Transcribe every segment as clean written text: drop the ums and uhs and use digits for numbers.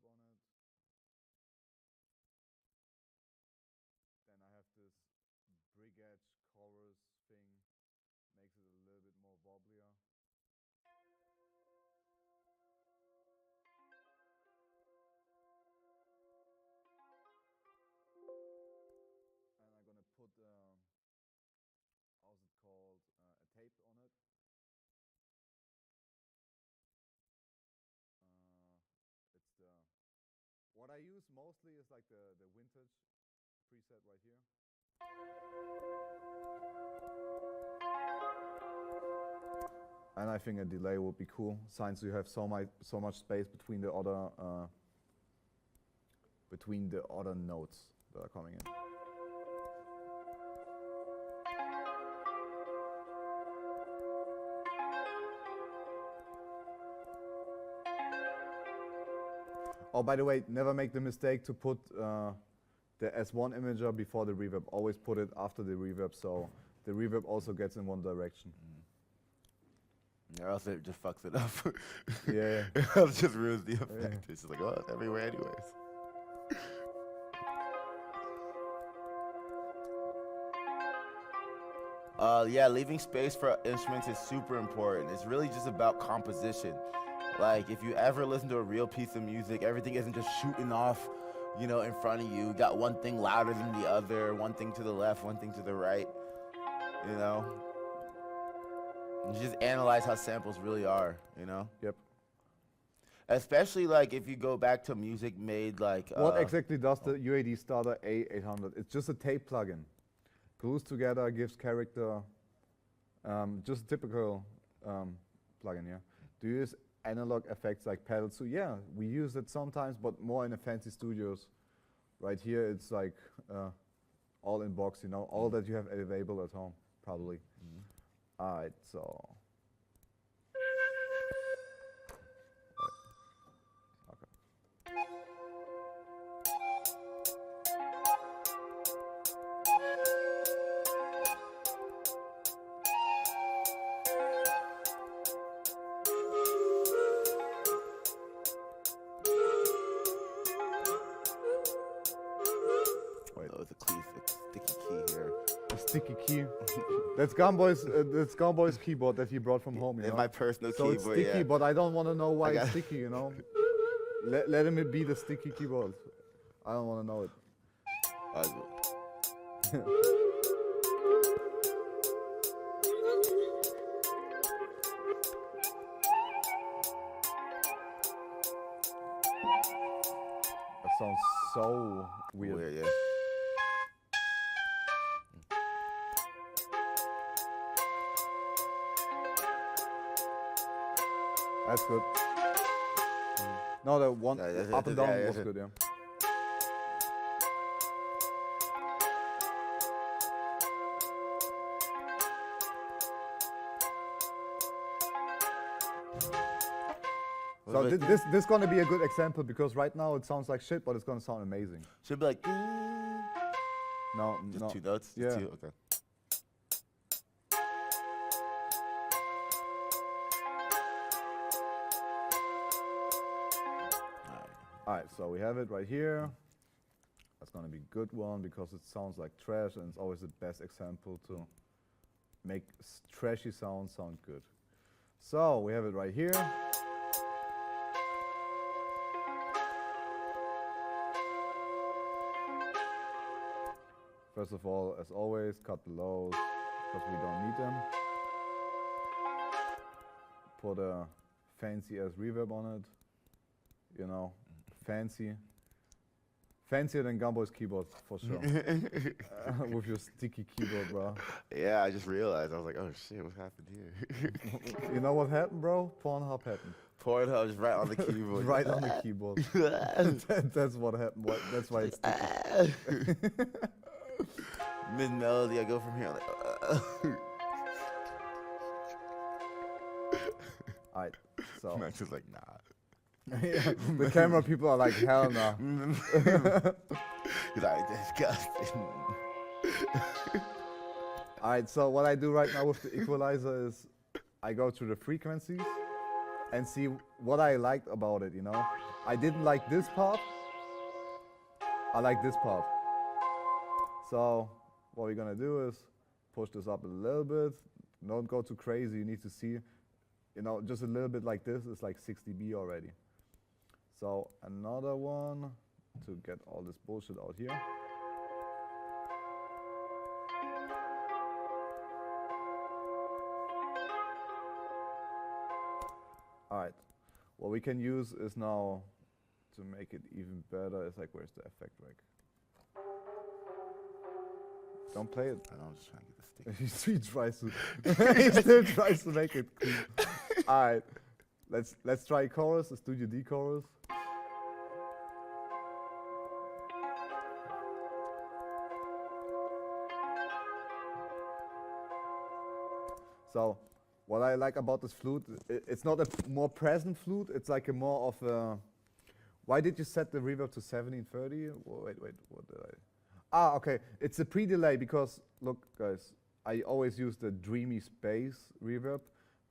reverb on it. Then I have this brick edge chorus thing, makes it a little bit more wobblier. And I'm gonna put how's it called, a tape on it. It's the what I use mostly is like the vintage preset right here. And I think a delay would be cool, since you have so much space between the other notes that are coming in. Oh, by the way, never make the mistake to put the S1 imager before the reverb. Always put it after the reverb, so the reverb also gets in one direction. Or else it just fucks it up. Yeah. It just ruins the effect. Yeah. It's just like, oh, it's everywhere anyways. Yeah, leaving space for instruments is super important. It's really just about composition. Like, if you ever listen to a real piece of music, everything isn't just shooting off, you know, in front of you. You got one thing louder than the other, one thing to the left, one thing to the right, you know? You just analyze how samples really are, you know? Yep. Especially, like, if you go back to music made, like... What exactly does the UAD Starter A800? It's just a tape plugin. Glues together, gives character, just a typical plugin, yeah. Do you use analog effects like pedals? So yeah, we use it sometimes, but more in the fancy studios. Right here, it's like all in box, you know, all that you have available at home, probably. All right, so. Sticky key. That's Gumboy's keyboard that he brought from home. You know? My personal so keyboard. It's sticky, yeah. but I don't want to know why it's sticky. You know, let him be the sticky keyboard. I don't want to know it. That sounds so weird. Yeah. That's good. No, the one up and down was good, yeah. So this is gonna be a good example, because right now it sounds like shit, but it's gonna sound amazing. Should be like... No, just two notes? Yeah. Two? Okay. All right, so we have it right here. That's gonna be a good one, because it sounds like trash, and it's always the best example to make trashy sounds sound good. So we have it right here. First of all, as always, cut the lows, because we don't need them. Put a fancy ass reverb on it, you know. Fancy. Fancier than Gumboy's keyboard, for sure. With your sticky keyboard, bro. Yeah, I just realized. I was like, oh shit, what happened here? You know what happened, bro? Pornhub happened. Pornhub's right on the keyboard. Right on the keyboard. That's what happened. That's why it's sticky. Mid-melody, I go from here, I'm like... Alright, so... Max is like, nah. Yeah, the camera people are like, hell no. He's like, disgusting. Alright, so what I do right now with the equalizer is I go through the frequencies and see what I liked about it, you know? I didn't like this part. I like this part. So what we're gonna do is push this up a little bit. Don't go too crazy. You need to see, just a little bit like this is like 60 dB already. So another one to get all this bullshit out here. All right, what we can use is now to make it even better is like, where's the effect rack? Don't play it. I know, I'm just trying to get the stick. He tries to, he still tries to make it cool. All right, let's try chorus, the Studio D chorus. So what I like about this flute, it's not a more present flute, it's like a more of a, why did you set the reverb to 1730? Wait, what did I? Ah, okay, it's a pre-delay because, look guys, I always use the dreamy space reverb,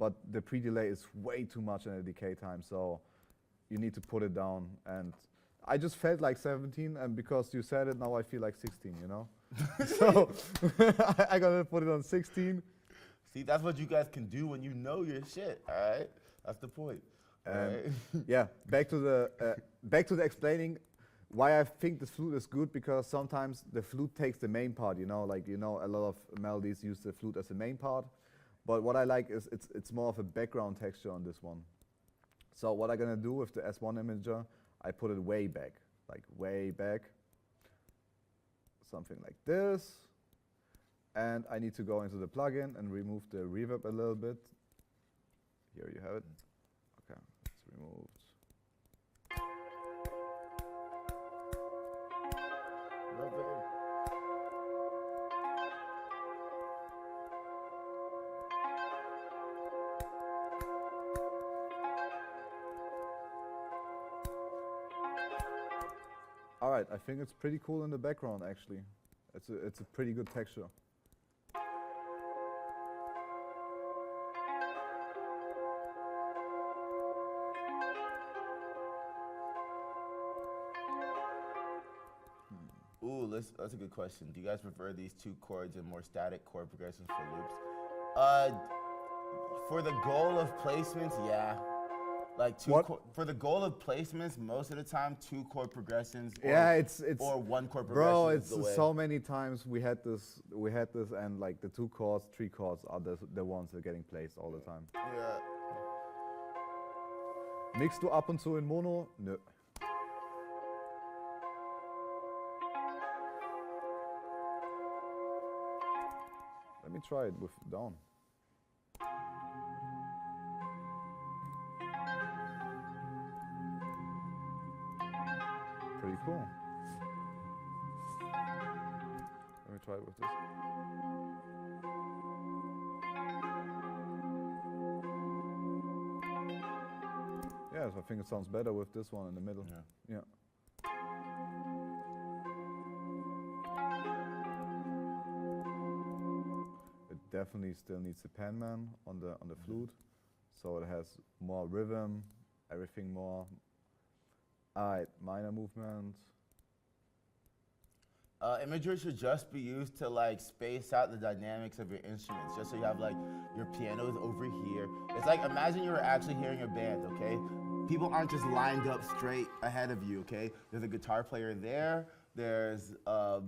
but the pre-delay is way too much in the decay time, so you need to put it down. And I just felt like 17, and because you said it, now I feel like 16, So I gotta put it on 16. See, that's what you guys can do when you know your shit, all right? That's the point. Right? Yeah, back to the explaining why I think the flute is good, because sometimes the flute takes the main part, a lot of melodies use the flute as the main part. But what I like is it's more of a background texture on this one. So what I'm gonna do with the S1 imager, I put it way back, like way back. Something like this. And I need to go into the plugin and remove the reverb a little bit. Here you have it. Okay, it's removed. All right, I think it's pretty cool in the background actually. It's a pretty good texture. Ooh, that's a good question. Do you guys prefer these two chords and more static chord progressions for loops? For the goal of placements, yeah. Like for the goal of placements, most of the time, 2 chord progressions. Or 1 chord progression. Bro, is the way. So many times we had this, and like the 2 chords, 3 chords are the ones that are getting placed all the time. Yeah. Mixst du ab und zu in Mono? Nö. Let me try it with down. Pretty cool. Let me try it with this. Yes, I think it sounds better with this one in the middle. Yeah. It definitely still needs a pan man on the flute, so it has more rhythm, everything more. Alright, minor movement. Imagery should just be used to like space out the dynamics of your instruments, just so you have like your pianos over here. It's like, imagine you were actually hearing a band, okay? People aren't just lined up straight ahead of you, okay? There's a guitar player there, there's a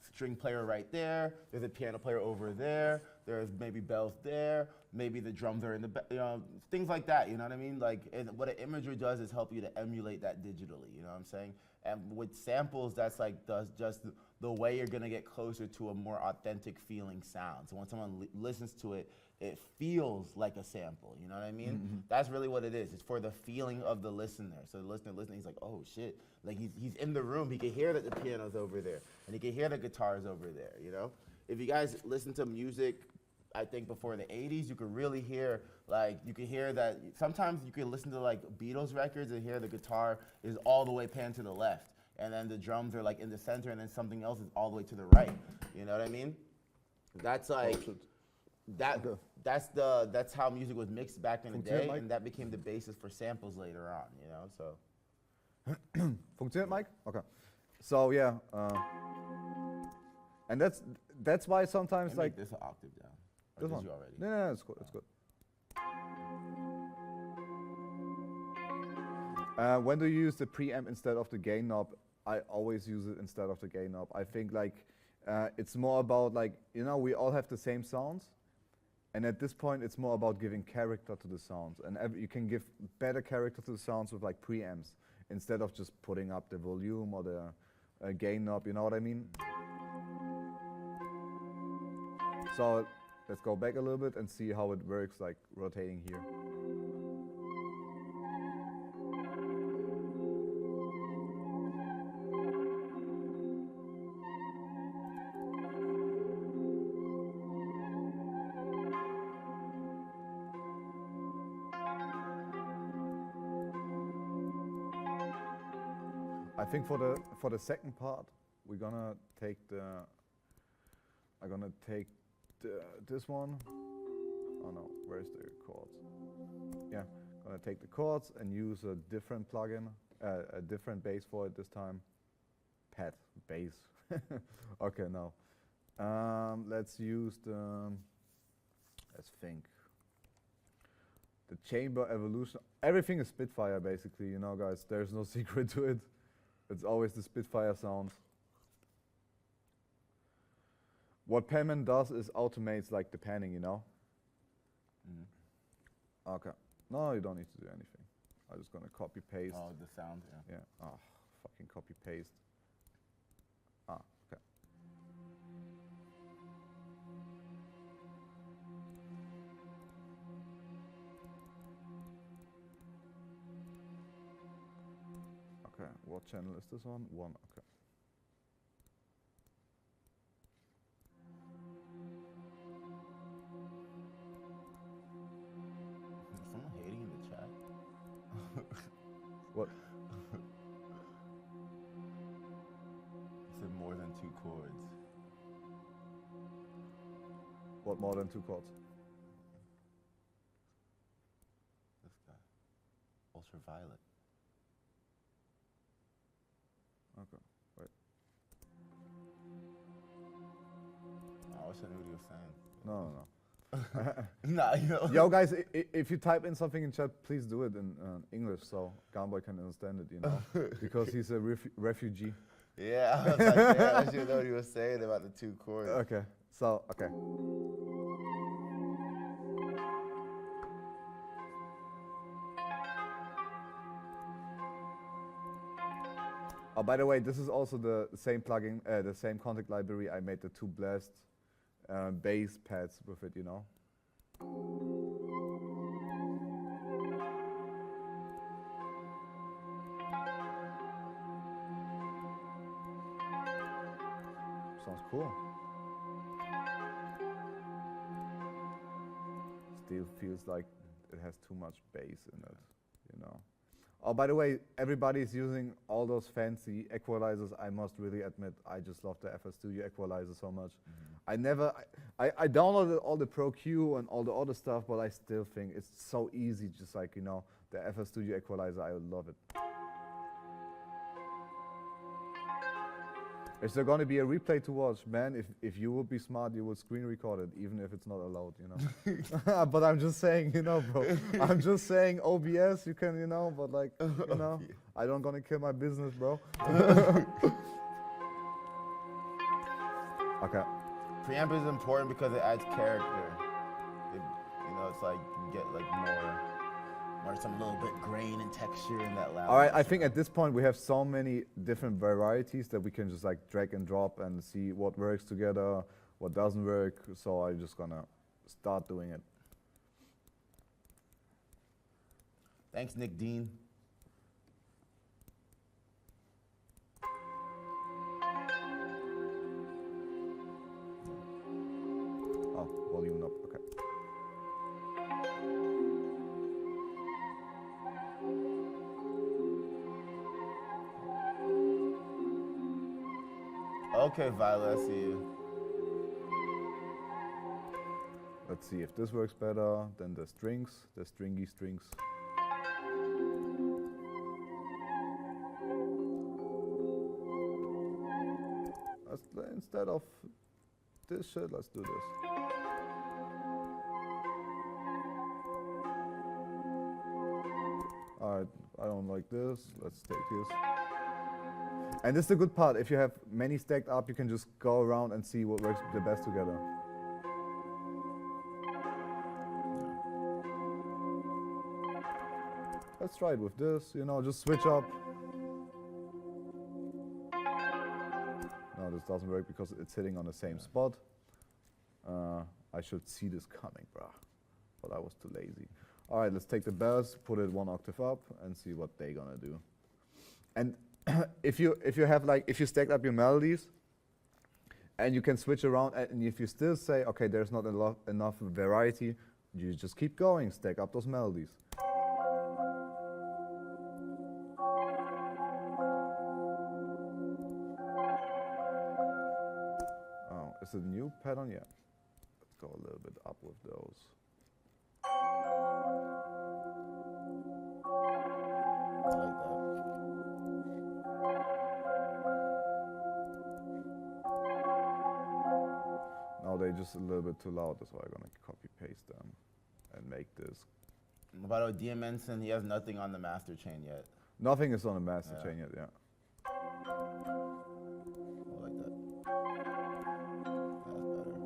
string player right there, there's a piano player over there, there's maybe bells there, maybe the drums are in the back, things like that, you know what I mean? Like, what an imagery does is help you to emulate that digitally, you know what I'm saying? And with samples, that's like just the way you're gonna get closer to a more authentic feeling sound. So when someone listens to it, it feels like a sample, you know what I mean? Mm-hmm. That's really what it is. It's for the feeling of the listener. So the listener listening, he's like, oh shit. Like he's in the room, he can hear that the piano's over there, and he can hear the guitar's over there, you know? If you guys listen to music, I think before the 80s, you could really hear, like, you could hear that, sometimes you could listen to like Beatles records and hear the guitar is all the way panned to the left, and then the drums are like in the center, and then something else is all the way to the right, you know what I mean? That's like, that's how music was mixed back in the day, and that became the basis for samples later on, you know, so. Funktioniert, Mike? Okay. So yeah, and that's why sometimes like this an octave down. Or this did one. you already? No, it's good. It's good. When do you use the preamp instead of the gain knob? I always use it instead of the gain knob. I think like it's more about like, you know, we all have the same sounds, and at this point it's more about giving character to the sounds, and you can give better character to the sounds with like preamps instead of just putting up the volume or the gain knob. You know what I mean? So let's go back a little bit and see how it works, like rotating here. I think for the second part, we're gonna take this one. Oh no, where's the chords? Yeah, gonna take the chords and use a different plugin, a different bass for it this time. Pad bass. Okay, now let's use let's think. The Chamber Evolution. Everything is Spitfire basically, you know, guys. There's no secret to it. It's always the Spitfire sound. What Payman does is automates like the panning, you know? Okay. No, you don't need to do anything. I'm just gonna copy paste. Oh, the sound, yeah. Yeah. Oh, fucking copy paste. Ah, okay. Okay, what channel is this on? 1, okay. Is someone hating in the chat? What? He said more than 2 chords. What more than 2 chords? This guy. Ultraviolet. Okay, wait. I wish I knew what he was saying. No. Nah, you know. Yo, guys, if you type in something in chat, please do it in English so Gamboy can understand it, you know? Because he's a refugee. Yeah, I was like, damn, I should know what he was saying about the 2 chords. Okay, so, okay. Oh, by the way, this is also the same plugin, the same contact library. I made the 2 blast bass pads with it, you know? Sounds cool. Still feels like it has too much bass in it, you know? Oh, by the way, everybody's using all those fancy equalizers. I must really admit, I just love the FL Studio equalizer so much. I downloaded all the Pro Q and all the other stuff, but I still think it's so easy, just like, you know, the FL Studio equalizer, I love it. Is there gonna be a replay to watch? Man, if you would be smart, you would screen record it, even if it's not allowed, you know? But I'm just saying, you know, bro. I'm just saying OBS, you can, you know, but like, you know, I don't gonna kill my business, bro. Okay. Preamp is important because it adds character. It, you know, it's like you get like more some little bit grain and texture in that loud. All right, I think at this point we have so many different varieties that we can just like drag and drop and see what works together, what doesn't work. So I'm just gonna start doing it. Thanks, Nick Dean. Oh, volume up, okay. Okay, Violet, I see you. Let's see if this works better than the strings, the stringy strings. instead of this shit, let's do this. Alright, I don't like this. Let's take this. And this is the good part. If you have many stacked up, you can just go around and see what works the best together. Let's try it with this, you know, just switch up. No, this doesn't work because it's hitting on the same spot. I should see this coming, bruh. But I was too lazy. All right, let's take the bells, put it 1 octave up, and see what they're gonna do. And if you stack up your melodies, and you can switch around, and if you still say, okay, there's not enough variety, you just keep going, stack up those melodies. Oh, is it a new pattern? Yeah. Let's go a little bit up with those. I like that. Now they're just a little bit too loud, that's why I'm gonna copy paste them and make this. By the way, DM Ensign, he has nothing on the master chain yet. Nothing is on the master Yeah. chain yet, yeah. I like that. That's better.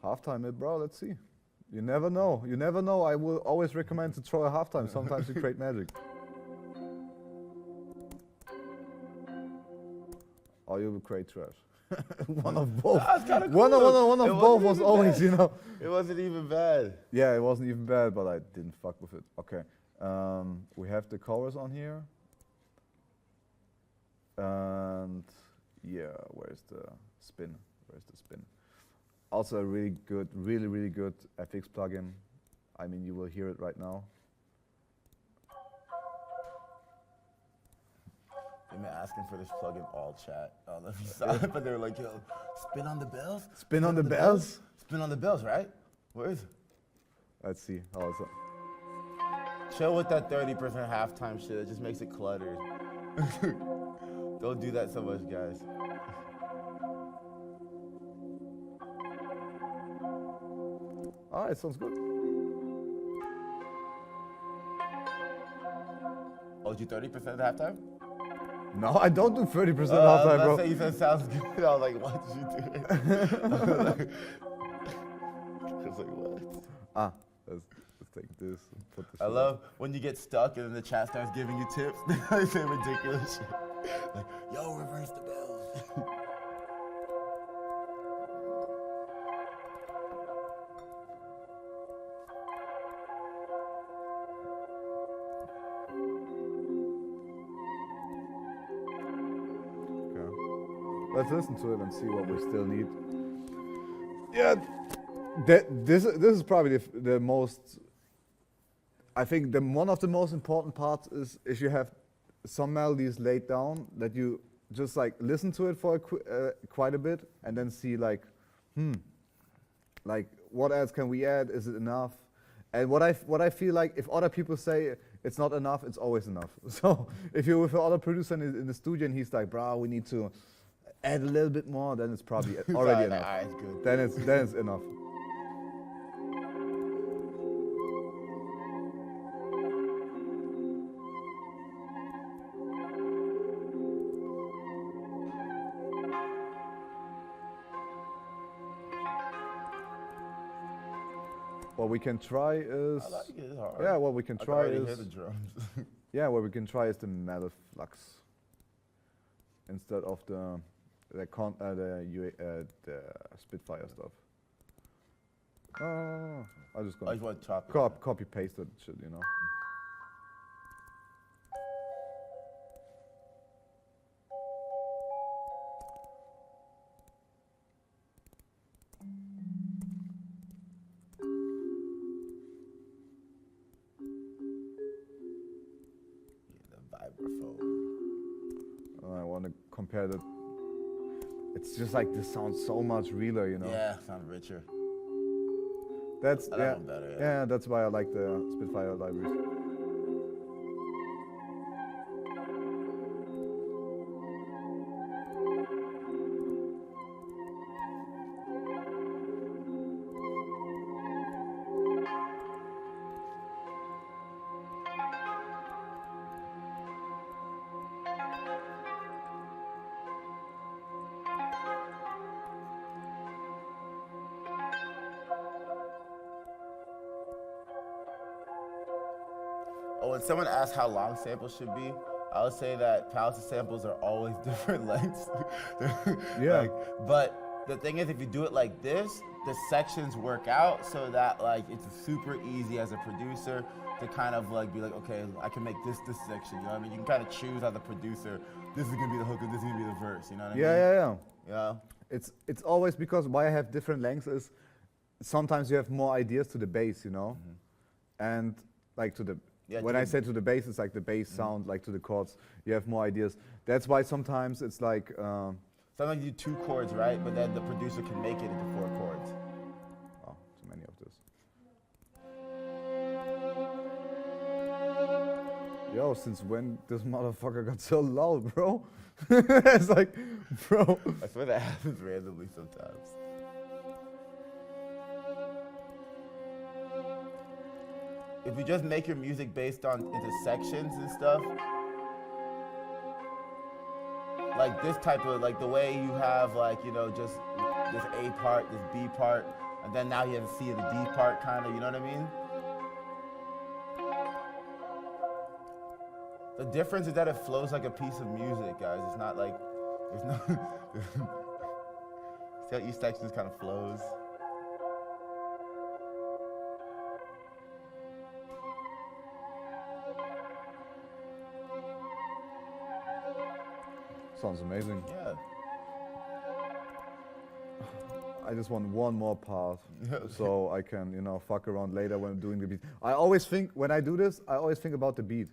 Halftime it, bro, let's see. You never know, you never know. I will always recommend to throw a halftime, sometimes you create magic. Or you will create trash. One of both. That's kinda One cool. of It both wasn't was even always, bad. you know. It wasn't even bad. Yeah, it wasn't even bad, but I didn't fuck with it. Okay, we have the chorus on here. And yeah, where's the spin? Where's the spin? Also a really good, really good FX plugin. I mean, you will hear it right now. They've been asking for this plugin all chat. Let me stop. But they're like, yo, spin on the bells? Spin on the bells? Spin on the bells, right? Where is it? Let's see. How is it? Chill with that 30% halftime shit. It just makes it cluttered. Don't do that so much, guys. All right, sounds good. Oh, did you 30% at halftime? No, I don't do 30% halftime, bro. Say you said sounds good. I was like, what did you do? I was like, what? Ah, let's take this and put this. I love when you get stuck and then the chat starts giving you tips. They say ridiculous shit. Like, yo, reverse the bells. Okay. Let's listen to it and see what we still need. Yeah, this is probably the most. I think one of the most important parts is if you have some melodies laid down that you just like listen to it for quite a bit and then see like, like what else can we add? Is it enough? And what I feel like if other people say it's not enough, it's always enough. So if you're with another producer in the studio and he's like, bro, we need to add a little bit more, then it's probably already enough. Alright, good. Then it's enough. What we can try is I like it. It's hard. yeah. What we can I can try already is hear the drums. yeah. What we can try is the Melliflux instead of the Spitfire stuff. I just I gonna just want to chop it. copy paste that shit, you know. The vibraphone. I want to compare the. It's just like this sounds so much realer, you know. Yeah, sound richer. That's I like yeah, one better, yeah. yeah. That's why I like the Spitfire libraries. Oh, when someone asks how long samples should be, I would say that palettes of samples are always different lengths. Yeah. Like, but the thing is, if you do it like this, the sections work out so that like it's super easy as a producer to kind of like be like, okay, I can make this section. You know what I mean? You can kind of choose as a producer, this is gonna be the hook and this is gonna be the verse. You know what I mean? Yeah. Yeah. It's always because why I have different lengths is sometimes you have more ideas to the bass, you know, and like to the Yeah, when to I the- say to the bass, it's like the bass sound, like to the chords. You have more ideas. That's why sometimes it's like Sometimes you do 2 chords, right? But then the producer can make it into 4 chords. oh, too many of this. Yo, since when this motherfucker got so loud, bro? It's like, bro. I swear that happens randomly sometimes. If you just make your music based on into sections and stuff, like this type of like the way you have like, you know, just this A part, this B part, and then now you have a C and a D part kind of, you know what I mean? The difference is that it flows like a piece of music, guys. It's not like there's no see how each section just kind of flows. Sounds amazing. Yeah. I just want one more part Okay. so I can, you know, fuck around later when I'm doing the beat. I always think, when I do this, I always think about the beat.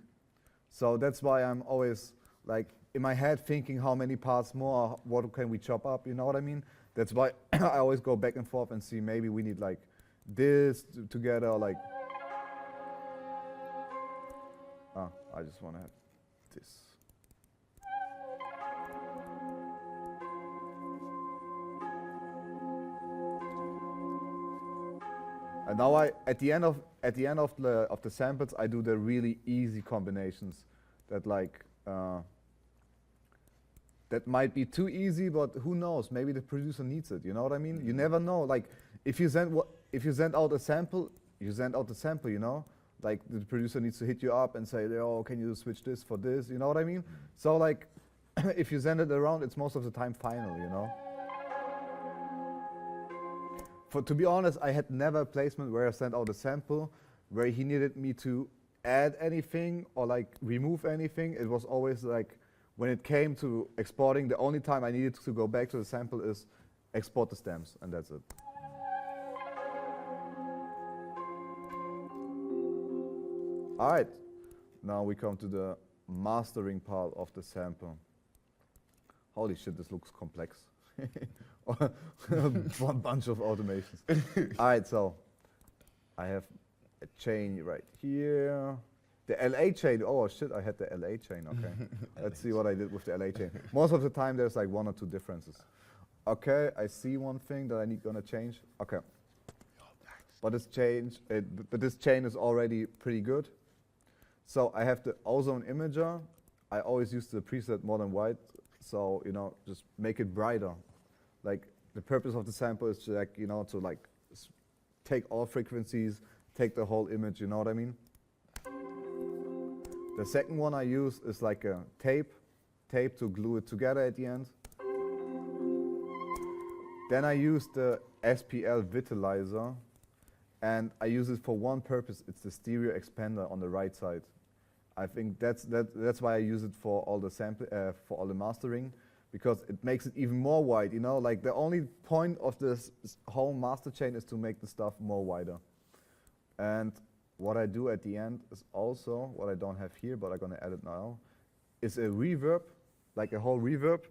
So that's why I'm always like in my head thinking how many parts more, what can we chop up, you know what I mean? That's why I always go back and forth and see maybe we need like this together, like, I just want to have this. And now at the end of the samples, I do the really easy combinations that like that might be too easy, but who knows? Maybe the producer needs it. You know what I mean? You never know. Like if you send out a sample, you send out the sample. You know, like the producer needs to hit you up and say, "Oh, can you switch this for this?" You know what I mean? So like if you send it around, it's most of the time final. You know. To be honest, I had never a placement where I sent out a sample where he needed me to add anything or like remove anything. It was always like when it came to exporting, the only time I needed to go back to the sample is export the stems, and that's it. All right, now we come to the mastering part of the sample. Holy shit, this looks complex. One bunch of automations. All right, so I have a chain right here. The LA chain, oh shit, I had the LA chain, okay. Let's see what I did with the LA chain. Most of the time there's like 1 or 2 differences. Okay, I see one thing that I need gonna change. Okay. But this chain is already pretty good. So I have the ozone imager. I always use the preset modern white. So, you know, just make it brighter. Like the purpose of the sample is to like, you know, to like take all frequencies, take the whole image, you know what I mean? The second one I use is like a tape to glue it together at the end. Then I use the SPL Vitalizer, and I use it for one purpose. It's the stereo expander on the right side. I think that's why I use it for all the for all the mastering, because it makes it even more wide. You know, like the only point of this whole master chain is to make the stuff more wider. And what I do at the end is also what I don't have here, but I'm gonna add it now, is a reverb, like a whole reverb,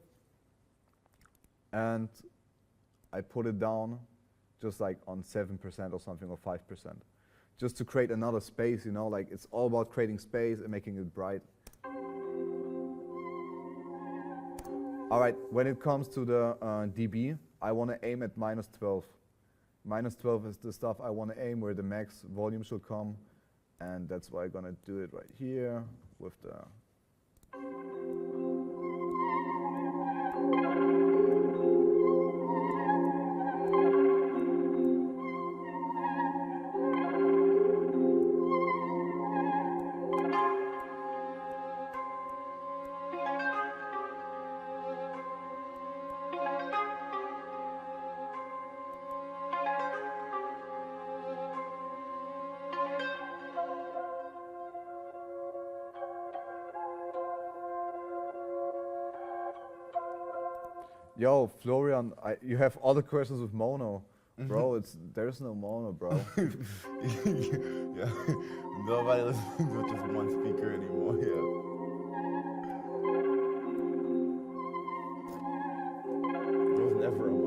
and I put it down just like on 7% or something, or 5%. Just to create another space, you know, like it's all about creating space and making it bright. All right, when it comes to the dB, I want to aim at -12. -12 is the stuff I want to aim where the max volume should come, and that's why I'm gonna do it right here with the Yo, Florian, you have all the questions with mono. Bro, there's no mono, bro. Yeah. Nobody listens with just one speaker anymore. Yeah. There was never a mono.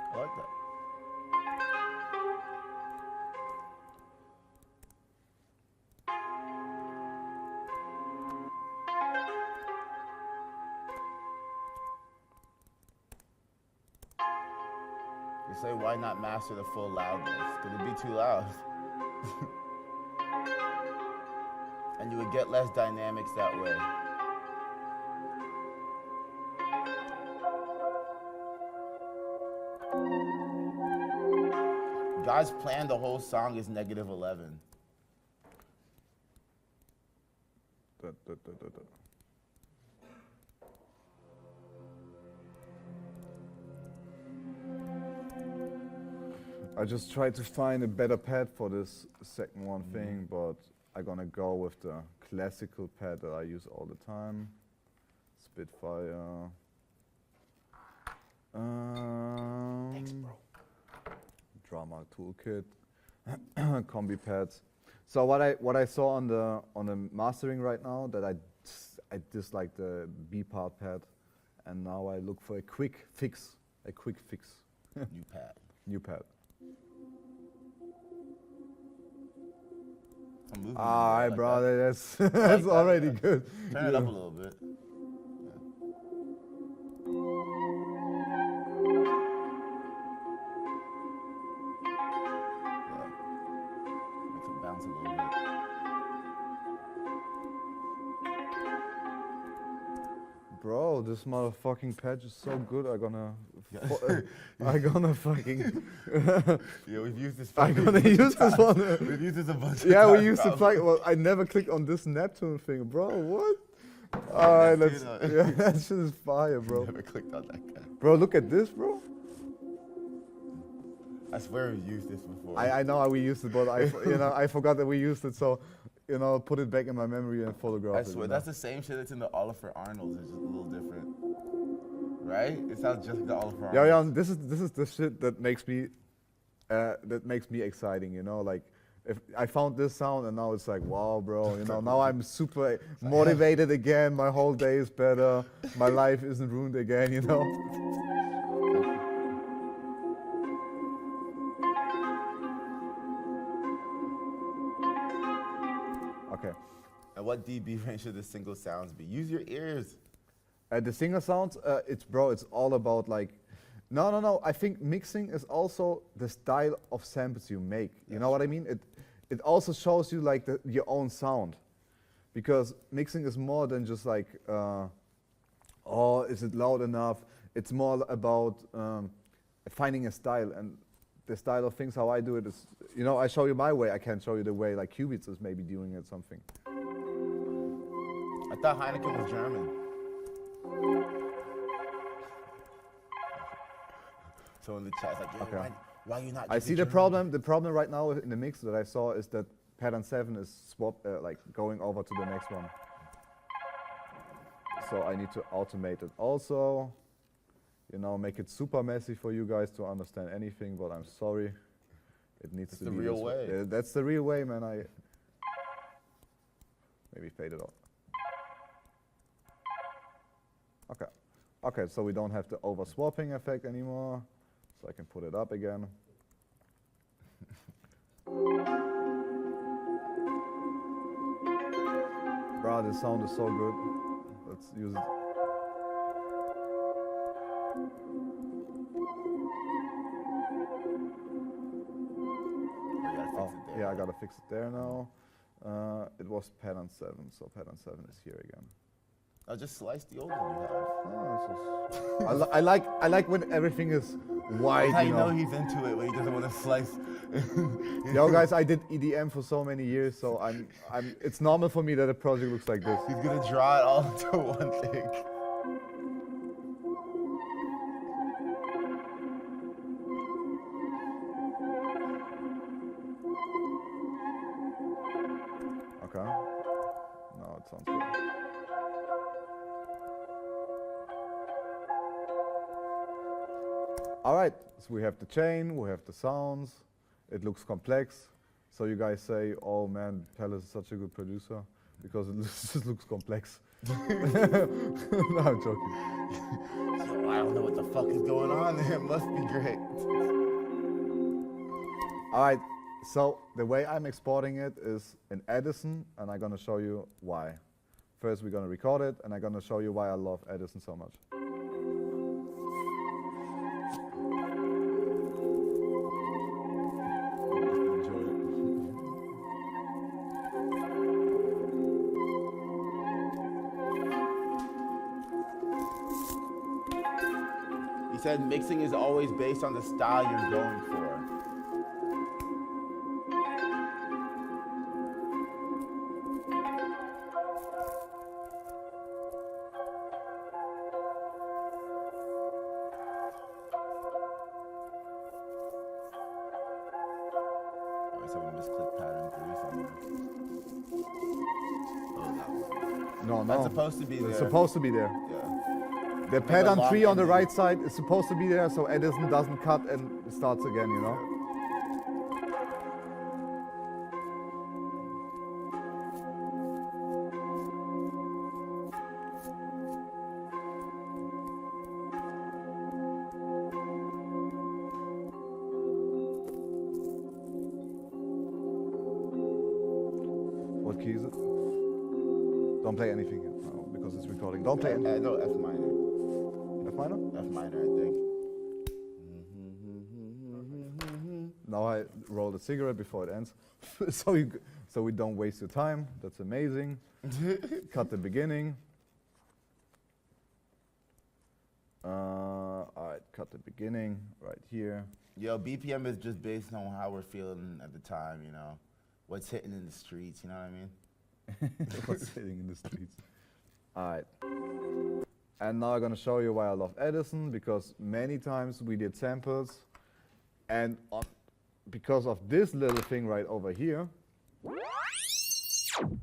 I like that. You say, why not master the full loudness? Could it be too loud? And you would get less dynamics that way. Guys planned the whole song is -11. I just tried to find a better pad for this second one thing, but I'm gonna go with the classical pad that I use all the time. Spitfire. Thanks, bro. Drama toolkit. Combi pads. So what I saw on the mastering right now, that I dislike the B part pad, and now I look for a quick fix. New pad. New pad. I'm moving All right, like brother, that's that. that's that, already yeah. good. Turn it up a little bit. Yeah. Makes it bounce a little bit. Bro, this motherfucking patch is so good. I'm gonna fucking. Yeah, we've used this. I'm gonna use this one. We've used this a bunch of Yeah, times. we used to probably. plug. Well, I never clicked on this Neptune thing, bro. What? All right, let's. Neptune, Yeah, that shit is fire, bro. Never clicked on that guy. Bro, look at this, bro. I swear we've used this before. I know how we used it, but I forgot that we used it. So, put it back in my memory and photograph I it. swear, that's the same shit that's in the Oliver Arnolds. It's just a little different. Right? It sounds just like the Oliver Arnolds. Yeah, this is the shit that makes me exciting, like if I found this sound and now it's like, wow, bro, now I'm super motivated again, my whole day is better, my life isn't ruined again, Okay. And what dB range should the single sounds be? Use your ears. The singer sounds, it's all about like, no. I think mixing is also the style of samples you make. You know what I mean? It also shows you like your own sound, because mixing is more than just like, is it loud enough? It's more about finding a style, and the style of things how I do it is, I show you my way. I can't show you the way like Cubits is maybe doing it something. I thought Heineken was German. So in the chat's like, yo, Okay. why you not? I see the problem. The problem right now in the mix that I saw is that pattern 7 is going over to the next one. So I need to automate it also. Make it super messy for you guys to understand anything. But I'm sorry, it needs to the be real this way. That's the real way, man. I maybe fade it out. Okay. Okay, so we don't have the over swapping effect anymore. So I can put it up again. Bro, this sound is so good. Let's use it. Yeah, I gotta fix it there now. It was pattern 7, so pattern 7 is here again. I'll just slice the old one you have. Oh, I like when everything is wide. That's how you know know. he's into it when he doesn't want to slice. Yo, guys, I did EDM for so many years, so it's normal for me that a project looks like this. He's gonna draw it all into one thing. Okay. No, it sounds good. All right, so we have the chain, we have the sounds. It looks complex. So you guys say, "Oh man, Palace is such a good producer," because it just looks complex. No, I'm joking. So I don't know what the fuck is going on there. It must be great. All right, so the way I'm exporting it is in Edison, and I'm gonna show you why. First, we're gonna record it, and I'm gonna show you why I love Edison so much. He said mixing is always based on the style you're going for. Oh, so we misclicked pattern 3 somewhere. Oh, that one. No, That's no. supposed to be there. It's supposed to be there. Yeah. The a pattern long 3 on the ending. right side is supposed to be there, so Edison doesn't cut and starts again, you know? What key is it? Don't play anything yet, no, because it's recording. Don't play anything. No, F minor. F minor? F minor, I think. Now I roll a cigarette before it ends, so we don't waste your time. That's amazing. Cut the beginning. All right, cut the beginning right here. Yo, BPM is just based on how we're feeling at the time, you know? What's hitting in the streets, you know what I mean? What's hitting in the streets? All right. And now I'm gonna show you why I love Edison, because many times we did samples, and because of this little thing right over here,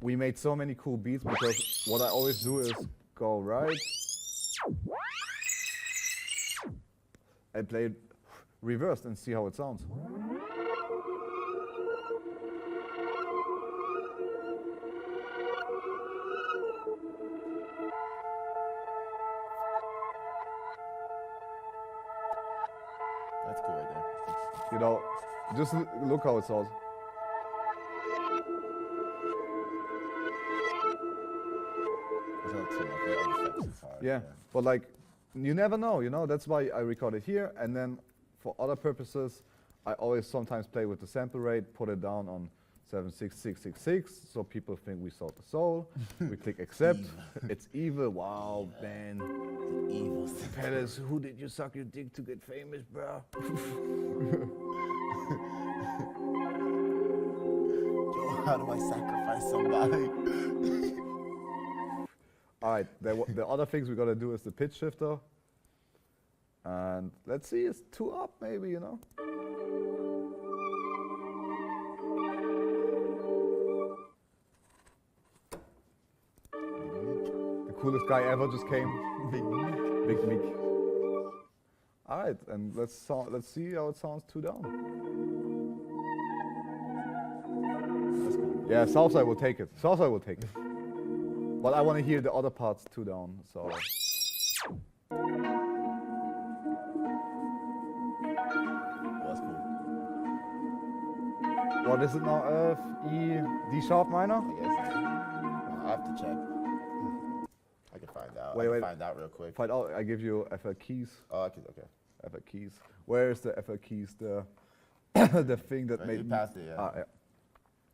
we made so many cool beats, because what I always do is go right and play it reversed and see how it sounds. That's cool right there. You know, just look how it sounds. It's not too much, the other effects is hard. Yeah, but like, you never know, you know? That's why I record it here, and then for other purposes, I always sometimes play with the sample rate, put it down on 76666, so people think we sold the soul. We click accept. It's evil. Wow, man. Evil. Palace, who did you suck your dick to get famous, bro? Yo, how do I sacrifice somebody? All right, the other things we gotta do is the pitch shifter. And let's see, it's 2 up maybe, you know? The coolest guy ever just came. Big Meek. All right, and let's see how it sounds 2 down. Yeah, Southside will take it. Southside will take it. But I want to hear the other parts 2 down, so. That's cool. What is it now? F, E, D sharp minor? I guess. I have to check. I can find out. Wait, I wait. can find out real quick. Find out, I give you FL keys. Oh, okay. FL keys. Where is the FL keys? The the thing that Right, made you passed it, yeah. Ah, yeah.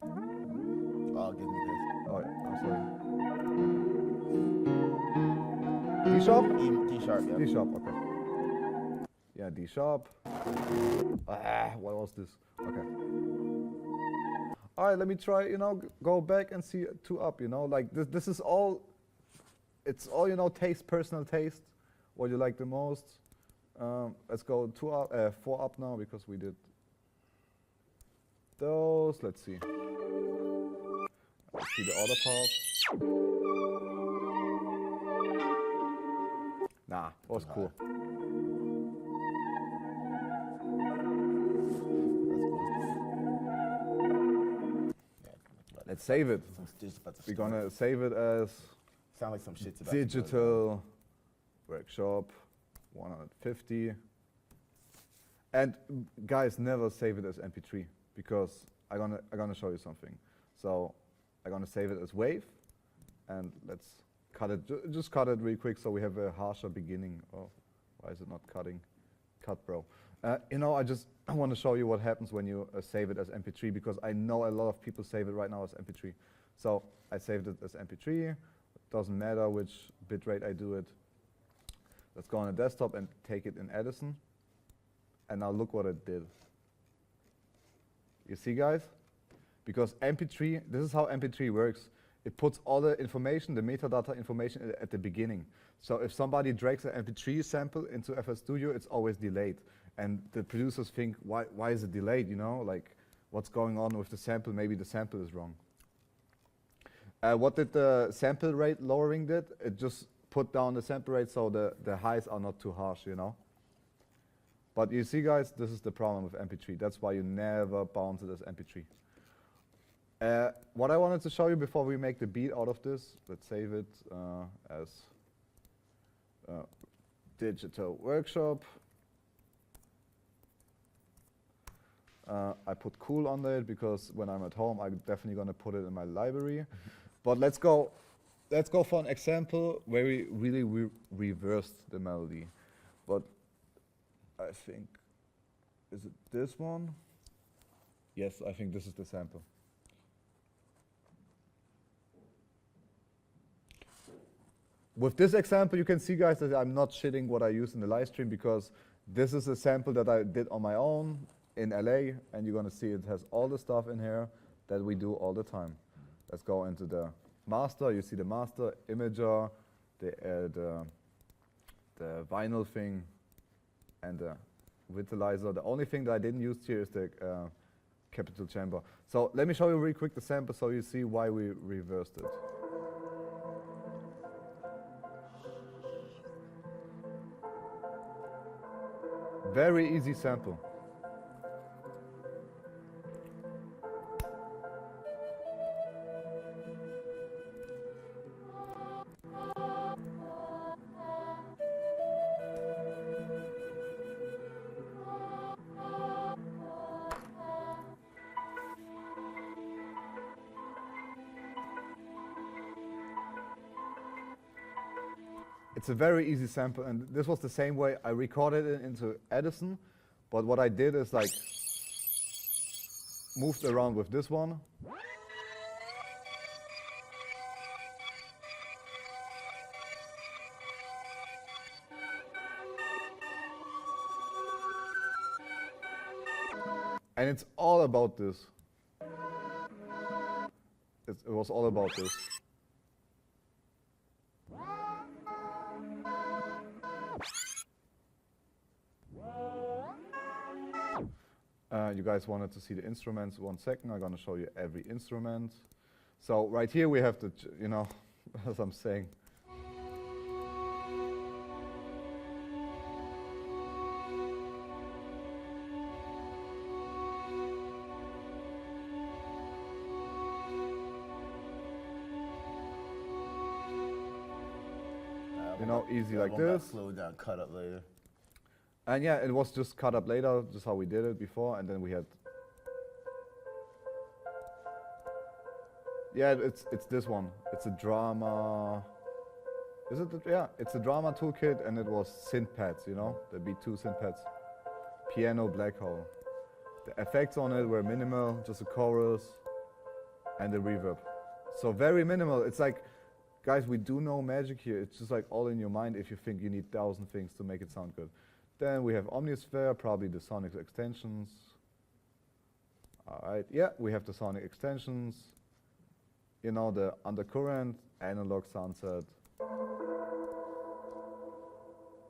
Oh, give me this. Oh, yeah. I'm sorry. D sharp? D sharp, yeah. D sharp, okay. Yeah, D sharp. What was this? Okay. All right, let me try, go back and see 2 up, like this is all, it's all, taste, personal taste, what you like the most. Let's go 2 up, 4 up now because we did those. Let's see. Let's see the other part. Nah, was cool. Let's save it. We're gonna save it as Sound like some shit's about to go digital workshop 150. And guys, never save it as MP3 because I'm gonna show you something. So I'm gonna save it as WAV, and let's cut it. Just cut it real quick so we have a harsher beginning. Oh, why is it not cutting? Cut, bro. I want to show you what happens when you save it as MP3 because I know a lot of people save it right now as MP3. So I saved it as MP3. It doesn't matter which bitrate I do it. Let's go on a desktop and take it in Edison. And now look what it did. You see, guys? Because MP3, this is how MP3 works. It puts all the information, the metadata information at the beginning. So if somebody drags an MP3 sample into FL Studio, it's always delayed. And the producers think, why is it delayed, Like, what's going on with the sample? Maybe the sample is wrong. What did the sample rate lowering did? It just put down the sample rate so the highs are not too harsh, But you see, guys, this is the problem with MP3. That's why you never bounce it as MP3. What I wanted to show you before we make the beat out of this, let's save it as digital workshop. I put cool on it because when I'm at home, I'm definitely going to put it in my library. But let's go for an example where we really reversed the melody. But I think, is it this one? Yes, I think this is the sample. With this example, you can see, guys, that I'm not shitting what I used in the live stream because this is a sample that I did on my own in LA, and you're gonna see it has all the stuff in here that we do all the time. Let's go into the master. You see the master, imager, the vinyl thing, and the vitalizer. The only thing that I didn't use here is the capital chamber. So let me show you real quick the sample so you see why we reversed it. Very easy sample. It's a very easy sample, and this was the same way I recorded it into Edison, but what I did is like moved around with this one. And it's all about this. It was all about this. You guys wanted to see the instruments. 1 second, I'm gonna show you every instrument. So right here we have the, as I'm saying. Easy like this. Slow down, cut up later. And yeah, it was just cut up later, just how we did it before, and then we had. Yeah, it's this one. It's a drama. Is it? Yeah, it's a drama toolkit, and it was synth pads, the B2 synth pads. Piano Black Hole. The effects on it were minimal, just a chorus, and the reverb. So very minimal. It's like, guys, we do no magic here. It's just like all in your mind if you think you need 1,000 things to make it sound good. Then we have Omnisphere, probably the sonic extensions. All right, yeah, we have the sonic extensions. You know, the undercurrent, analog sunset.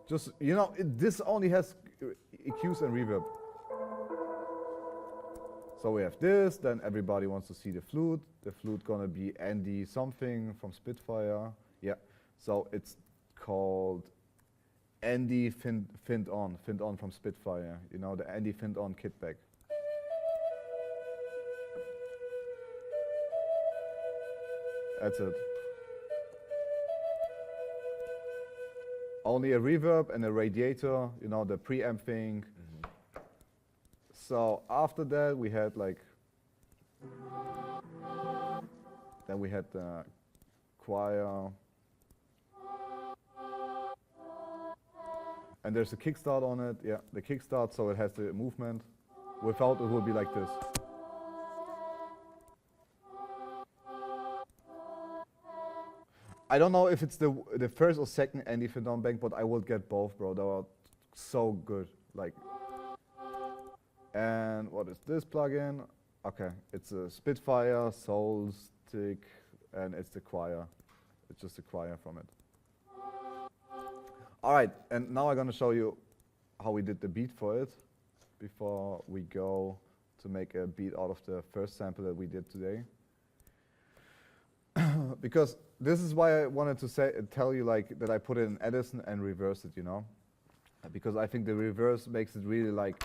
Just, you know, this only has EQs and reverb. So we have this, then everybody wants to see the flute. The flute gonna be Andy something from Spitfire. Yeah, so it's called Andy Find On from Spitfire. You know, the Andy Find On kitback. That's it. Only a reverb and a radiator, you know, the preamp thing. So after that, we had like, then we had the choir. And there's a kickstart on it, yeah, the kickstart, so it has the movement. Without, it would be like this. I don't know if it's the first or second Andy Find On bank, but I will get both, bro. They are so good, like. And what is this plugin? Okay, it's a Spitfire, Soul Stick, and it's the choir. It's just the choir from it. All right, and now I'm gonna show you how we did the beat for it before we go to make a beat out of the first sample that we did today. Because this is why I wanted to tell you like that I put it in Edison and reverse it, you know? Because I think the reverse makes it really like,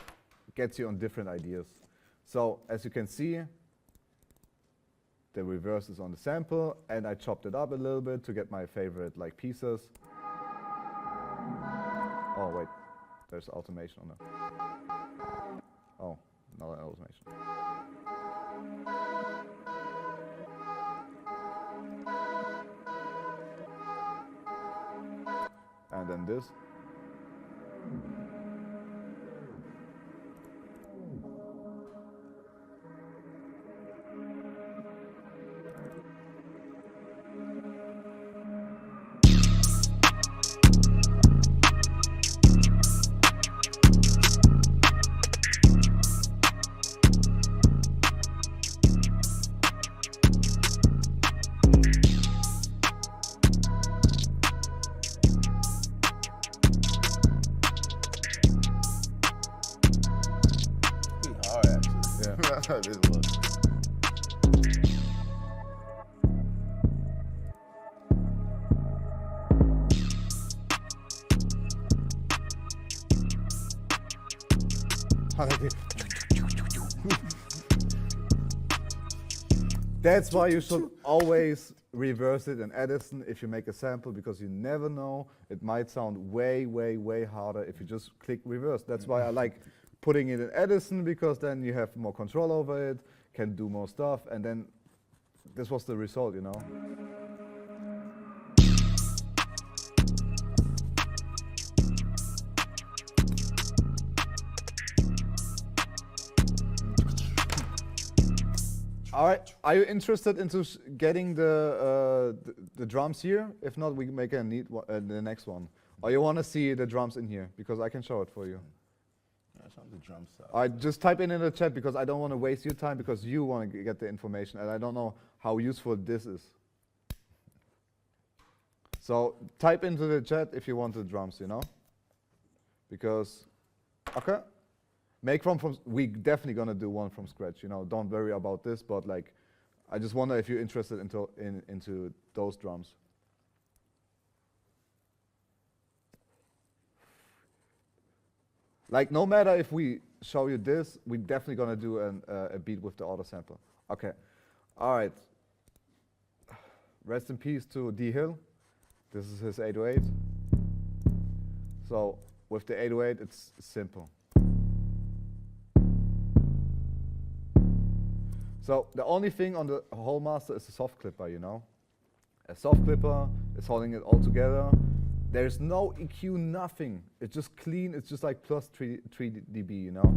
gets you on different ideas. So as you can see, the reverse is on the sample, and I chopped it up a little bit to get my favorite like pieces. Oh wait, there's automation on it. Oh, no automation. And then this. This was. That's why you should always reverse it in Edison if you make a sample, because you never know, it might sound way, way, way harder if you just click reverse. That's why I like putting it in Edison, because then you have more control over it, can do more stuff, and then this was the result, you know? All right, are you interested into getting the drums here? If not, we make a neat the next one. Or you want to see the drums in here? Because I can show it for you. That's on the drum side. All right, just type in the chat, because I don't want to waste your time, because you want to get the information, and I don't know how useful this is. So type into the chat if you want the drums, you know? Because, okay. Make one from, we definitely gonna do one from scratch, you know, don't worry about this, but like, I just wonder if you're interested into those drums. Like, no matter if we show you this, we definitely gonna do a beat with the auto sample. Okay, all right. Rest in peace to D Hill. This is his 808. So with the 808, it's simple. So the only thing on the whole master is a soft clipper, you know? A soft clipper is holding it all together. There's no EQ, nothing. It's just clean, it's just like plus 3 dB, you know?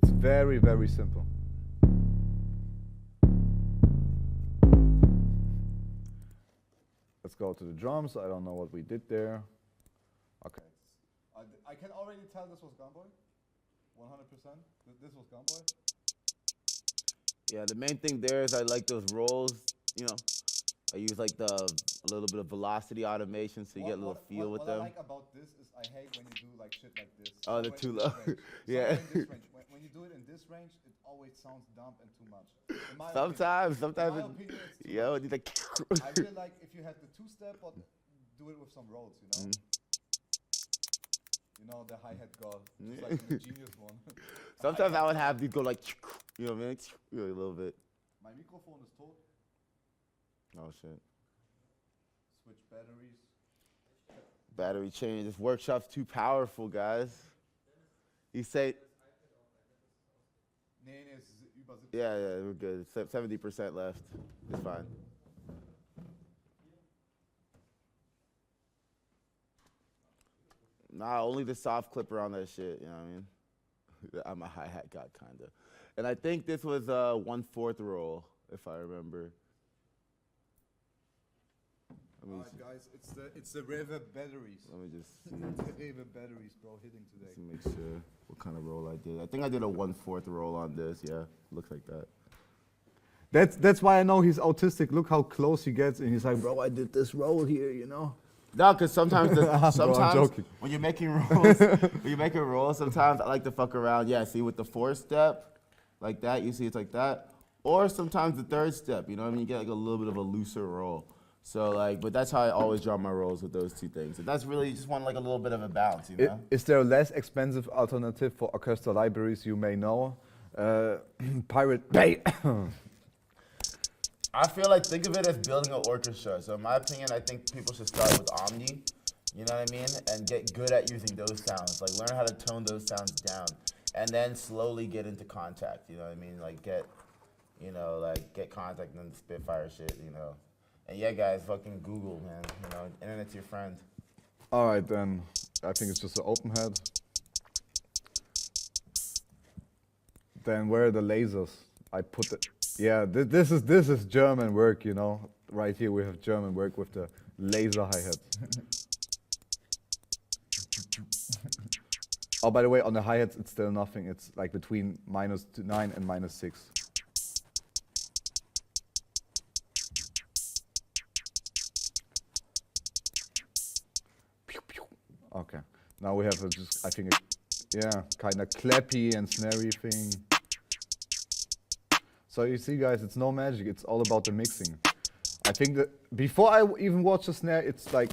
It's very, very simple. Let's go to the drums. I don't know what we did there. Okay. I can already tell this was Gunboy. 100%. This was Gunboy. Yeah, the main thing there is I like those rolls. You know, I use like a little bit of velocity automation so you get a little feel with them. What I like about this is I hate when you do like shit like this. Oh, they're too low. Yeah. When you do it in this range, it always sounds dumb and too much. Sometimes in my opinion, it's too yo, much. it's like. I feel like if you had the two-step, but do it with some rolls, you know. You know, the hi-hat god, just like in the Genius one. Sometimes I would have these go like, you know what I mean? A little bit. My microphone is tot. Oh shit. Switch batteries. Battery change. This workshop's too powerful, guys. You say. Nee, es ist über 70. Yeah, we're good. 70% left. It's fine. Nah, only the soft clipper on that shit, you know what I mean? I'm a hi-hat guy, kinda. And I think this was a 1/4 roll, if I remember. Alright guys, it's the reverb batteries. Let me just see. The reverb batteries, bro, hitting today. Just to make sure what kind of roll I did. I think I did a 1/4 roll on this, yeah. Looks like that. That's why I know he's autistic. Look how close he gets, and he's like, bro, I did this roll here, you know? No, because sometimes, Bro, I'm joking. when you're making rolls, sometimes I like to fuck around. Yeah, see with the 4-step, like that, you see it's like that. Or sometimes the 3rd step, you know what I mean? You get like a little bit of a looser roll. So like, but that's how I always draw my rolls with those two things. And that's really, you just want like a little bit of a balance, you know? Is there a less expensive alternative for orchestral libraries you may know? Pirate Bay. I feel like, think of it as building an orchestra. So in my opinion, I think people should start with Omni, you know what I mean? And get good at using those sounds. Like learn how to tone those sounds down. And then slowly get into Kontakt, you know what I mean? Like get Kontakt and then Spitfire shit, you know? And yeah, guys, fucking Google, man. You know, internet's your friend. All right, then. I think it's just an open head. Then where are the lasers? I put it. Yeah, this is German work, you know. Right here we have German work with the laser hi-hat. Oh, by the way, on the hi-hats it's still nothing. It's like between -9 and -6. Okay, now we have just, I think, kind of clappy and snarey thing. So you see, guys, it's no magic. It's all about the mixing. I think that before I even watch the snare, it's like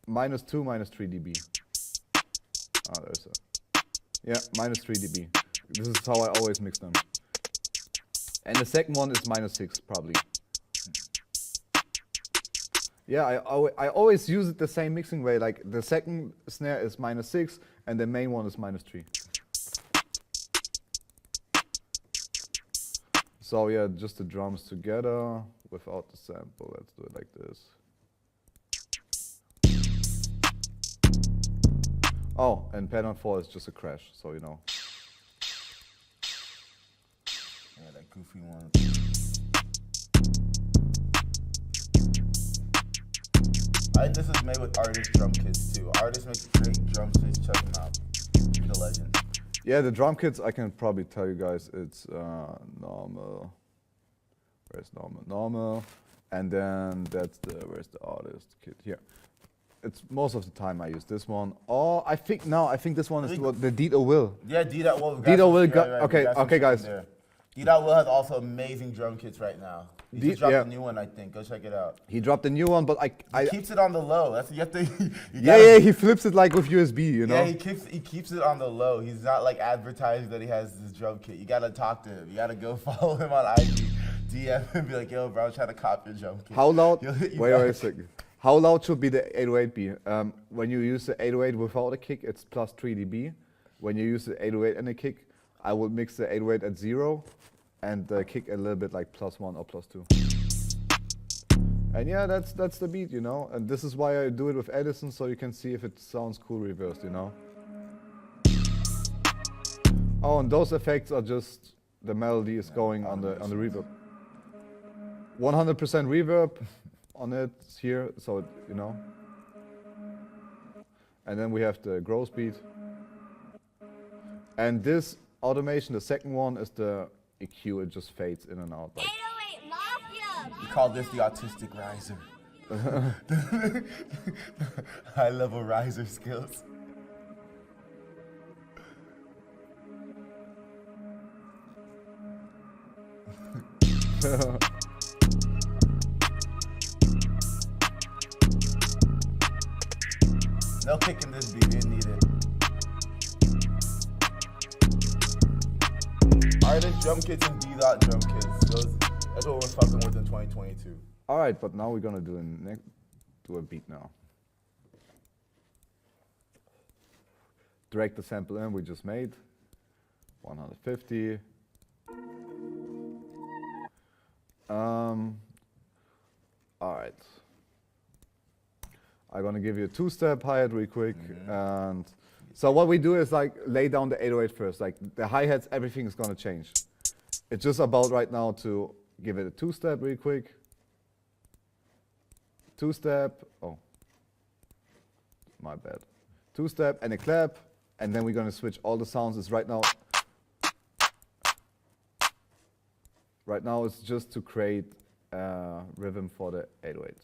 -2, -3 dB. Oh, there's a, yeah, -3 dB. This is how I always mix them. And the second one is -6, probably. Yeah, I always use it the same mixing way. Like the second snare is -6 and the main one is -3. So yeah, just the drums together without the sample. Let's do it like this. Oh, and pattern 4 is just a crash, so you know. Yeah, that goofy one. I think this is made with Artist drum kits too. Artist makes great drum kits. Check them out. He's a legend. Yeah, the drum kits, I can probably tell you guys, it's normal. Where's normal? Normal. And then that's where's the Artist kit? Here. It's most of the time I use this one. Oh, I think this one is what the Dieter Will. Yeah, Dieter Will. Dieter Will okay, guys. Dieter Will has also amazing drum kits right now. He just dropped a new one, I think. Go check it out. He dropped a new one, but he keeps it on the low. That's you have to. He flips it like with USB, you know. Yeah, he keeps it on the low. He's not like advertising that he has this drum kit. You gotta talk to him. You gotta go follow him on IG, DM and be like, yo, bro, I'm trying to cop your drum kit. How loud? Wait a second. How loud should be the 808 be? When you use the 808 without a kick, it's +3 dB. When you use the 808 and a kick, I will mix the 808 at 0 and kick a little bit like +1 or +2. And yeah, that's the beat, you know. And this is why I do it with Edison, so you can see if it sounds cool reversed, you know. Oh, and those effects are just the melody is going on the reverb. 100% reverb on it here, so you know. And then we have the grow speed. And this automation, the second one, is the EQ. It just fades in and out. Like. 808 Mafia! We call this the autistic riser. High level riser skills. No kick in this beat, you didn't need it. Alright, there's drum kits and D-Dot drum kits. That's what we're fucking with in 2022. All right, but now we're gonna do a beat now. Drag the sample in we just made. 150. All right. I'm gonna give you a two-step hi-hat real quick, and so what we do is like lay down the 808 first. Like the hi-hats, everything is gonna change. It's just about right now to give it a two-step real quick. Two-step. Oh, my bad. Two-step and a clap, and then we're gonna switch all the sounds. It's right now. Right now, it's just to create rhythm for the 808.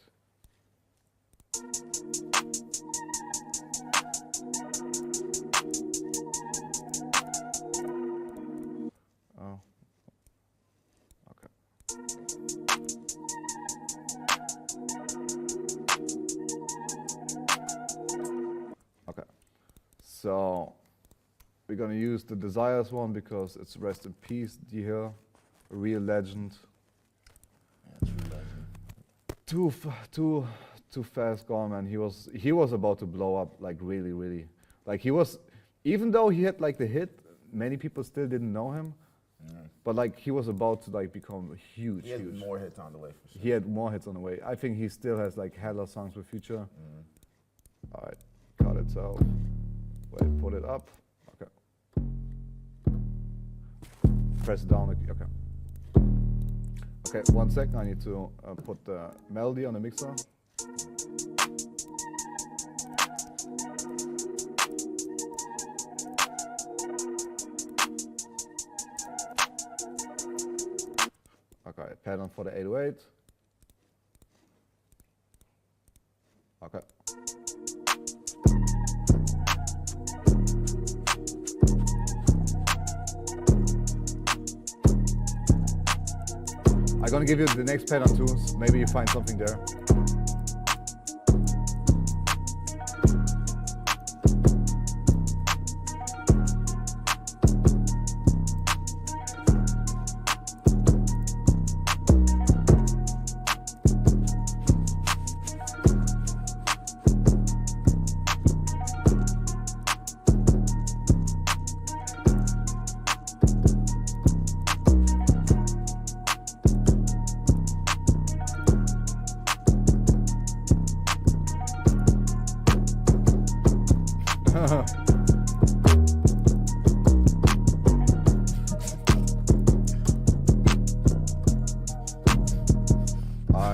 Oh, okay. Okay, so we're gonna use the Desires one because it's rest in peace, D Hill. A real legend. Yeah, true legend. Too fast gone, man. He was about to blow up, like really. Like he was, even though he had like the hit, many people still didn't know him. But like he was about to like become huge. He had more hits on the way for sure. He had more hits on the way. I think he still has like hella songs with Future. All right, got it. So wait, put it up. Okay. Press it down. Okay. Okay, 1 second. I need to put the melody on the mixer. Okay, pattern for the 808. Okay. I'm gonna give you the next pattern too. Maybe you find something there.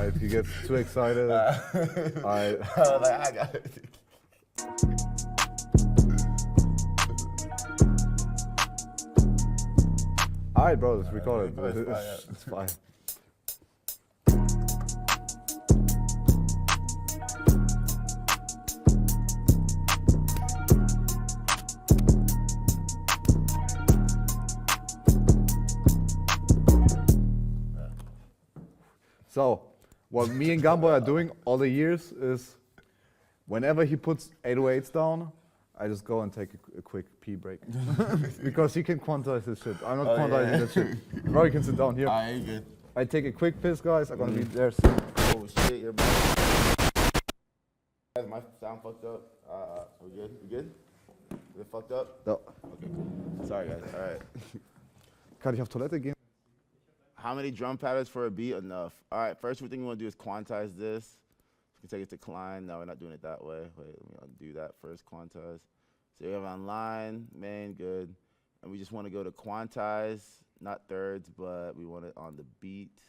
If you get too excited, I got it. Alright, bro, it's recorded. It's fine. So, what me and Gamboy are doing all the years is, whenever he puts 808s down, I just go and take a quick pee break. Because he can quantize his shit. I'm not quantizing that shit. Bro, you can sit down here. Alright, good. I take a quick piss, guys. I'm gonna be there soon. Oh shit, you're back. Guys, my sound fucked up. We good? We good? Is it fucked up? No. Okay, cool. Sorry guys, alright. Kann ich auf Toilette gehen? How many drum patterns for a beat? Enough. Alright, first thing we want to do is quantize this. We can take it to Klein. No, we're not doing it that way. Wait, let me undo that first, quantize. So you have online, main, good. And we just want to go to quantize, not thirds, but we want it on the beat.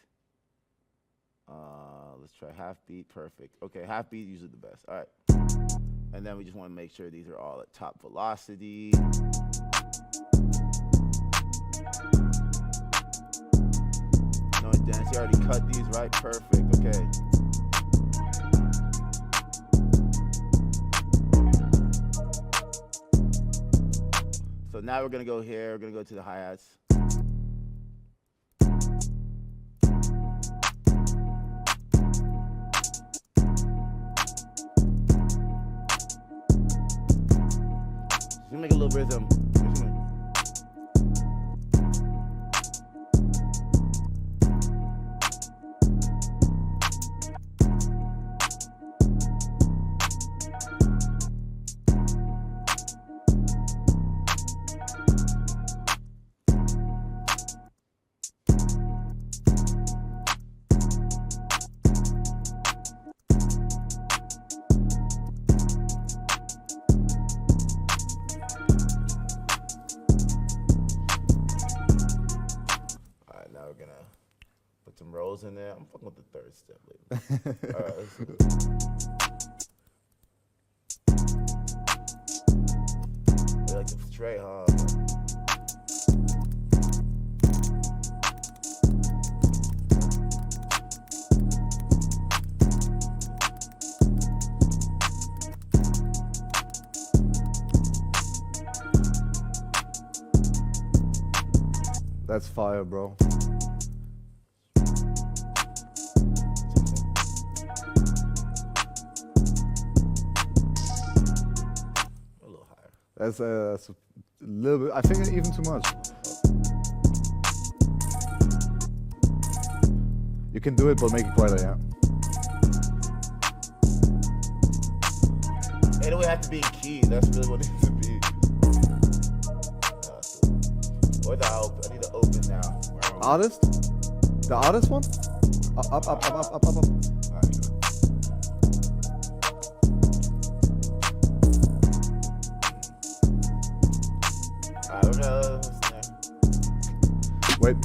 Let's try half beat, perfect. Okay, half beat usually the best, all right. And then we just want to make sure these are all at top velocity. No, Dennis, you already cut these, right? Perfect, okay. So now we're gonna go here, we're gonna go to the hi-hats. Just gonna make a little rhythm. Some rolls in there. I'm fucking with the third step later. All right, let's do it. They like them straight, huh? That's fire, bro. That's a little bit, I think even too much. You can do it, but make it quieter, yeah. It don't have to be in key, that's really what it needs to be. Or the I need to open now. Artist? The artist one? Up. All right, wait,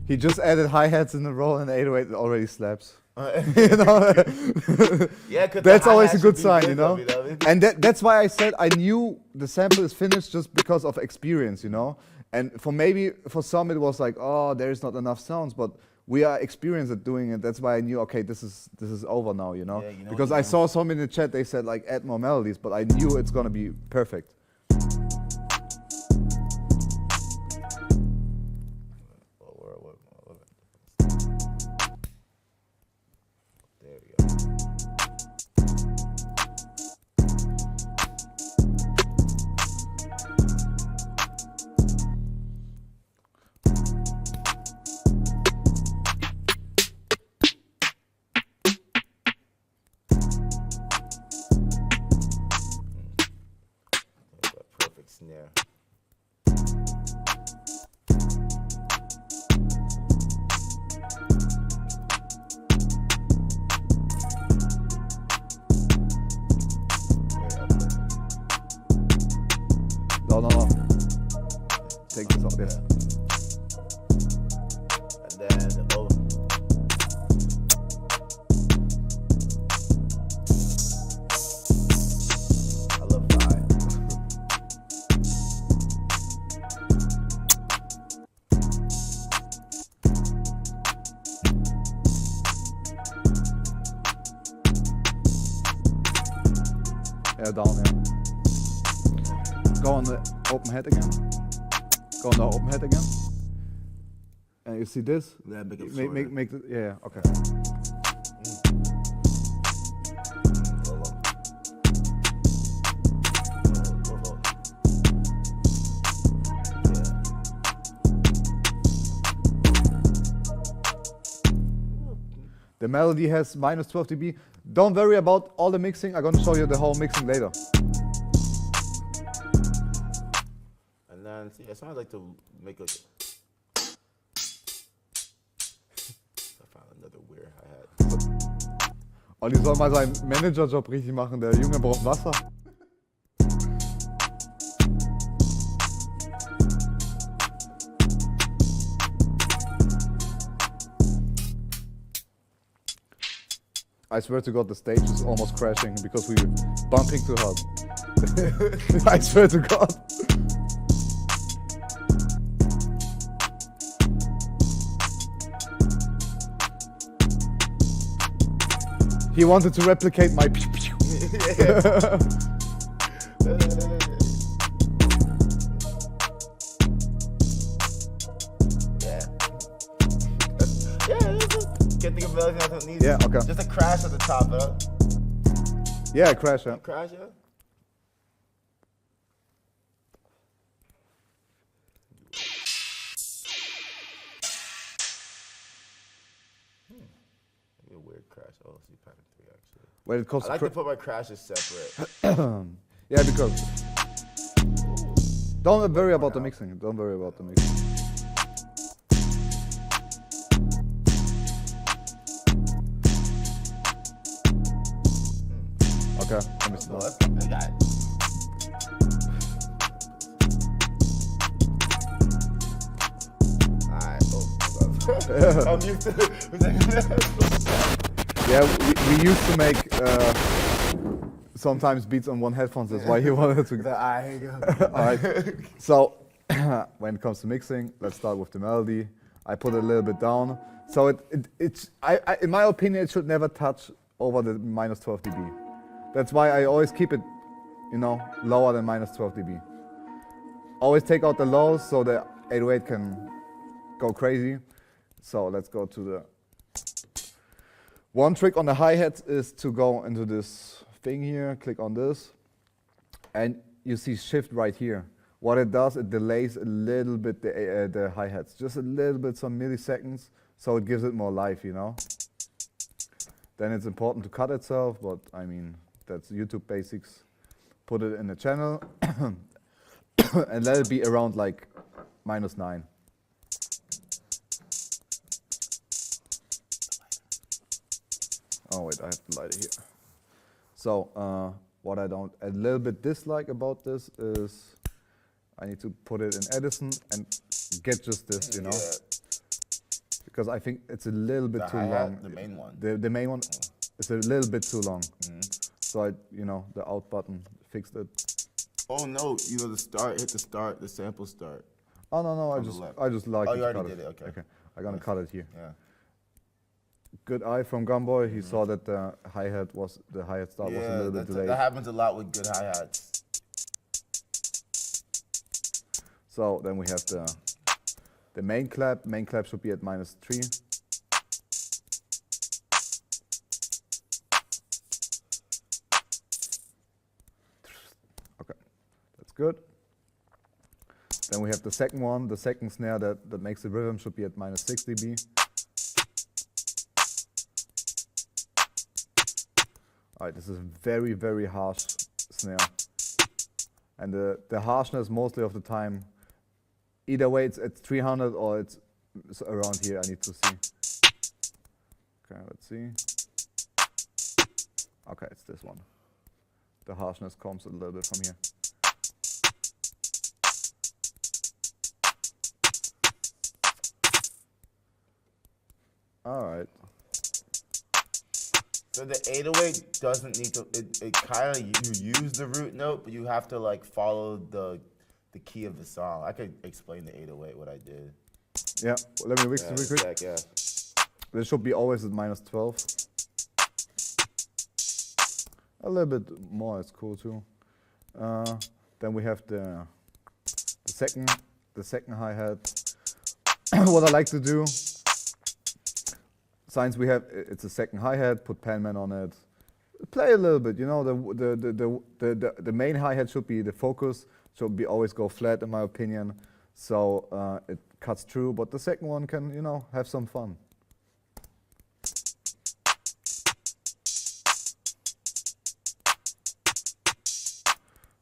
he just added hi-hats in the roll and 808 already slaps. You know? Yeah, cause that's always a should good be sign, good, you know? And that's why I said I knew the sample is finished just because of experience, you know? And for some it was like, oh, there's not enough sounds, but we are experienced at doing it. That's why I knew, okay, this is over now, you know? Yeah, you know, because I saw some in the chat, they said like add more melodies, but I knew it's gonna be perfect. There we go. Perfect snare. No. Take this off, yes. And then, oh. I love fire. Yeah, down, yeah. Go on the open head again. Go on the open head again. And you see this? Yeah, make it make the, yeah, okay. The melody has minus 12 dB. Don't worry about all the mixing. I'm gonna show you the whole mixing later. And then, see, it sounds like to make a. I found another weird hi-hat. Olli soll mal seinen Managerjob richtig machen. Der Junge braucht Wasser. I swear to God, the stage is almost crashing because we're bumping too hard. I swear to God. He wanted to replicate my pew pew. Can't think of anything else that needs. Yeah, okay. Just a crash at the top, huh? Yeah, crash, yeah. Crash, yeah? Maybe a weird crash. Oh, see pattern 3 actually. When it comes I like to to put my crashes separate. yeah, because don't worry about the mixing. Don't worry about the mixing. Okay, let me No, start. that's I got it. Alright, oh, I'm used to Yeah, we used to make sometimes beats on one headphones. That's why he wanted to. All right. So when it comes to mixing, let's start with the melody. I put it a little bit down. So it's in my opinion, it should never touch over the minus 12 dB. That's why I always keep it, you know, lower than minus 12 dB. Always take out the lows so the 808 can go crazy. So let's go to the. One trick on the hi-hat is to go into this thing here, click on this, and you see shift right here. What it does, it delays a little bit the hi-hats, just a little bit, some milliseconds, so it gives it more life, you know. Then it's important to cut itself, but I mean, that's YouTube basics. Put it in the channel and let it be around like -9. Oh wait, I have the lighter here. So what I don't a little bit dislike about this is I need to put it in Edison and get just this, you know, because I think it's a little bit too long. The main one. The main one is a little bit too long. So I, you know, the out button fixed it. Oh no, you know the start, hit the start, the sample start. Oh no, I On the just left. I just like Oh, to you already cut did it, okay. I'm gonna cut it here. Yeah. Good eye from Gumboy. He saw that the hi-hat start was a little bit delayed. That happens a lot with good hi-hats. So then we have the main clap. Main clap should be at -3. Okay, that's good. Then we have the second one, the second snare that makes the rhythm should be at -6 dB. All right, this is very, very harsh snare. And the harshness mostly of the time, either way it's at 300 or it's around here, I need to see. Okay, let's see. Okay, it's this one. The harshness comes a little bit from here. All right. So the 808 doesn't need to, it kind of, you use the root note, but you have to like follow the key of the song. I could explain the 808, what I did. Yeah, let me mix it real quick. Check, yeah. This should be always at -12. A little bit more is cool too. Then we have the second hi-hat. What I like to do, since we have it's a second hi-hat, put Panman on it. Play a little bit, you know. The main hi-hat should be the focus, should be always go flat in my opinion. So it cuts through, but the second one can, you know, have some fun.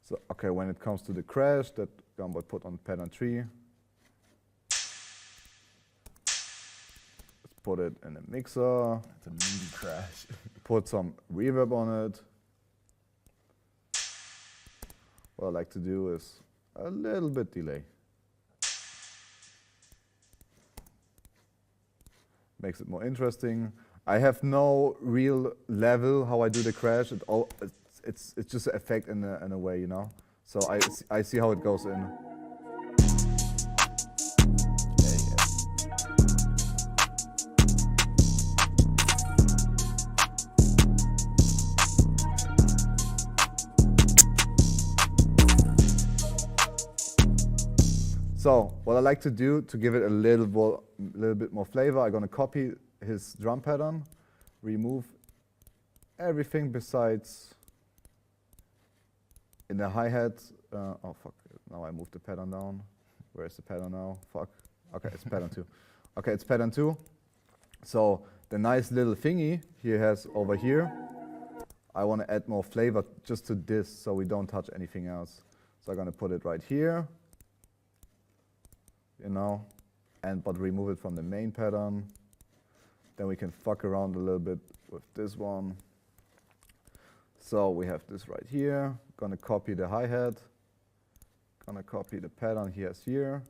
So okay, when it comes to the crash that Gumboy put on pattern 3, let's put it in a mixer. It's a meaty crash. Put some reverb on it. What I like to do is a little bit delay. Makes it more interesting. I have no real level how I do the crash. It's just an effect in a way, you know. So I see how it goes in. So what I like to do to give it a little bit more flavor, I'm gonna copy his drum pattern, remove everything besides in the hi-hat. Oh fuck! Now I moved the pattern down. Where is the pattern now? Fuck. Okay, it's pattern 2. Okay, it's pattern 2. So the nice little thingy he has over here, I want to add more flavor just to this, so we don't touch anything else. So I'm gonna put it right here. You know, but remove it from the main pattern. Then we can fuck around a little bit with this one. So we have this right here. Gonna copy the hi-hat. Gonna copy the pattern he has here.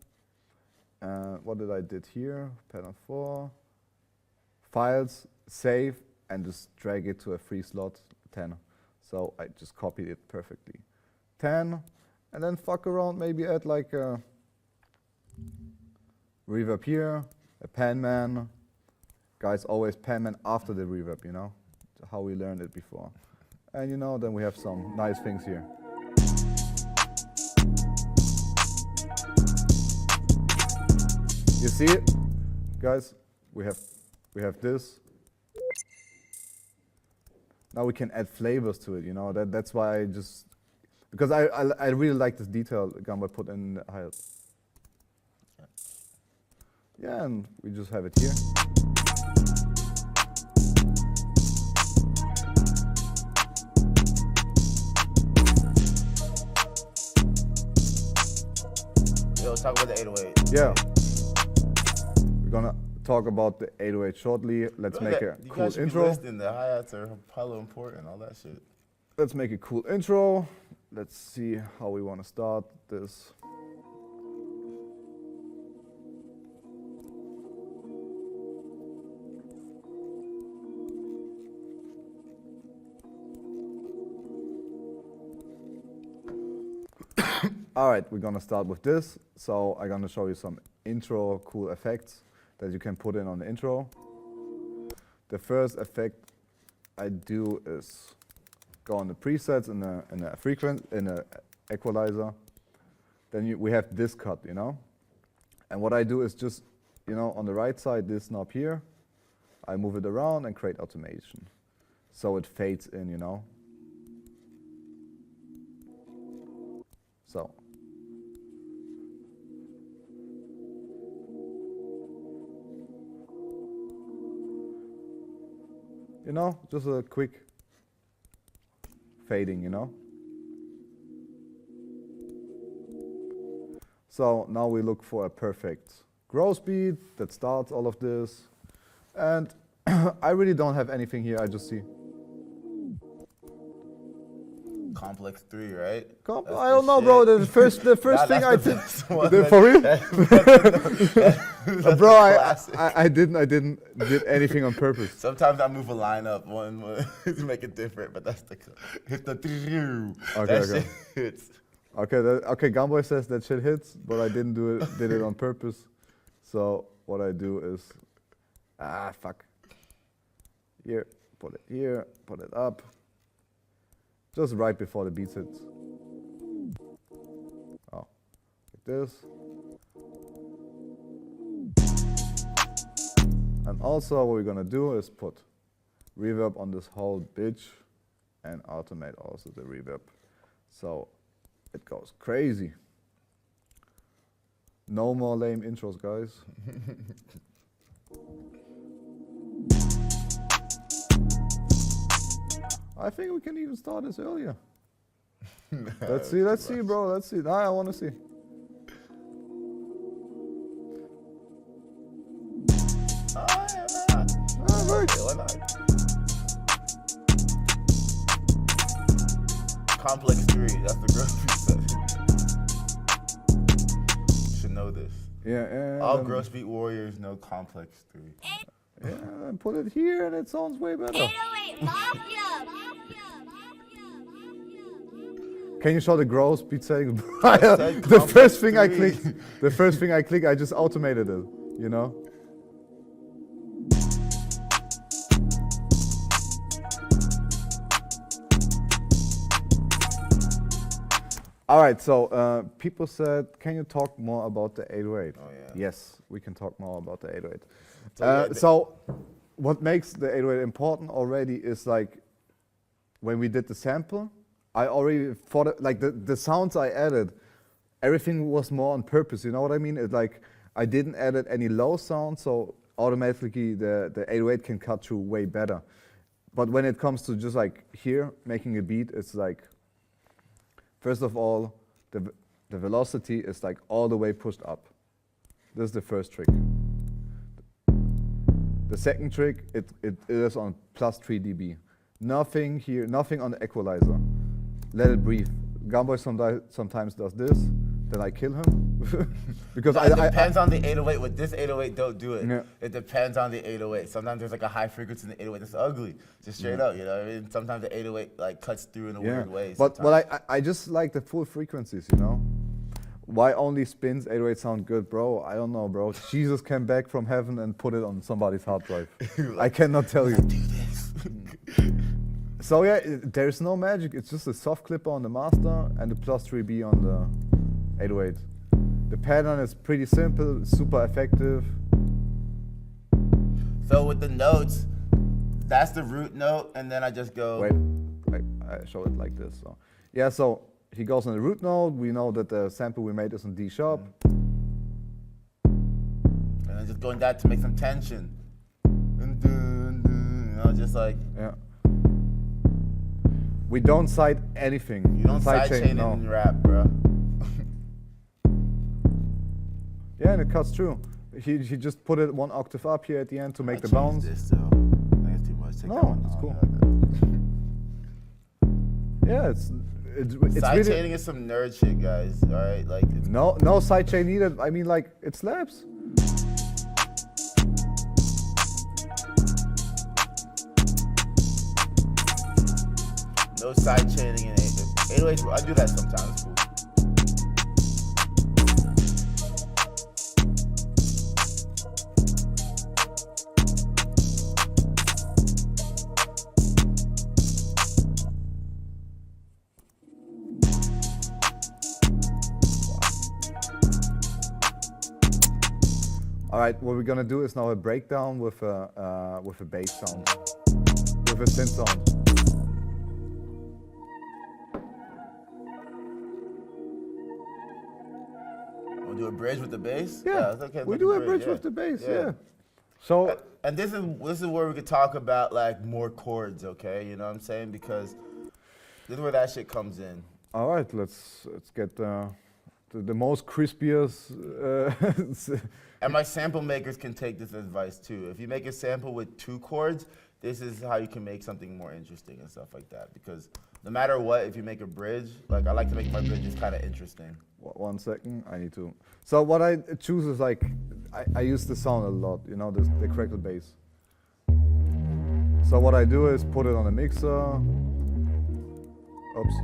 What did I did here? Pattern 4. Files, save, and just drag it to a free slot 10. So I just copied it perfectly. 10, and then fuck around, maybe add like a reverb here, a pan man. Guys, always pan man after the reverb, you know, how we learned it before. And you know, then we have some nice things here. You see it, guys? We have this. Now we can add flavors to it, you know. That's why I just, because I really like this detail Gamba put in the hi-hat. Yeah, and we just have it here. Yo, talk about the 808. Yeah. We're gonna talk about the 808 shortly. Let's make a you cool guys should be intro. listening. The hi-hats are hella important, all that shit. Let's make a cool intro. Let's see how we want to start this. All right, we're gonna start with this. So I'm gonna show you some intro cool effects that you can put in on the intro. The first effect I do is go on the presets in a equalizer. Then we have this cut, you know. And what I do is just, you know, on the right side, this knob here, I move it around and create automation, so it fades in, you know. So. You know, just a quick fading, you know. So now we look for a perfect growth speed that starts all of this. And I really don't have anything here, I just see. Complex 3, right? I don't know, bro. The first thing I did. For real? Bro, I didn't did anything on purpose. Sometimes I move a line up one to make it different, but that's it's the Okay, that okay. shit hits. Okay, Gamboy says that shit hits, but I didn't did it on purpose. So what I do is, fuck. Here, put it here, put it up. Just right before the beat hits. Oh, like this. And also what we're gonna do is put reverb on this whole bitch and automate also the reverb. So it goes crazy. No more lame intros, guys. I think we can even start this earlier. Let's see, bro. Let's see. I want to see. Why not? Complex 3, that's the growth beat 7. You should know this. Yeah. All growth beat warriors know Complex 3. Yeah, and put it here and it sounds way better. 808 Mafia. Can you show the gross beat setting? said the first complex thing I three. clicked, the first thing I click, I just automated it, you know? All right, so people said, can you talk more about the 808? Oh, yeah. Yes, we can talk more about the 808. So, yeah, So what makes the 808 important already is like, when we did the sample, I already thought, like the sounds I added, everything was more on purpose, you know what I mean? It like, I didn't add any low sound, so automatically the 808 can cut through way better. But when it comes to just like here, making a beat, it's like, first of all, the velocity is like all the way pushed up. This is the first trick. The second trick, it is on plus 3 dB. Nothing here, nothing on the equalizer. Let it breathe. Gunboy sometimes does this, then I kill him. Because it depends on the 808. With this 808, don't do it. Yeah. It depends on the 808. Sometimes there's like a high frequency in the 808 that's ugly, just straight up. You know what I mean? Sometimes the 808 like cuts through in a weird way. But sometimes. I just like the full frequencies, you know? Why only spins 808 sound good, bro? I don't know, bro. Jesus came back from heaven and put it on somebody's hard drive. I cannot tell you. do this. So yeah, there's no magic. It's just a soft clipper on the master and the plus 3B on the 808. The pattern is pretty simple, super effective. So with the notes, that's the root note, and then I just go. Wait, I show it like this. So yeah, so he goes on the root note. We know that the sample we made is on D sharp. And then just going that to make some tension. Dun, dun, dun, you know, just like. Yeah. We don't side anything. You don't sidechain no. in rap, bro. Yeah, and it cuts through. He just put it 1 octave up here at the end to make the bounce. This, though. I think it's too much. Take No, that one. it's Oh, cool. I like Yeah, it's Side really chaining is some nerd shit, guys. All right, like it's no sidechain needed. I mean, like it slaps. no side chaining in 808. I do that sometimes. Cool. All right, what we're gonna do is now a breakdown with a bass sound, with a synth sound. Want to do a bridge with the bass? Yeah, it's okay. we with do the a bridge yeah. with the bass. Yeah. So And this is where we could talk about like more chords, okay? You know what I'm saying? Because this is where that shit comes in. all right, let's get the most crispiest. And my sample makers can take this advice too. If you make a sample with 2 chords, this is how you can make something more interesting and stuff like that. Because no matter what, if you make a bridge, like I like to make my bridges kind of interesting. 1 second, I need to. So what I choose is like, I use the sound a lot, you know, the crackle bass. So what I do is put it on a mixer. Oops,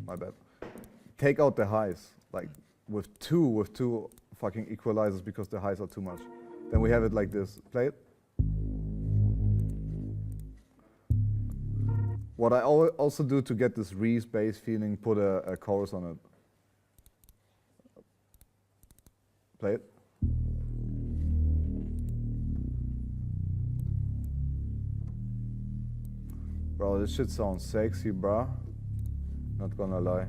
my bad. Take out the highs, like with two fucking equalizers because the highs are too much. Then we have it like this. Play it. What I also do to get this Reese bass feeling, put a chorus on it. Play it. Bro, this shit sounds sexy, bruh. Not gonna lie.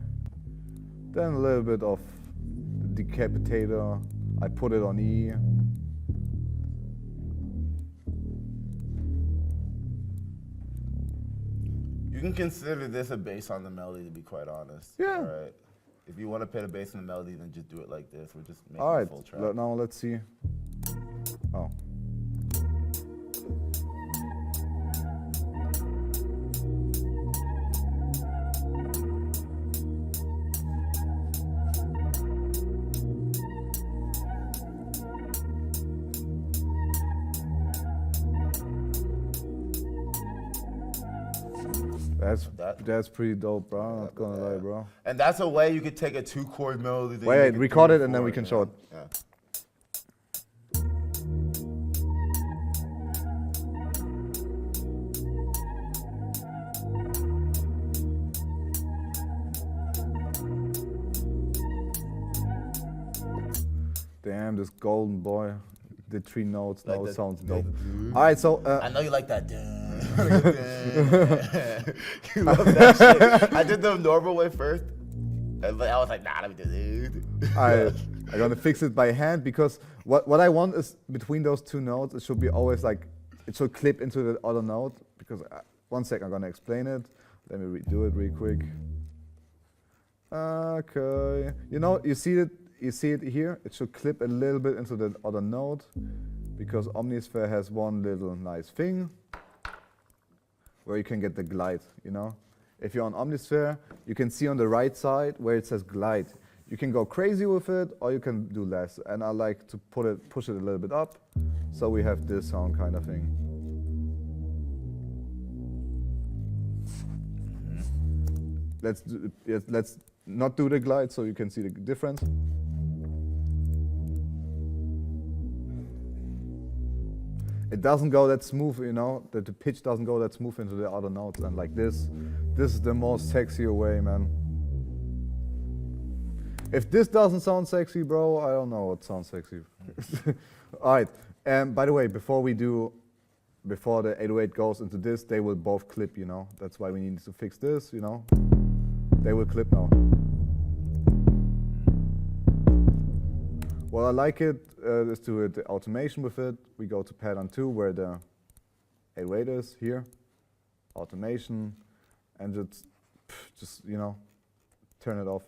Then a little bit of Decapitator. I put it on E. You can consider this a bass on the melody, to be quite honest. Yeah. All right. If you want to put a bass on the melody, then just do it like this. We're just making All a right, full track. now let's see. Oh. That's pretty dope, bro. I'm not gonna lie, bro. And that's a way you could take a 2-chord melody. then Wait, make it record 3 it or and then 4, we can you show know? it. Yeah. Damn, this golden boy did 3 notes. Like Now it the- sounds like dope. the- All right, so I know you like that. You love that shit. I did the normal way first, but I was like, nah, let me do this. I'm gonna fix it by hand because what I want is between those 2 notes, it should be always like, it should clip into the other note. Because one sec, I'm gonna explain it. Let me redo it real quick. Okay, you know, you see it here. It should clip a little bit into the other note because Omnisphere has one little nice thing where you can get the glide. You know, if you're on Omnisphere, you can see on the right side where it says glide. You can go crazy with it, or you can do less. And I like to push it a little bit up, so we have this sound kind of thing. Let's not do the glide so you can see the difference. It doesn't go that smooth, you know, that the pitch doesn't go that smooth into the other notes. And like this is the most sexier way, man. If this doesn't sound sexy, bro, I don't know what sounds sexy. All right, and by the way, before the 808 goes into this, they will both clip, you know. That's why we need to fix this, you know. They will clip now. Well, I like it is to the automation with it. We go to pattern 2 where the 808 is here, automation, and just you know, turn it off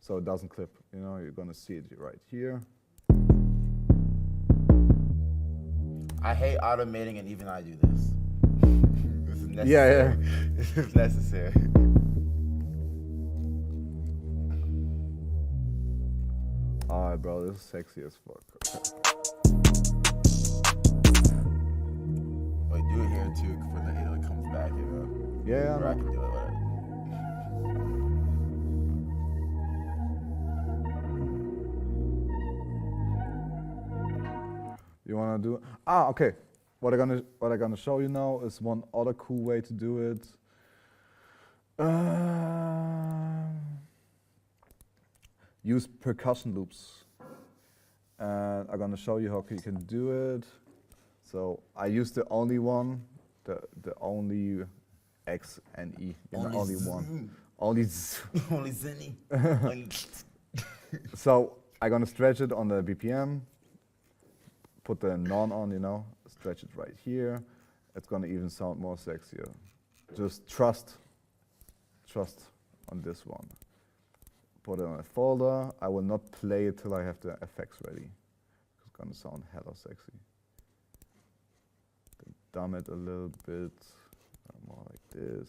so it doesn't clip. You know, you're gonna see it right here. I hate automating, and even I do this. This is necessary. Yeah. This is necessary. Alright, bro, this is sexy as fuck. Wait, do it here too, when the 808 comes back, you know. Yeah, Or I I can know. do it, whatever. You wanna do? Okay. What I'm gonna show you now is one other cool way to do it. Use percussion loops, and I'm gonna show you how you can do it. So I use the only one, the only X and E, you know, only one, only. Only Zinny. So I'm gonna stretch it on the BPM, put the non on, you know, stretch it right here. It's gonna even sound more sexier. Just trust on this one. Put it on a folder. I will not play it till I have the effects ready. It's gonna sound hella sexy. Then dumb it a little bit, more like this.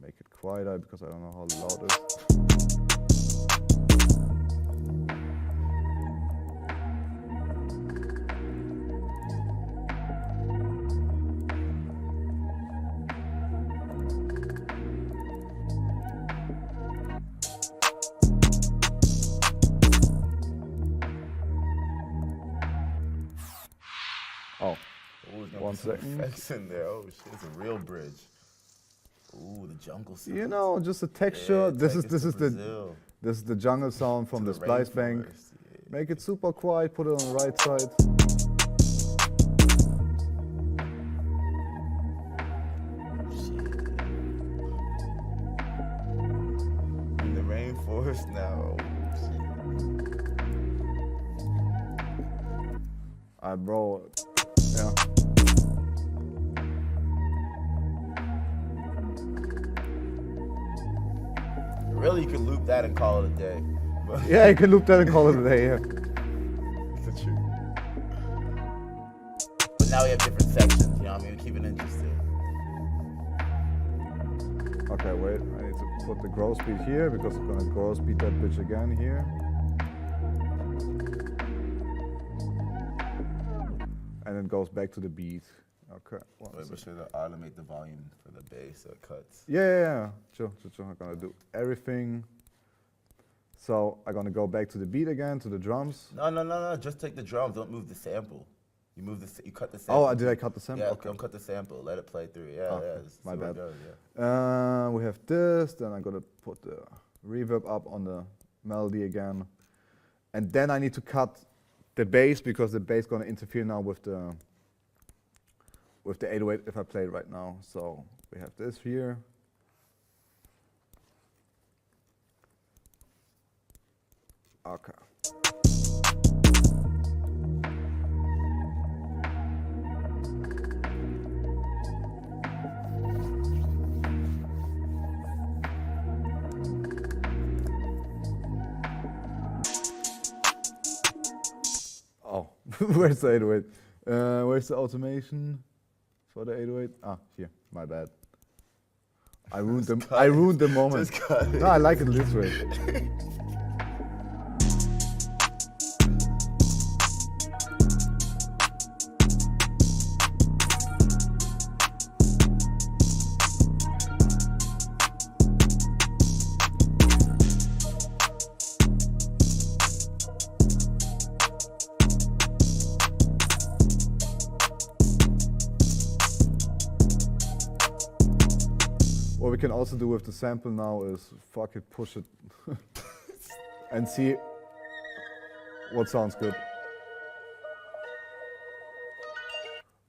Make it quieter because I don't know how loud it is. Oh, Ooh, there's gonna One be some second. effects in there. Oh shit, it's a real bridge. Ooh, the jungle sound. you know, just a texture. This is the jungle sound from the Splice Bank. Make it super quiet. Put it on the right side. In the rainforest now. Oh, shit. Bro, yeah. Really, you could loop that and call it a day. But Yeah, you can loop that and call it a day. Yeah. it's the truth. But now we have different sections, you know what I mean? Keep it interesting. Okay, wait. I need to put the grow speed here because I'm gonna grow speed that bitch again here. And it goes back to the beat. Okay. One Wait, we second. should automate the volume for the bass so it cuts. Yeah. Chill. I'm gonna do everything. So I'm gonna go back to the beat again, to the drums. No. Just take the drums. Don't move the sample. You move the. You cut the sample. Oh, did I cut the sample? Yeah, Okay. don't cut the sample. Let it play through. Yeah, Okay, yeah. my see where it bad. goes, yeah. We have this. Then I'm gonna put the reverb up on the melody again, and then I need to cut the bass because the bass gonna interfere now with the 808 if I play it right now. So we have this here. Okay. Oh, where's the 808? Where's the automation for the 808? Ah, here. My bad. I ruined the cut I it. ruined the moment. Just cut it. No, I like it this way. What we can also do with the sample now is fuck it, push it, and see what sounds good.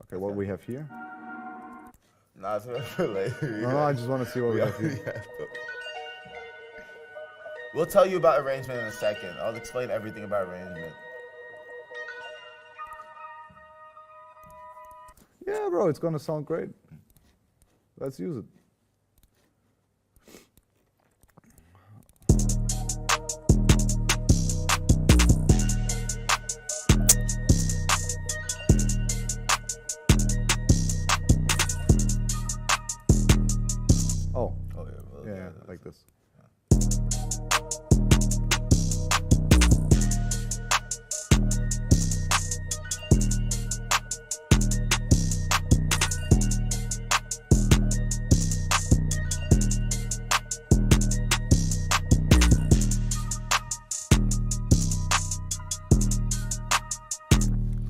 Okay, what we have here? Nah, it's for later. No, I just want to see what we have here. Yeah, we'll tell you about arrangement in a second. I'll explain everything about arrangement. Yeah, bro, it's gonna sound great. Let's use it. Oh, Oh yeah, well, yeah, like this.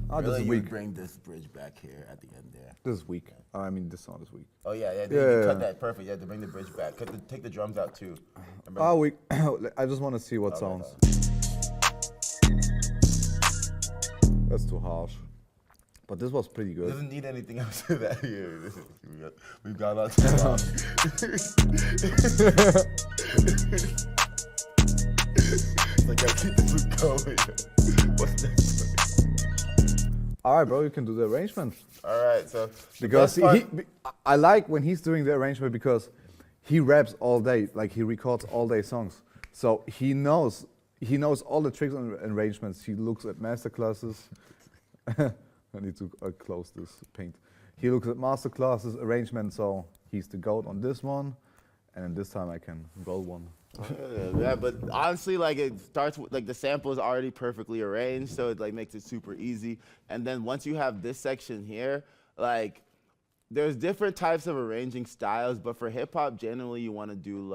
Ah, this Really, is you weak. would bring this bridge back here at the end there. This is weak. I mean, this sound is weak. Oh yeah, Yeah, you yeah. cut that perfect. You had to bring the bridge back. Take the drums out too. And bring- Ah, weak. I just want to see what Okay, sounds. That's too harsh. But this was pretty It good. doesn't need anything else to that here. We've got on too long. It's like, I keep this going. What's next? All right, bro, you can do the arrangement. All right, so the Because best part- I like when he's doing the arrangement because he raps all day, like he records all day songs. So he knows all the tricks and arrangements. He looks at masterclasses. I need to close this paint. He looks at masterclasses, arrangements, so he's the goat on this one. And then this time I can roll one. Yeah, but honestly, like it starts with like the sample is already perfectly arranged, so it like makes it super easy. And then once you have this section here, like there's different types of arranging styles, but for hip hop, generally you want to do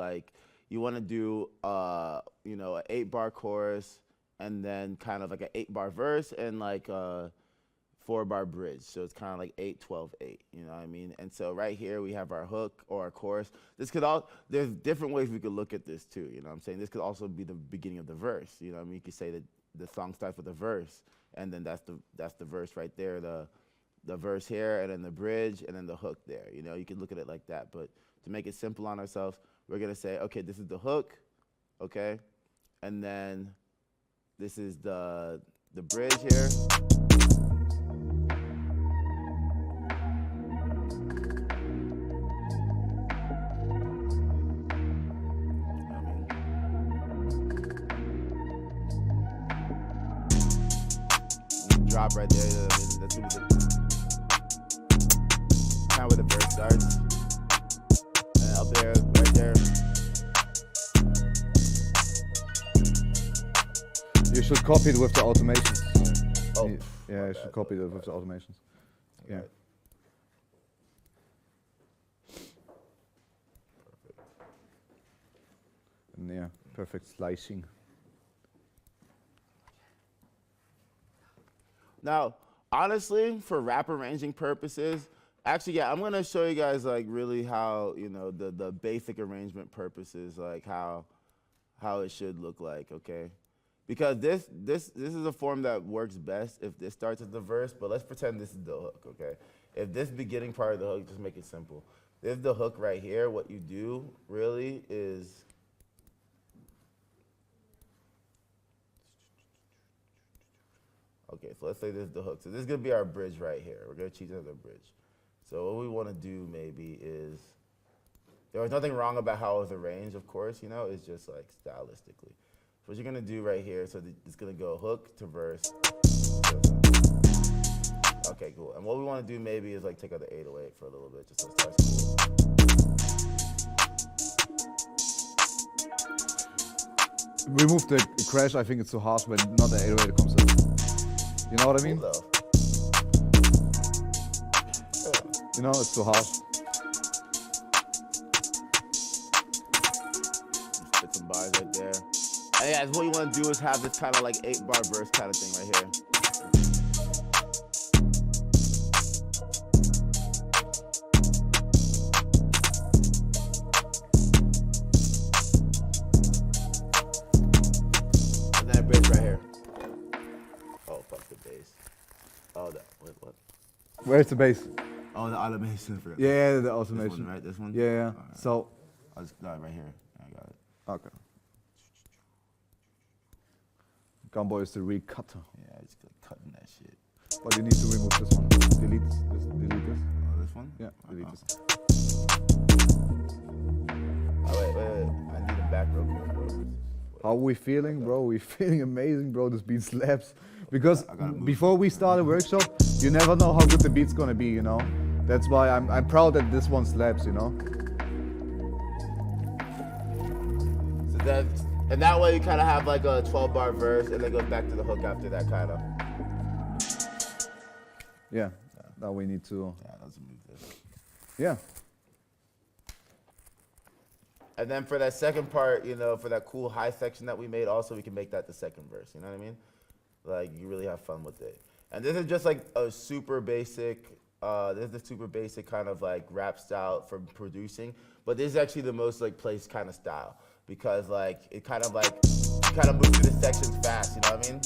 you know, an 8-bar chorus and then kind of like an 8-bar verse and like a 4-bar bridge. So it's kind of like 8, 12, 8, you know what I mean? And so right here we have our hook or our chorus. There's different ways we could look at this too, you know what I'm saying? This could also be the beginning of the verse, you know what I mean? You could say that the song starts with a verse and then that's the verse right there, the verse here and then the bridge and then the hook there, you know? You can look at it like that, but to make it simple on ourselves, we're gonna say, okay, this is the hook, okay? And then this is the bridge here. Drop right there. That's gonna be kind of where the verse starts. And up there, right there. You should copy it with the automations. Oh, Yeah, my you should bad, copy my it with the automations. Yeah. And yeah, perfect slicing. Now, honestly, for rap arranging purposes, actually, yeah, I'm gonna show you guys like really how, you know, the basic arrangement purposes, like how it should look like, okay? Because this is a form that works best if this starts as the verse, but let's pretend this is the hook, okay? If this beginning part of the hook, just make it simple. This is the hook right here. What you do really is okay, so let's say this is the hook. So this is gonna be our bridge right here. We're gonna choose another bridge. So what we wanna do maybe is, there was nothing wrong about how it was arranged, of course, you know, it's just like stylistically. So what you're gonna do right here, so it's gonna go hook to verse. Okay, cool. And what we wanna do maybe is like take out the 808 for a little bit, just so it starts cool. Remove the crash, I think it's too harsh when not the 808 comes in. You know what I mean? Cool, though. You know, it's too harsh. Spit some bars right there. And yeah, what you want to do is have this kind of like 8-bar verse kind of thing right here. And then a bridge right here. Oh, fuck the bass. Oh, wait, what? Where's the bass? Oh, the automation. For Yeah, the This automation. one, right? This one? Yeah, yeah. All right. So, I'll just got it right here. I got it. okay. Gumbo is the recutter. Yeah, I just got cutting that shit. But you need to remove this one. Delete this. Delete this. Oh, this one? Yeah, delete this. Oh, wait. I need it back real quick, bro. How we feeling, bro? We feeling amazing, bro. This beat slaps. Because I gotta move. before we start a workshop, you never know how good the beat's gonna be, you know? That's why I'm proud that this one slaps, you know? So that, and that way you kind of have like a 12-bar verse and then goes back to the hook after that kind of. Yeah. Now we need to, Yeah, let's move this. yeah. And then for that second part, you know, for that cool high section that we made, also we can make that the second verse. You know what I mean? Like you really have fun with it. And this is just like a super basic. This is the super basic kind of like rap style for producing. But this is actually the most like placed kind of style because like it kind of like you kind of move through the sections fast. You know what I mean?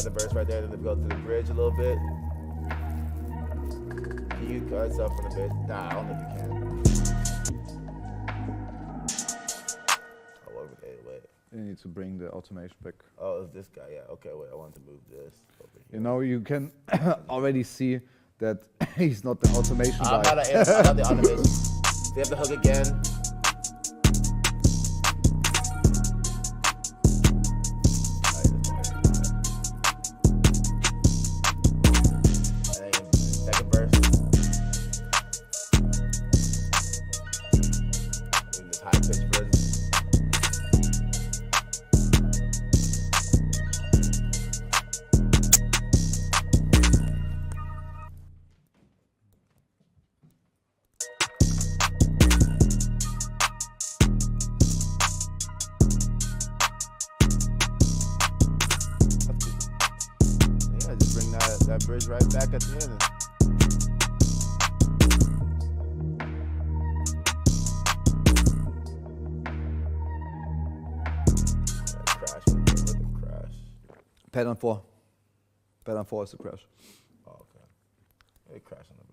The verse right there, then we go to the bridge a little bit. Can you cut stuff from the bridge? Nah, I don't think you can. Oh, over there, wait. You need to bring the automation back. Oh, it's this guy, yeah. Okay, wait, I want to move this over here. You know, you can already see that he's not the automation I guy. got the automation. So you have the hook again. That bridge right back at the end. Crash, look at the crash. Pattern 4. Pattern 4 is the crash. Oh, okay. It crashed on the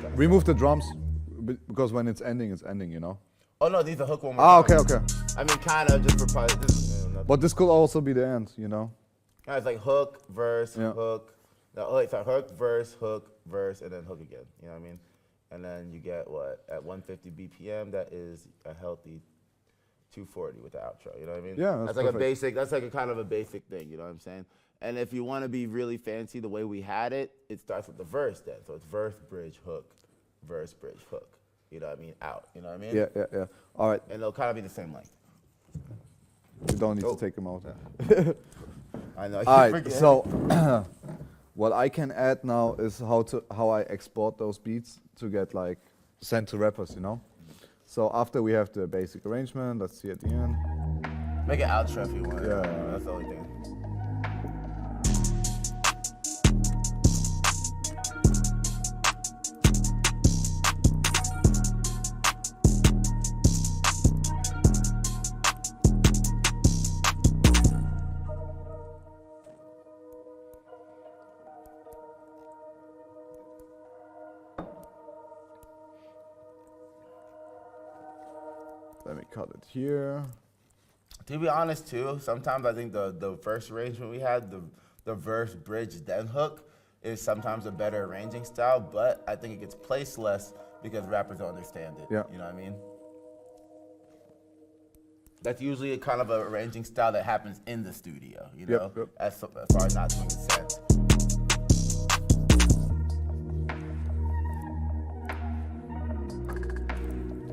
bridge. Remove the drums because when it's ending, you know? Oh no, these are hook one more Ah, time. okay. I mean, kind of just for probably this. But this could also be the end, you know? Yeah, it's like hook, verse, Yeah. hook. No, it's like hook, verse, and then hook again. You know what I mean? And then you get what? At 150 BPM, that is a healthy 240 with the outro. You know what I mean? Yeah, that's like a perfect. basic. That's like a kind of a basic thing. You know what I'm saying? And if you want to be really fancy, the way we had it, it starts with the verse then. So it's verse, bridge, hook, verse, bridge, hook. you know what I mean, out. You know what I mean? Yeah. All right, And they'll kind of be the same length. you don't need Oh. to take them out. I know. All right, forget. so what I can add now is how I export those beats to get like sent to rappers, you know? So after we have the basic arrangement, let's see at the end. Make an outro if you want. Yeah. That's the only thing. Let me cut it here. To be honest, too, sometimes I think the first arrangement we had, the verse, bridge, then hook, is sometimes a better arranging style, but I think it gets placed less because rappers don't understand it. Yeah. You know what I mean? That's usually a kind of an arranging style that happens in the studio, you know? Yep. As far as not doing the sense.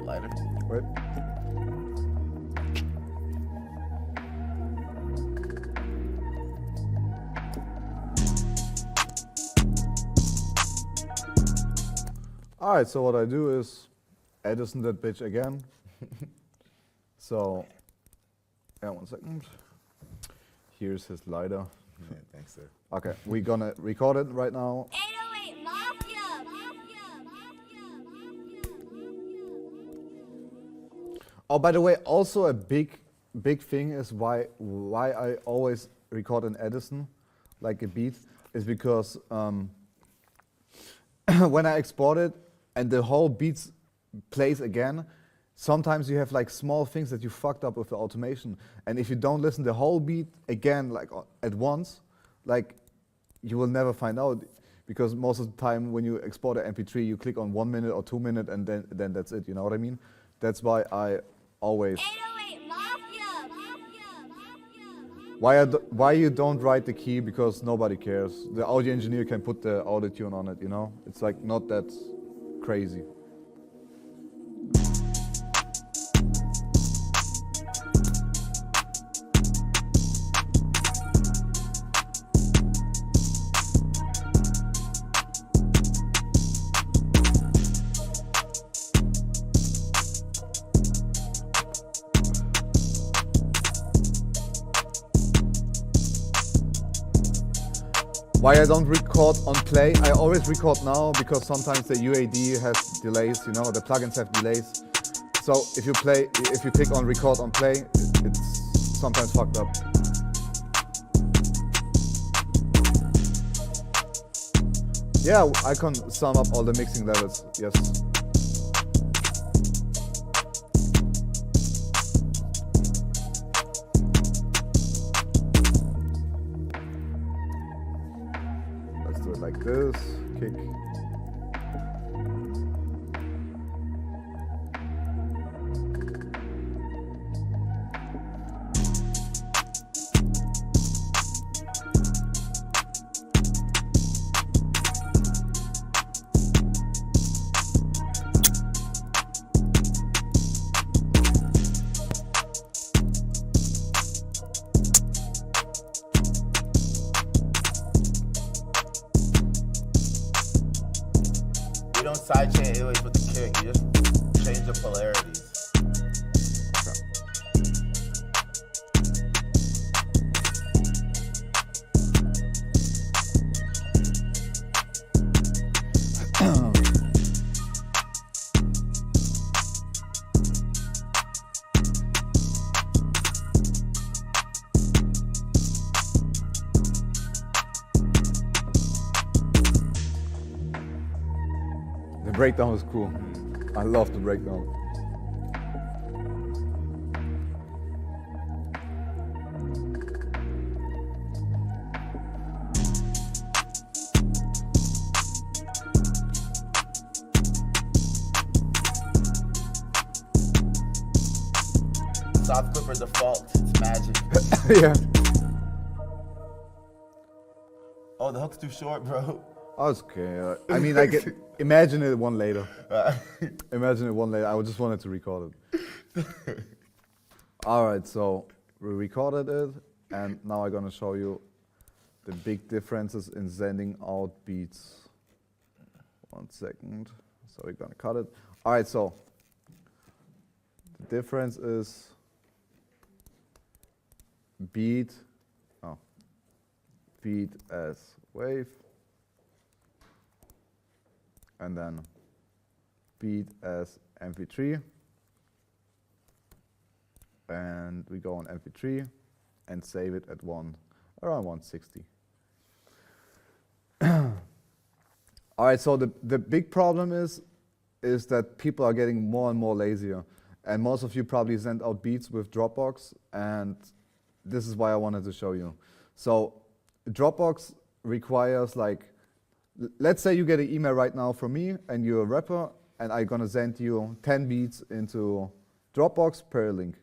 Lighter. Wait. All right, so what I do is Edison that bitch again. So, yeah, 1 second. Here's his lighter. Yeah, thanks, sir. Okay, we're gonna record it right now. 808 Mafia. Oh, by the way, also a big thing is why I always record in Edison, like a beat, is because when I export it and the whole beat plays again, sometimes you have like small things that you fucked up with the automation, and if you don't listen the whole beat again like at once, like you will never find out, because most of the time when you export an MP3, you click on 1 minute or 2 minutes and then that's it. You know what I mean? That's why I always 808 Mafia. why you don't write the key, because nobody cares. The audio engineer can put the auto tune on it. You know, it's like not that crazy. Why I don't record on play? I always record now because sometimes the UAD has delays, you know, the plugins have delays. So if you click on record on play, it's sometimes fucked up. Yeah, I can sum up all the mixing levels, yes. Let's do it like this, kick. You don't sidechain 808s with the kick, you just change the polarities. The breakdown is cool. I love the breakdown. Soft clipper default, it's magic. Yeah. Oh, the hook's too short, bro. Oh, it's okay. I mean, I get imagine it one later. Imagine it one later. I just wanted to record it. All right, so we recorded it, and now I'm gonna show you the big differences in sending out beats. 1 second. So we're gonna cut it. All right, so the difference is beat as wave, and then beat as MP3, and we go on MP3 and save it at around 160. All right, so the big problem is that people are getting more and more lazier, and most of you probably send out beats with Dropbox, and this is why I wanted to show you. So Dropbox requires, like, let's say you get an email right now from me and you're a rapper, and I'm gonna send you 10 beats into Dropbox per link.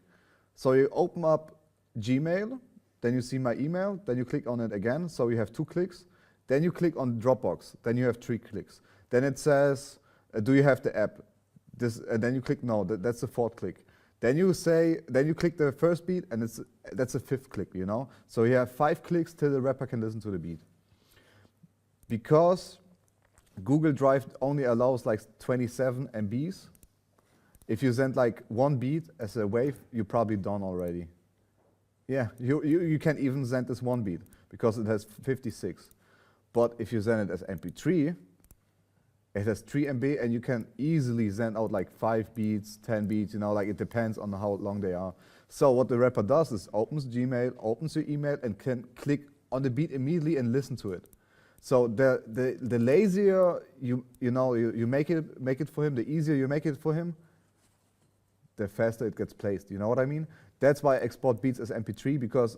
So you open up Gmail, then you see my email, then you click on it again, so you have 2 clicks. Then you click on Dropbox, then you have 3 clicks. Then it says, do you have the app? And then you click no, that's the 4th click. Then you click the first beat, and that's the 5th click, you know? So you have 5 clicks till the rapper can listen to the beat. Because Google Drive only allows like 27 MBs, if you send like 1 beat as a wave, you're probably done already. Yeah, you can even send this 1 beat because it has 56. But if you send it as MP3, it has 3 MB, and you can easily send out like 5 beats, 10 beats, you know, like it depends on how long they are. So what the rapper does is opens Gmail, opens your email, and can click on the beat immediately and listen to it. So the lazier you make it for him, the easier you make it for him, the faster it gets placed. You know what I mean? That's why I export beats as MP3, because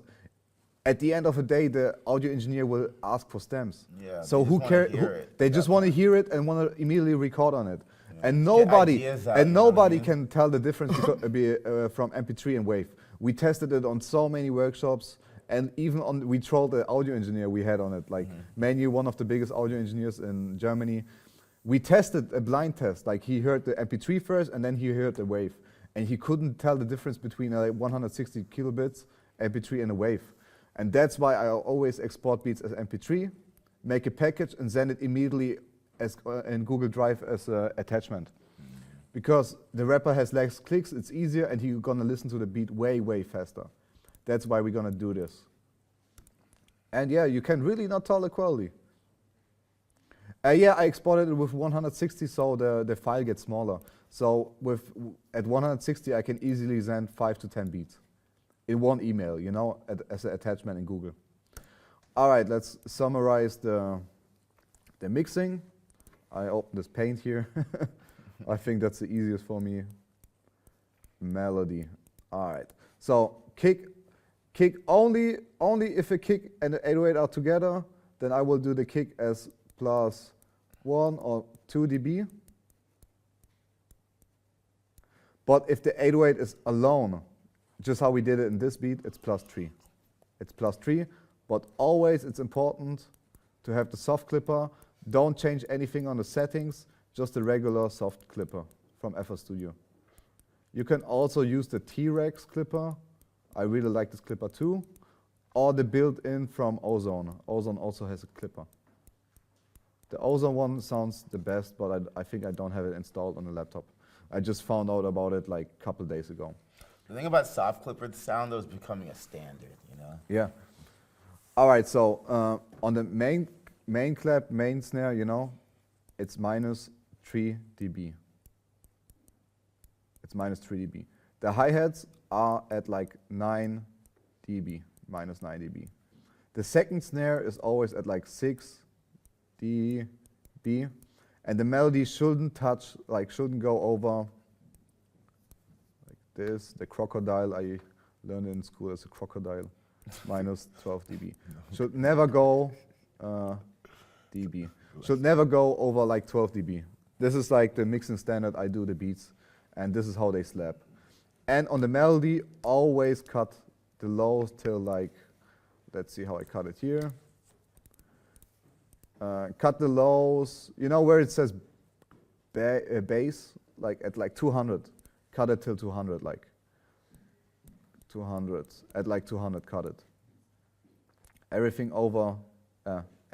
at the end of the day, the audio engineer will ask for stems. Yeah, so they just wanna hear it. they just want to hear it and want to immediately record on it. Yeah. And Get ideas out, you know what I mean? can tell the difference from MP3 and wave. We tested it on so many workshops, and even we trolled the audio engineer we had on it, like Manu, one of the biggest audio engineers in Germany. We tested a blind test, like he heard the MP3 first, and then he heard the wave, and he couldn't tell the difference between 160 kilobits MP3 and a wave. And that's why I always export beats as MP3, make a package, and send it immediately as in Google Drive as an attachment. Because the rapper has less clicks, it's easier, and he's gonna listen to the beat way, way faster. That's why we're gonna do this. And yeah, you can really not tell the quality. Yeah, I exported it with 160, so the file gets smaller. So at 160, I can easily send 5 to 10 beats in one email, you know, as an attachment in Google. All right, let's summarize the mixing. I open this Paint here. I think that's the easiest for me. Melody. All right. So kick only if a kick and the 808 are together, then I will do the kick as +1 or 2 dB. But if the 808 is alone, just how we did it in this beat, it's +3. It's +3, but always it's important to have the soft clipper. Don't change anything on the settings, just the regular soft clipper from FL Studio. You can also use the T-Rex clipper. I really like this clipper too. Or the built-in from Ozone. Ozone also has a clipper. The Ozone one sounds the best, but I think I don't have it installed on the laptop. I just found out about it like a couple days ago. The thing about soft clipper sound, though, is becoming a standard, you know? Yeah. All right, so on the main clap, main snare, you know, it's -3 dB. It's -3 dB. The hi-hats are at like 9 dB, -9 dB. The second snare is always at like 6 dB, and the melody shouldn't go over like this. The crocodile, I learned in school as a crocodile, -12 dB. Should never go dB. Should never go over like 12 dB. This is like the mixing standard. I do the beats, and this is how they slap. And on the melody, always cut the lows till like, let's see how I cut it here. cut the lows. You know where it says bass, like at like 200, cut it till 200, like 200, at like 200, cut it. Everything over,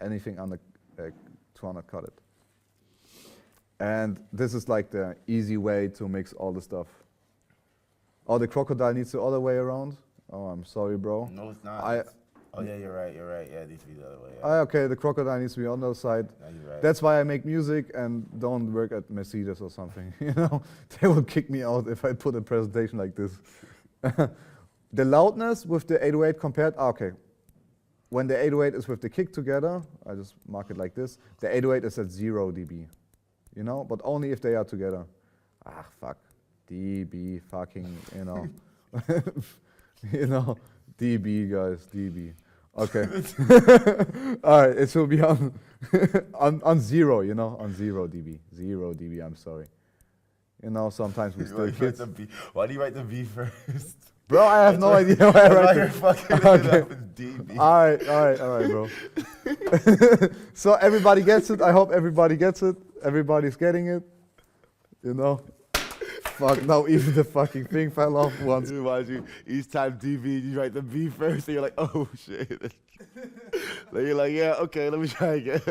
anything under 200, cut it. And this is like the easy way to mix all the stuff. Oh, the crocodile needs the other way around? Oh, I'm sorry, bro. No, it's not. I- Oh yeah, you're right. You're right. Yeah, it needs to be the other way. Yeah. Okay, the crocodile needs to be on the other side. No, you're right. That's why I make music and don't work at Mercedes or something. You know, they will kick me out if I put a presentation like this. The loudness with the 808 compared, okay. When the 808 is with the kick together, I just mark it like this, the 808 is at 0 dB. You know, but only if they are together. Ah, fuck. dB, fucking, you know. You know, dB, guys, dB. Okay. All right, it will be on, on 0, you know, on 0 dB. 0 dB, I'm sorry. You know, sometimes we still kids. Why do you write the B first? Bro, I have no idea why I write you're it. fucking Okay. it up with DB. All right, bro. So everybody gets it. I hope everybody gets it. Everybody's getting it. You know? Fuck, now even the fucking thing fell off once. Reminds you, each time DB, you write the B first, and you're like, oh shit. Then you're like, yeah, okay, let me try again.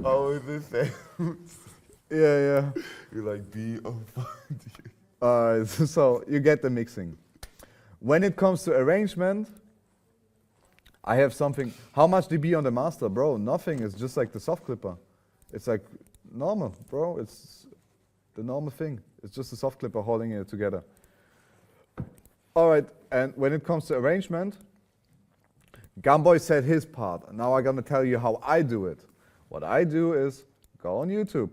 Always the same. Yeah. You're like, B, oh fuck. Alright, so you get the mixing. When it comes to arrangement, I have something. How much dB on the master, bro? Nothing. It's just like the soft clipper. It's like normal, bro. It's the normal thing. It's just a soft clipper holding it together. Alright, and when it comes to arrangement, Gumboy said his part. Now I'm gonna tell you how I do it. What I do is go on YouTube.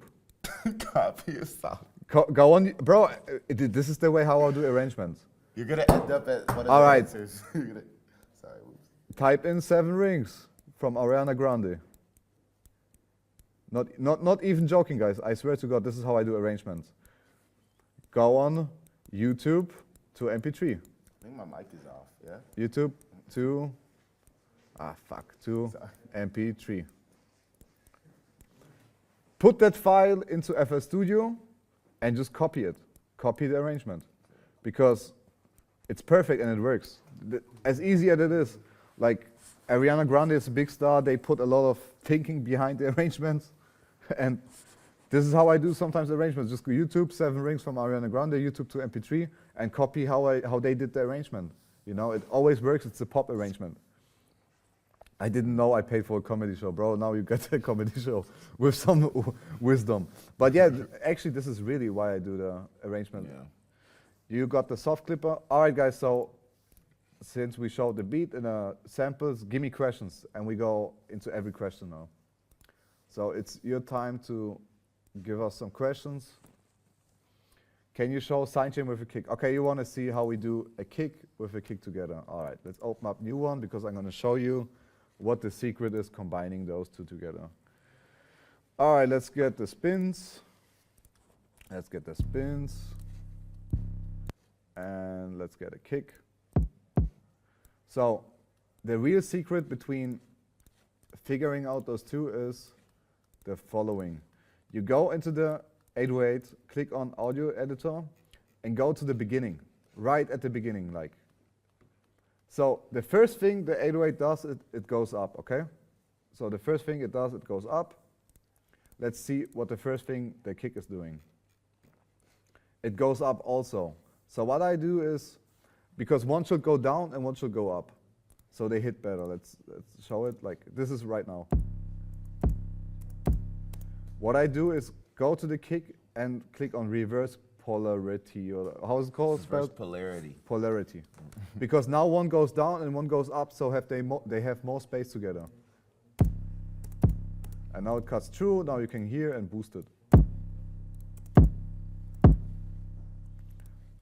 Copy yourself. Go on, bro. This is the way how I do arrangements. You're gonna end up at one of All the right. answers. You're gonna, sorry, whoops. Type in 7 Rings from Ariana Grande. Not even joking, guys. I swear to God, this is how I do arrangements. Go on YouTube to MP3. I think my mic is off, yeah? YouTube to to Sorry. MP3. Put that file into FL Studio and just copy it. Copy the arrangement. Because it's perfect and it works. As easy as it is. Like Ariana Grande is a big star, they put a lot of thinking behind the arrangements. And this is how I do sometimes arrangements. Just go YouTube, 7 Rings from Ariana Grande, YouTube to MP3, and copy how they did the arrangement. You know, it always works, it's a pop arrangement. I didn't know I paid for a comedy show, bro. Now you get a comedy show with some wisdom. But yeah, actually this is really why I do the arrangement. Yeah. You got the soft clipper. All right, guys, so since we showed the beat and samples, give me questions, and we go into every question now. So it's your time to give us some questions. Can you show sidechain with a kick? Okay, you want to see how we do a kick with a kick together. All right, let's open up new one because I'm going to show you what the secret is combining those two together. All right, let's get the spins. Let's get the spins. And let's get a kick. So the real secret between figuring out those two is the following. You go into the 808, click on audio editor, and go to the beginning, right at the beginning, like. So the first thing the 808 does, it goes up, okay? So the first thing it does, it goes up. Let's see what the first thing the kick is doing. It goes up also. So what I do is, because one should go down and one should go up, so they hit better. Let's show it, like this is right now. What I do is go to the kick and click on reverse polarity, or how is it called? Reverse polarity. Polarity. Because now one goes down and one goes up, so they have more space together. And now it cuts through, now you can hear and boost it.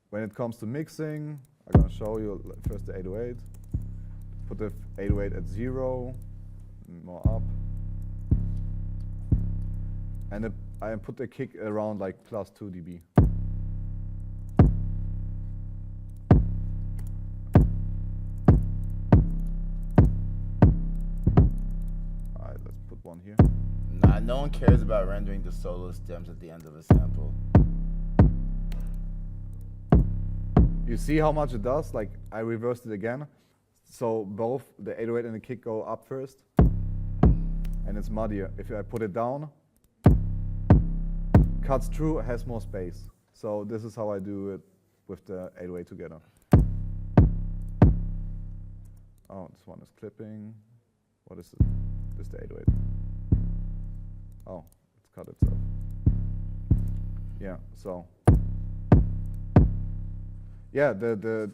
When it comes to mixing, I'm going to show you first the 808. Put the 808 at 0, more up. And I put the kick around like plus 2 dB. here. Nah, no one cares about rendering the solo stems at the end of a sample. You see how much it does? Like, I reversed it again. So both the 808 and the kick go up first. And it's muddier. If I put it down, cuts through, has more space. So this is how I do it with the 808 together. Oh, this one is clipping. What is it? This is the 808. Oh, it's cut itself. Yeah, so. Yeah, the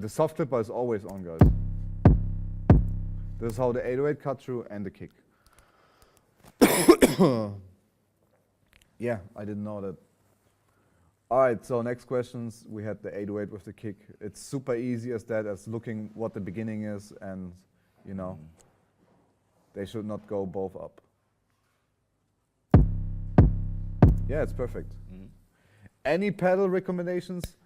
soft clipper is always on, guys. This is how the 808 cut through and the kick. Yeah, I didn't know that. All right, so next questions. We had the 808 with the kick. It's super easy as that, as looking what the beginning is, and you know, they should not go both up. Yeah, it's perfect. Any pedal recommendations?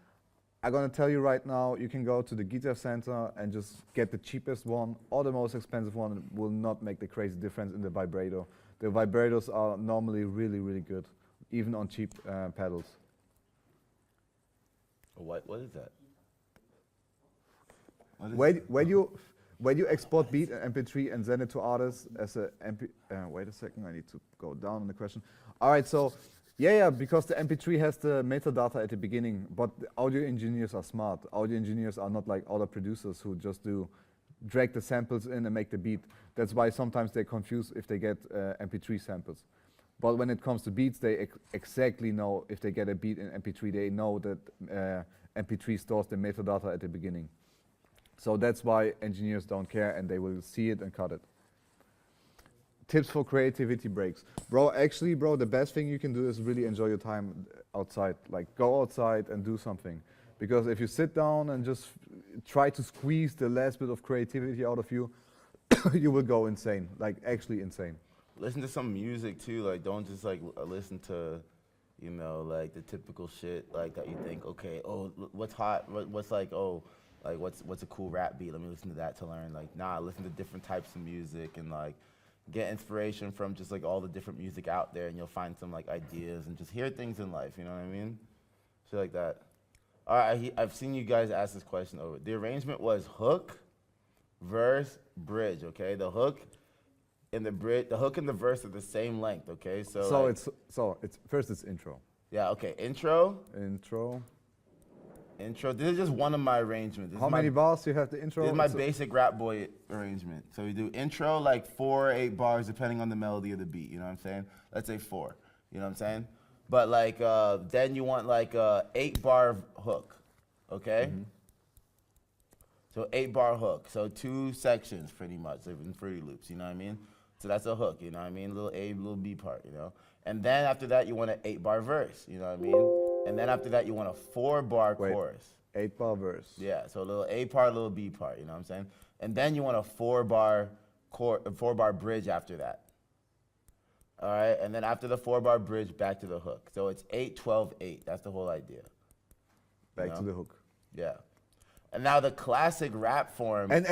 I'm gonna tell you right now, you can go to the Guitar Center and just get the cheapest one or the most expensive one. It will not make the crazy difference in the vibrato. The vibrators are normally really, really good, even on cheap pedals. What is that? When you export beat and MP3 and send it to artists as a MP, wait a second, I need to go down on the question. All right, so yeah, because the MP3 has the metadata at the beginning, but the audio engineers are smart. Audio engineers are not like other producers who just drag the samples in and make the beat. That's why sometimes they're confused if they get MP3 samples. But when it comes to beats, they exactly know if they get a beat in MP3, they know that MP3 stores the metadata at the beginning. So that's why engineers don't care and they will see it and cut it. Tips for creativity breaks. Bro, the best thing you can do is really enjoy your time outside. Like, go outside and do something. Because if you sit down and just try to squeeze the last bit of creativity out of you, you will go insane, like actually insane. Listen to some music too, like don't just like listen to, you know, like the typical shit like that you think, okay, oh, what's hot, what's like, oh, like what's a cool rap beat, let me listen to that to learn. Like, nah, listen to different types of music and like get inspiration from just like all the different music out there, and you'll find some like ideas and just hear things in life, you know what I mean? Shit like that. All right, I've seen you guys ask this question over. The arrangement was hook, verse, bridge, okay? The hook and the bridge, the hook and the verse are the same length, okay? So it's first it's intro. Yeah, okay. Intro. This is just one of my arrangements. How many bars do you have the intro? This is my basic rap boy arrangement. So we do intro like 4 or 8 bars depending on the melody of the beat, you know what I'm saying? Let's say 4, you know what I'm saying? But like then you want like a 8-bar hook, okay? So 8-bar hook. So 2 sections pretty much in Fruity Loops, you know what I mean? So that's a hook, you know what I mean? Little A, little B part, you know? And then after that, you want an 8-bar verse, you know what I mean? And then after that, you want a 4-bar chorus. 8-bar verse. Yeah, so a little A part, little B part, you know what I'm saying? And then you want a 4-bar bridge after that. All right, and then after the 4-bar bridge, back to the hook. So it's 8, 12, 8. That's the whole idea. Back to the hook. Yeah. And now the classic rap form. And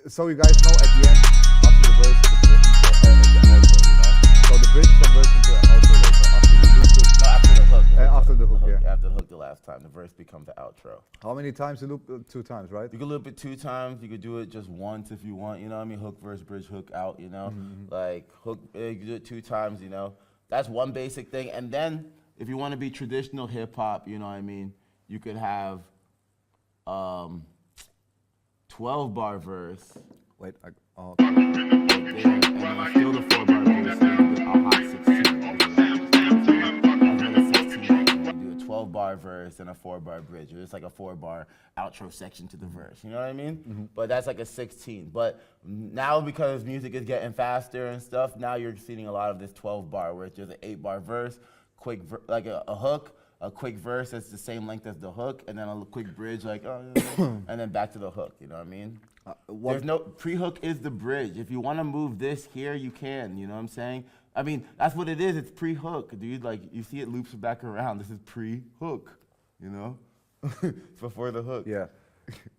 so you guys know at the end, after the verse, it's the intro, the outro, you know? So the bridge converts into an outro later, after you loop it. No, after the hook. After the hook, yeah. After the hook the last time, the verse becomes the outro. How many times you loop? 2 times, right? You can loop it 2 times. You could do it just once if you want, you know what I mean? Hook, verse, bridge, hook, out, you know? Like, hook, you can do it 2 times, you know? That's one basic thing. And then, if you want to be traditional hip-hop, you know what I mean? You could have 12-bar verse. Wait, right there, and then still the 4-bar verse, so you do a hot 16. Another 16, and you do a 12-bar verse and a 4-bar bridge. Or it's like a 4-bar outro section to the verse, you know what I mean? But that's like a 16. But now because music is getting faster and stuff, now you're seeing a lot of this 12-bar where it's just an 8-bar verse, quick, like a hook, a quick verse that's the same length as the hook, and then a quick bridge, like, and then back to the hook, you know what I mean? There's no, pre-hook is the bridge. If you want to move this here, you can, you know what I'm saying? I mean, that's what it is, it's pre-hook, dude. Like, you see it loops back around. This is pre-hook, you know? It's before the hook. Yeah.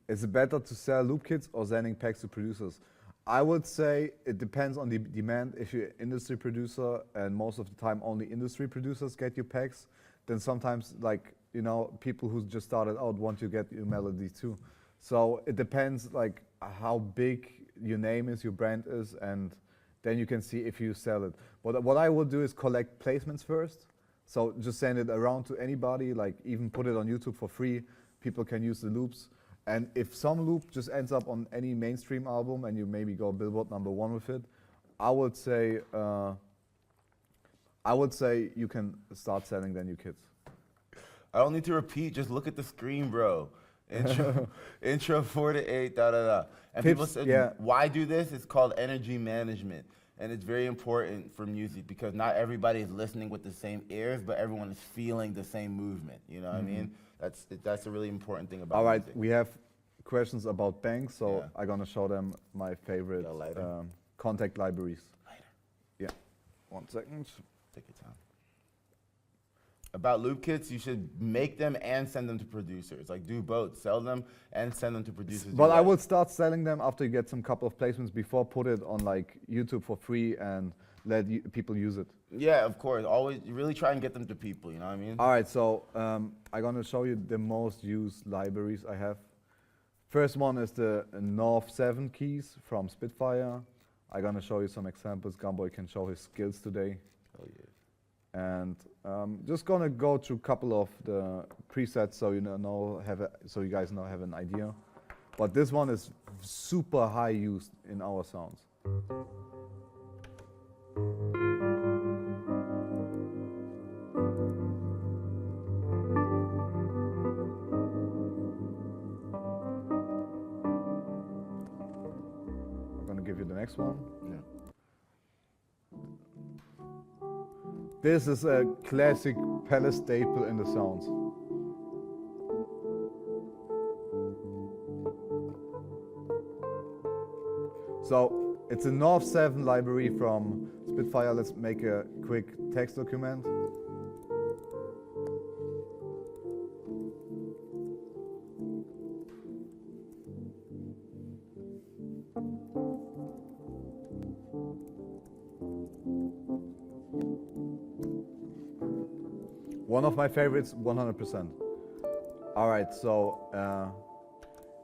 Is it better to sell loop kits or sending packs to producers? I would say it depends on the demand. If you're an industry producer, and most of the time only industry producers get your packs, then sometimes like, you know, people who just started out want to get your melody too. So it depends like how big your name is, your brand is, and then you can see if you sell it. But what I will do is collect placements first. So just send it around to anybody, like even put it on YouTube for free. People can use the loops. And if some loop just ends up on any mainstream album and you maybe go Billboard #1 with it, I would say you can start selling then your kits. I don't need to repeat. Just look at the screen, bro. Intro, intro 4 to 8, da da da. And people Tips, said, yeah. why do this? It's called energy management. And it's very important for music because not everybody is listening with the same ears, but everyone is feeling the same movement. You know what I mean? That's a really important thing about All right, music. we have questions about banks, so Yeah. I'm gonna show them my favorite Got a lighter? contact libraries. Lighter. Yeah, 1 second. Take your time. About loop kits, you should make them and send them to producers. Like do both, sell them and send them to producers. But you I like. would start selling them after you get some couple of placements before put it on like YouTube for free and let people use it. Yeah, of course. Always really try and get them to people. You know what I mean? All right, so I'm gonna show you the most used libraries I have. First one is the North 7 keys from Spitfire. I'm gonna show you some examples. Gumboy can show his skills today. Oh yeah. And just gonna go through a couple of the presets so you so you guys have an idea. But this one is super high used in our sounds. I'm gonna give you the next one. Yeah. This is a classic Palace staple in the sounds. So it's a North 7 library from Spitfire. Let's make a quick text document. One of my favorites, 100%. All right, so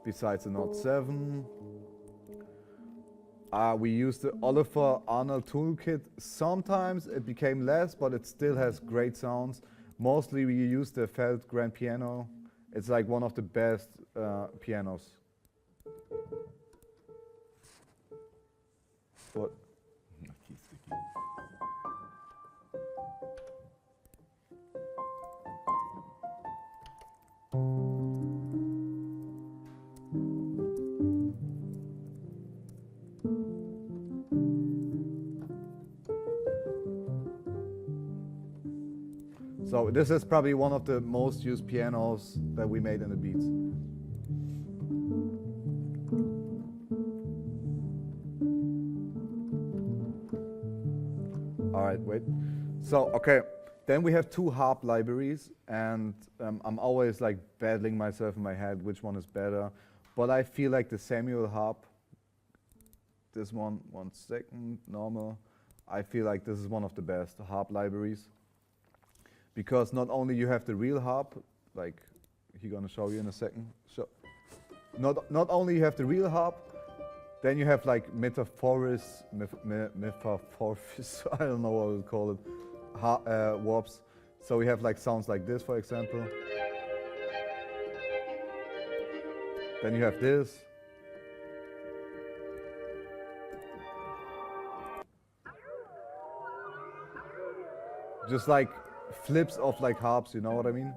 besides the Note 7, we used the Oliver Arnold toolkit. Sometimes it became less, but it still has great sounds. Mostly we use the Felt Grand Piano. It's like one of the best pianos. What? So this is probably one of the most used pianos that we made in the beats. All right, wait. So, okay, then we have two harp libraries, and I'm always like battling myself in my head which one is better. But I feel like the Samuel harp, this one, 1 second, normal. I feel like this is one of the best harp libraries. Because not only you have the real harp, like he's gonna show you in a second. Not only you have the real harp, then you have like metaphorous, I don't know what we call it, warps. So we have like sounds like this, for example. Then you have this. Just like flips of like harps, you know what I mean?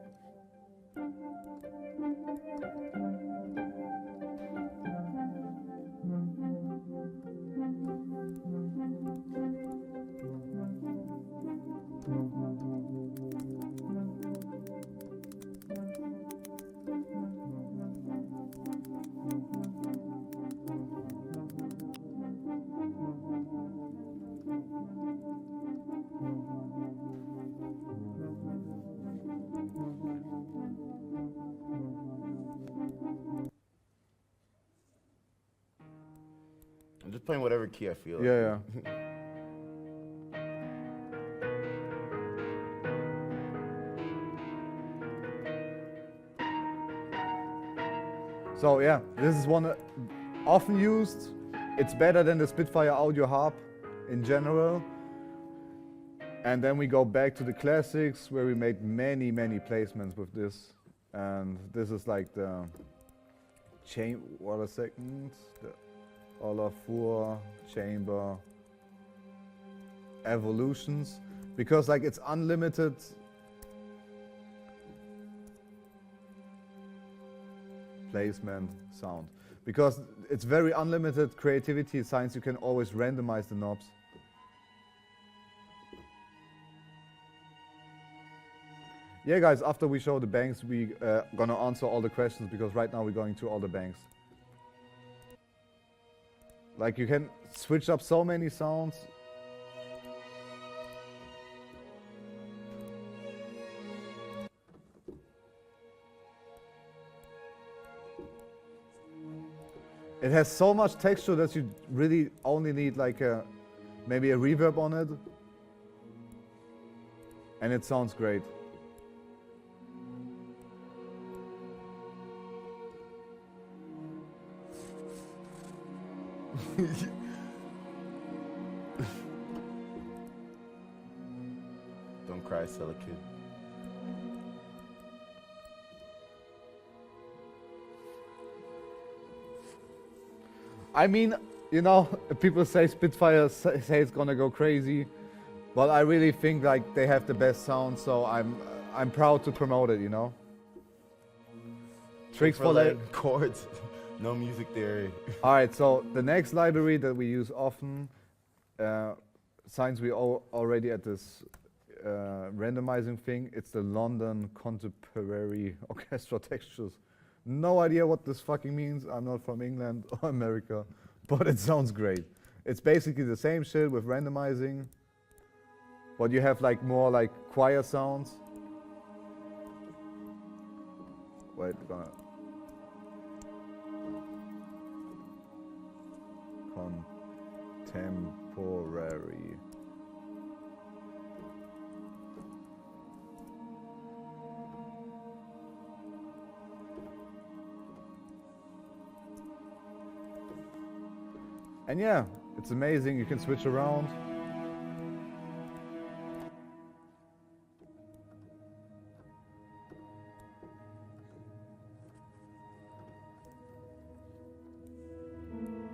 I'm just playing whatever key I feel. Yeah, like. yeah. So yeah, this is one often used. It's better than the Spitfire Audio Harp in general. And then we go back to the classics where we made many, many placements with this. And this is like the what a second, the Olafur chamber evolutions, because like it's unlimited. Placement sound, because it's very unlimited creativity science. You can always randomize the knobs. Yeah, guys, after we show the banks, we gonna answer all the questions, because right now we're going to all the banks. Like, you can switch up so many sounds. It has so much texture that you really only need like maybe a reverb on it, and it sounds great. Don't cry, Stella Kid. I mean, you know, people say Spitfire say it's gonna go crazy, but I really think like they have the best sound, so I'm proud to promote it, you know. Tricks for like chords, no music theory. All right, so the next library that we use often, since we already at this randomizing thing, it's the London Contemporary Orchestra Textures. No idea what this fucking means. I'm not from England or America, but it sounds great. It's basically the same shit with randomizing, but you have like more like choir sounds. Wait, gonna contemporary. And yeah, it's amazing. You can switch around.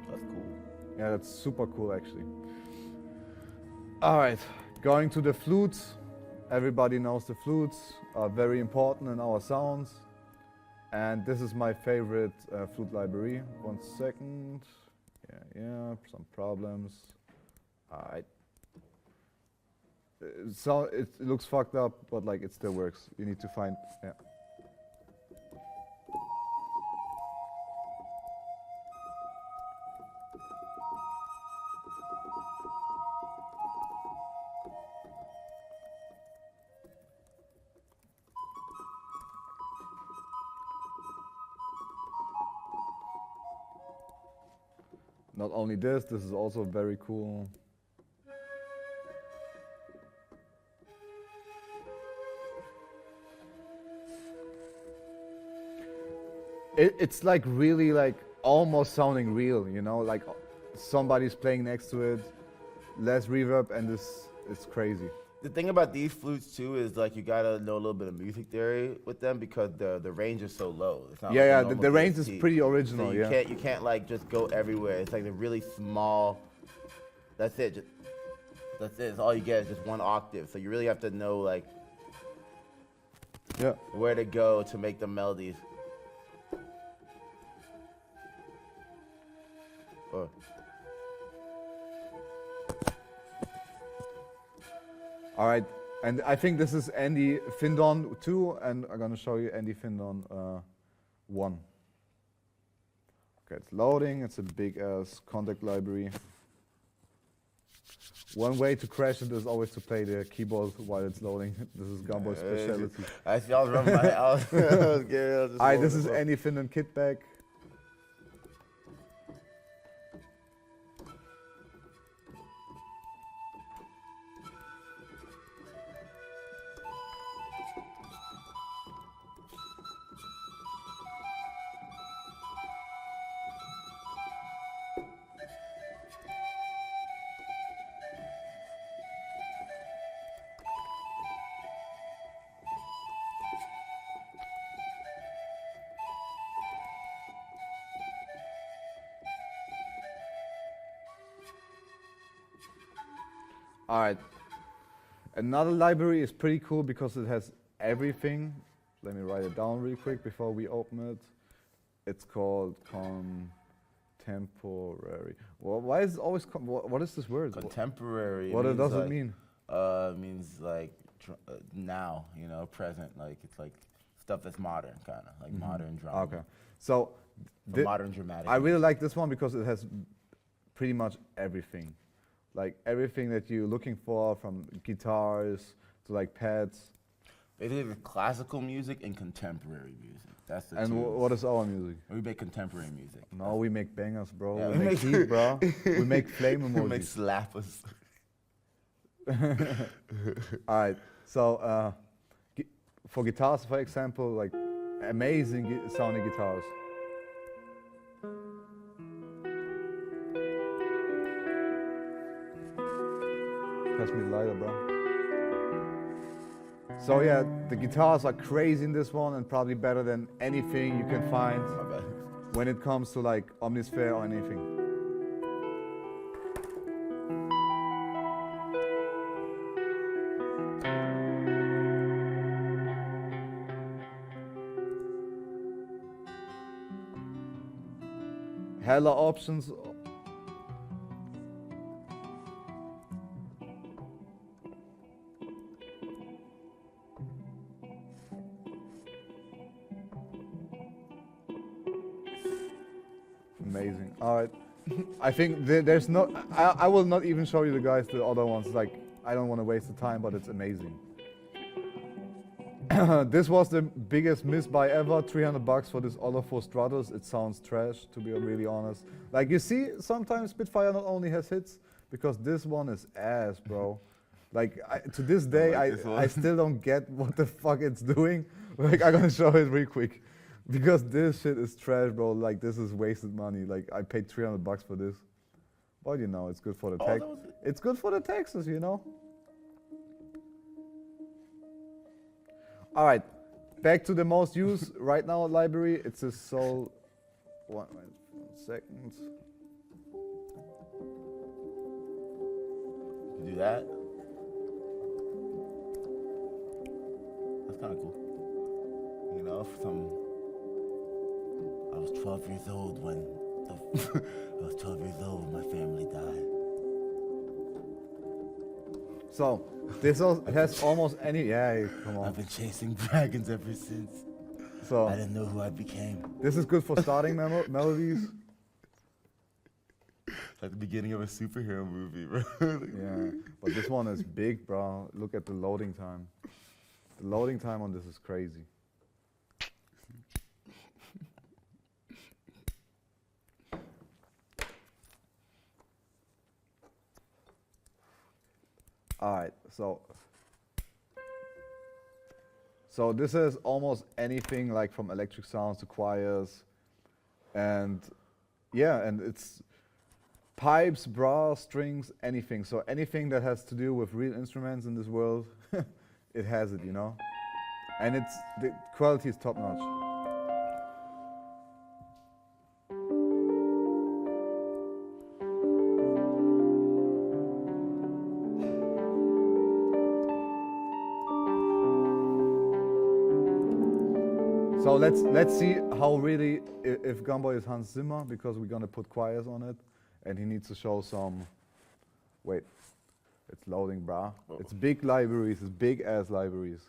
That's cool. Yeah, that's super cool actually. All right, going to the flutes. Everybody knows the flutes are very important in our sounds. And this is my favorite flute library. 1 second. Yeah, some problems. Alright. So it looks fucked up, but like it still works. You need to find, yeah. Not only this is also very cool. It's like really like almost sounding real, you know, like somebody's playing next to it, less reverb, and it's crazy. The thing about these flutes too is like you gotta know a little bit of music theory with them because the range is so low. It's not Yeah, like yeah, a the normal range is DSP. pretty original, So yeah. you can't like just go everywhere. It's like a really small. That's it. That's it. It's all you get is just one octave. So you really have to know like Yeah. where to go to make the melodies. Oh. All right, and I think this is Andy Findon 2, and I'm gonna show you Andy Findon 1. Okay, it's loading. It's a big ass contact library. One way to crash it is always to play the keyboard while it's loading. This is Gumbo's specialty. I was rubbing my house. All right, this is Andy Findon Kitback. All right. Another library is pretty cool because it has everything. Let me write it down real quick before we open it. It's called contemporary. Well, why is it always what is this word? Contemporary. What does like, it mean? Means like now, you know, present. Like it's like stuff that's modern, kind of like modern drama. Okay. So For modern dramatic. I really like this one because it has pretty much everything. Like everything that you're looking for, from guitars to like pads. Basically, the classical music and contemporary music. That's the And two. what is our music? We make contemporary music. No, we make bangers, bro. Yeah, we make heat, bro. We make flame We make emojis. slappers. All right. So for guitars, for example, like amazing sounding guitars. Pass me the lighter, bro. So yeah, the guitars are crazy in this one and probably better than anything you can find My bad. when it comes to like Omnisphere or anything. Hella options. Amazing. All right. I think there's no. I will not even show you the guys the other ones. Like I don't want to waste the time, but it's amazing. This was the biggest miss buy ever. $300 for this Olafur Stratus. It sounds trash, to be really honest. Like you see, sometimes Spitfire not only has hits, because this one is ass, bro. Like to this day, like this one. I still don't get what the fuck it's doing. Like I'm gonna show it real quick, because this shit is trash, bro. Like this is wasted money. Like I paid $300 for this. But you know, it's good for the Oh, tech. that was it. It's good for the taxes, you know. All right, back to the most used right now library. It's a Soul. One second. You do that. That's kind of cool. You know, I was 12 years old when I was 12 years old when my family died. So this has almost any. Yeah, come I've on. been chasing dragons ever since. I So didn't know who I became. this is good for starting melodies. It's like the beginning of a superhero movie, bro. Yeah, but this one is big, bro. Look at the loading time. The loading time on this is crazy. All right, so this is almost anything, like from electric sounds to choirs, and yeah, and it's pipes, brass, strings, anything. So anything that has to do with real instruments in this world, it has it, you know. And the quality is top notch. So let's see how really if Gumboy is Hans Zimmer, because we're gonna put choirs on it, and he needs to show some. Wait, it's loading, brah. It's big libraries, it's big ass libraries,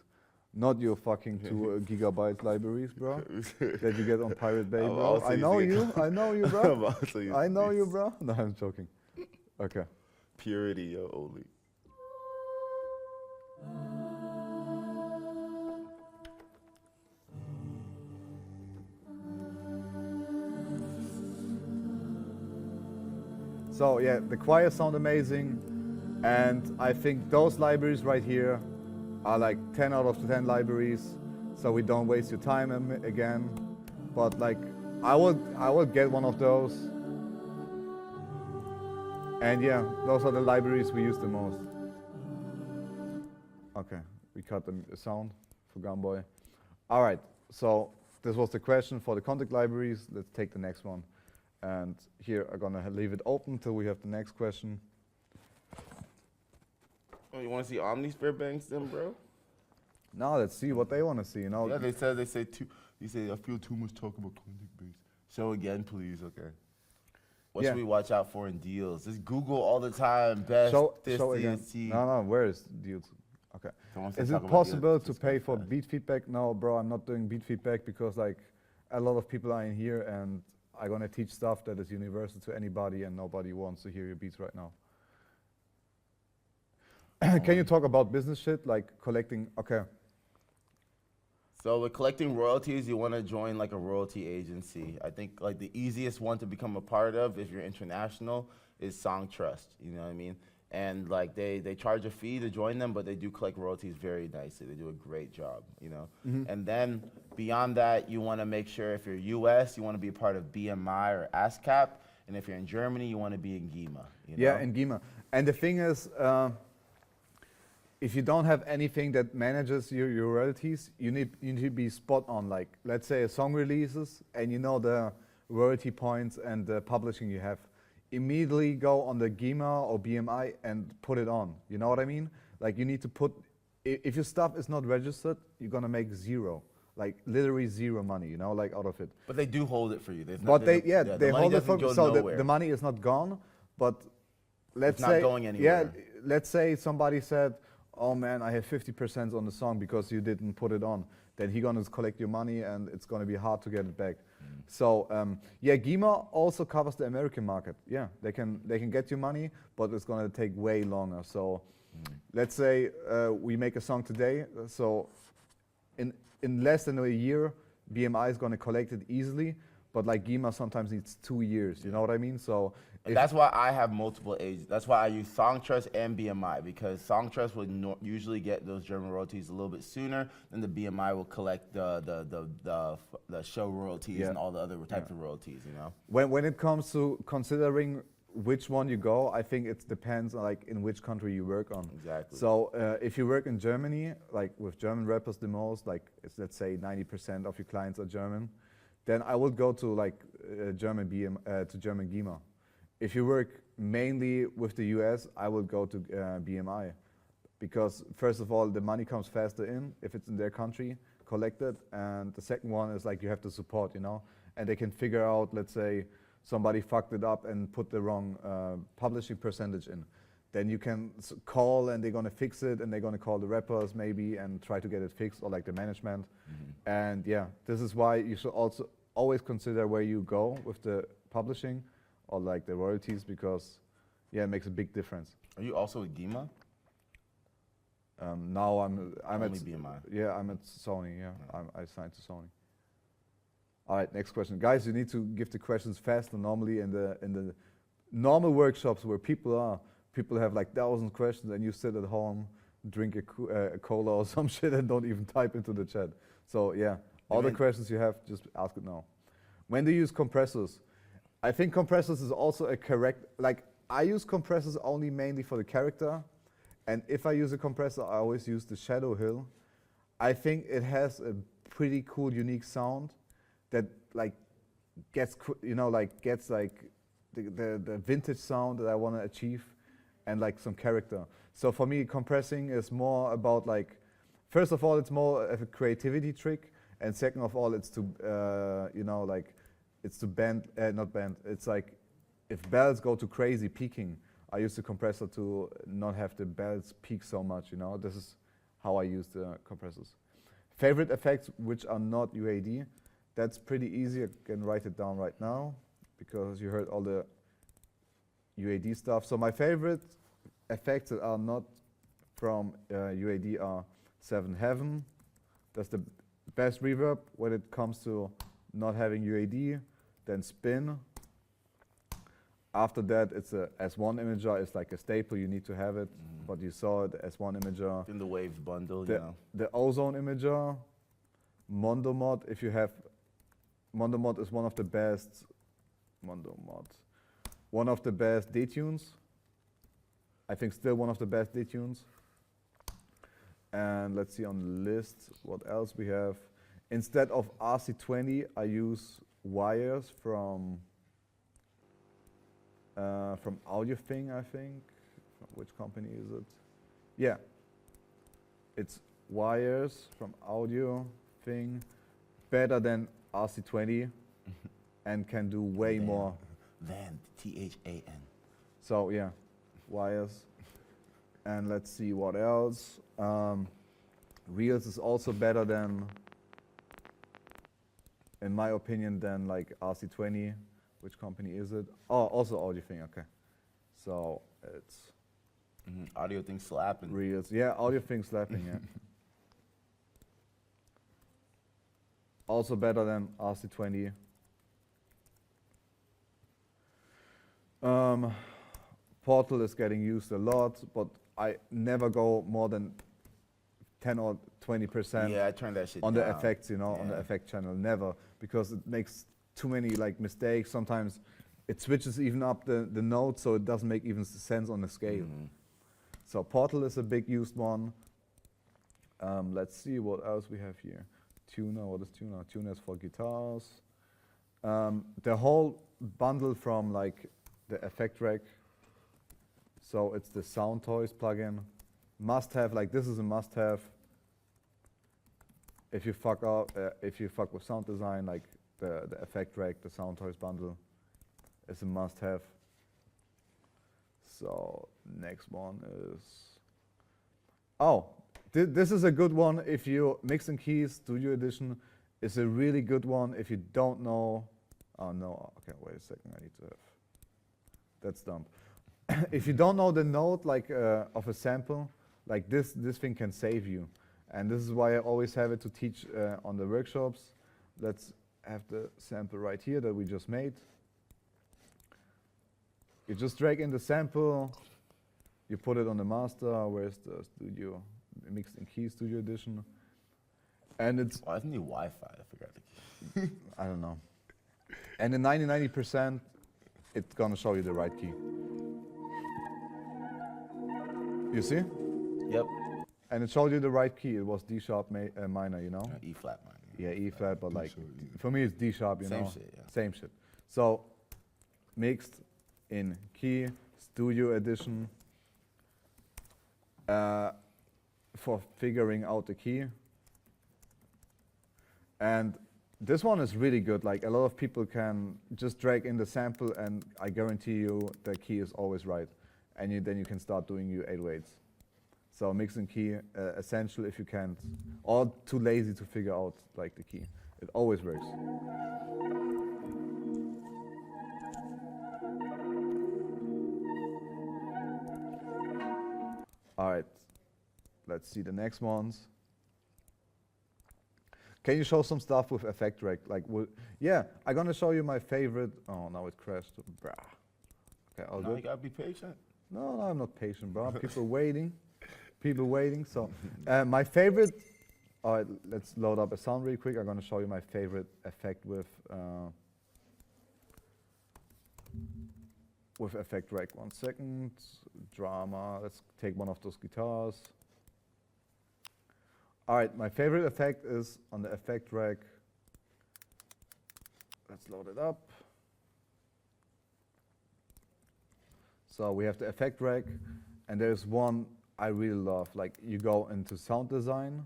not your fucking 2 gigabyte libraries, bro, that you get on Pirate Bay, I'm bro. also I know using you, I know you, I'm bro. also using I know you, these. bro. No, I'm joking. Okay. Purity, yo, only. So yeah, the choirs sound amazing, and I think those libraries right here are like 10 out of 10 libraries, so we don't waste your time again. But like, I will get one of those, and yeah, those are the libraries we use the most. Okay, we cut the sound for Gumboy. All right, so this was the question for the contact libraries. Let's take the next one. And here I'm gonna leave it open till we have the next question. Oh, you want to see Omnisphere banks then, bro? Now let's see what they want to see. You know, Yeah, they say I feel too much talk about content base. Show again, please. Okay. What Yeah. should we watch out for in deals? Just Google all the time. Best this show again. DST. No, where is deals? Okay. Someone said Is talk it about possible deals, to just pay go for fast. beat feedback? No, bro, I'm not doing beat feedback because like a lot of people are in here and I'm gonna teach stuff that is universal to anybody and nobody wants to hear your beats right now. Can you talk about business shit like collecting? Okay. So with collecting royalties, you want to join like a royalty agency. I think like the easiest one to become a part of if you're international is Songtrust. You know what I mean? And like they charge a fee to join them, but they do collect royalties very nicely. They do a great job, you know. And then beyond that, you want to make sure if you're US, you want to be a part of BMI or ASCAP, and if you're in Germany, you want to be in GEMA. You know? Yeah, and GEMA. And the thing is, if you don't have anything that manages your royalties, you need to be spot on. Like, let's say a song releases, and you know the royalty points and the publishing you have. Immediately go on the GEMA or BMI and put it on. You know what I mean? Like, you need to put. If your stuff is not registered, you're gonna make zero. Like literally zero money. You know, like out of it. But they do hold it for you. There's But not, they the money hold it doesn't for go so nowhere. the money is not gone, but let's It's not say going anywhere. Yeah, let's say somebody said, "Oh man, I have 50% on the song because you didn't put it on." Then he gonna collect your money, and it's gonna be hard to get it back. So yeah, GEMA also covers the American market. Yeah, they can get your money, but it's gonna take way longer. So let's say we make a song today. So in less than a year, BMI is gonna collect it easily. But like GEMA sometimes needs 2 years. You know what I mean? So And that's why I have multiple agents. That's why I use Songtrust and BMI, because Songtrust would usually get those German royalties a little bit sooner than the BMI will collect the show royalties Yeah. and all the other types of royalties. You know. when it comes to considering which one you go, I think it depends like in which country you work on. Exactly. So if you work in Germany, like with German rappers the most, like it's, let's say 90% of your clients are German, then I would go to like German GEMA. If you work mainly with the US, I will go to BMI, because first of all, the money comes faster in if it's in their country collected, and the second one is like you have the support, you know, and they can figure out, let's say somebody fucked it up and put the wrong publishing percentage in. Then you can call and they're gonna fix it, and they're gonna call the rappers maybe and try to get it fixed, or like the management. And yeah, this is why you should also always consider where you go with the publishing or like the royalties, because yeah, it makes a big difference. Are you also with GEMA? Now I'm Only at BMI. Yeah, I'm at Sony. Yeah, I signed to Sony. All right, next question, guys. You need to give the questions faster. Normally in the normal workshops where people have like 1,000 questions, and you sit at home, drink a cola or some shit, and don't even type into the chat. So yeah, all the questions you have, just ask it now. When do you use compressors? I think compressors is also a correct. Like I use compressors only mainly for the character. And if I use a compressor, I always use the Shadow Hill. I think it has a pretty cool, unique sound that like gets like the vintage sound that I want to achieve, and like some character. So for me, compressing is more about like, first of all, it's more of a creativity trick, and second of all, it's to it's to bend, not bend. It's like if bells go too crazy peaking, I use the compressor to not have the bells peak so much, you know. This is how I use the compressors. Favorite effects which are not UAD, that's pretty easy. I can write it down right now because you heard all the UAD stuff. So my favorite effects that are not from UAD are Seven Heaven. That's the best reverb when it comes to not having UAD. Then Spin. After that, it's a S1 imager. It's like a staple. You need to have it. But you saw it, S1 imager. In the Waves bundle, you know. The Ozone imager. Mondomod. If you have Mondomod is one of the best. Mondomod. One of the best detunes. I think still one of the best detunes. And let's see on the list what else we have. Instead of RC20, I use wires from Audio Thing, I think. Which company is it? Yeah. It's wires from audio thing, better than RC20, and can do way Van. more. Van, THAN. So yeah, wires. And let's see what else. Reels is also better than, in my opinion, than like RC20. Which company is it? Oh, also Audio Thing. Okay. So it's Audio thing slapping. Reels. Yeah, Audio Thing slapping. Yeah. Also better than RC20. Portal is getting used a lot, but I never go more than 10 or 20% Yeah, I turned that shit on down. the effects, you know, on the Yeah. effect channel. Never, because it makes too many like mistakes. Sometimes it switches even up the notes, so it doesn't make even sense on the scale. So Portal is a big used one. Let's see what else we have here. Tuner, what is Tuner? Tuner is for guitars. The whole bundle from like the Effect Rack. So it's the Sound Toys plugin. Must have, like this is a must have. If you fuck up, if you fuck with sound design, like the Effect Rack, the Sound Toys bundle is a must have. So next one is, oh, this is a good one if you Mix and Keys Studio Edition is a really good one if you don't know. Oh no, okay, wait a second, I need to have, that's dumb. If you don't know the note like of a sample, like this thing can save you. And this is why I always have it to teach on the workshops. Let's have the sample right here that we just made. You just drag in the sample, you put it on the master, where's the studio, Mixed and Keys Studio Edition. And it's, Why isn't he Wi-Fi? I forgot the key. I don't know. And in 90%, it's gonna show you the right key. You see? Yep. And it showed you the right key. It was D sharp minor, you know? E flat minor. Yeah, E flat, but D like, sharp, yeah. for me it's D sharp, you Same know? shit, yeah. Same shit. So, Mixed in Key Studio Edition for figuring out the key. And this one is really good. Like, a lot of people can just drag in the sample, and I guarantee you the key is always right. And then you can start doing your 808s. So Mix and Key, essential if you can't, or too lazy to figure out like the key. It always works. All right, let's see the next ones. Can you show some stuff with Effect Rack? Like, yeah, I'm gonna show you my favorite. Oh, now it crashed. Brah. Okay, all No, good. you gotta be patient. No, I'm not patient, bro. People waiting. People waiting. So, my favorite. All right, let's load up a sound real quick. I'm gonna show you my favorite effect with Effect Rack. 1 second. Drama. Let's take one of those guitars. All right, my favorite effect is on the Effect Rack. Let's load it up. So we have the Effect Rack, and there's one I really love. Like, you go into sound design,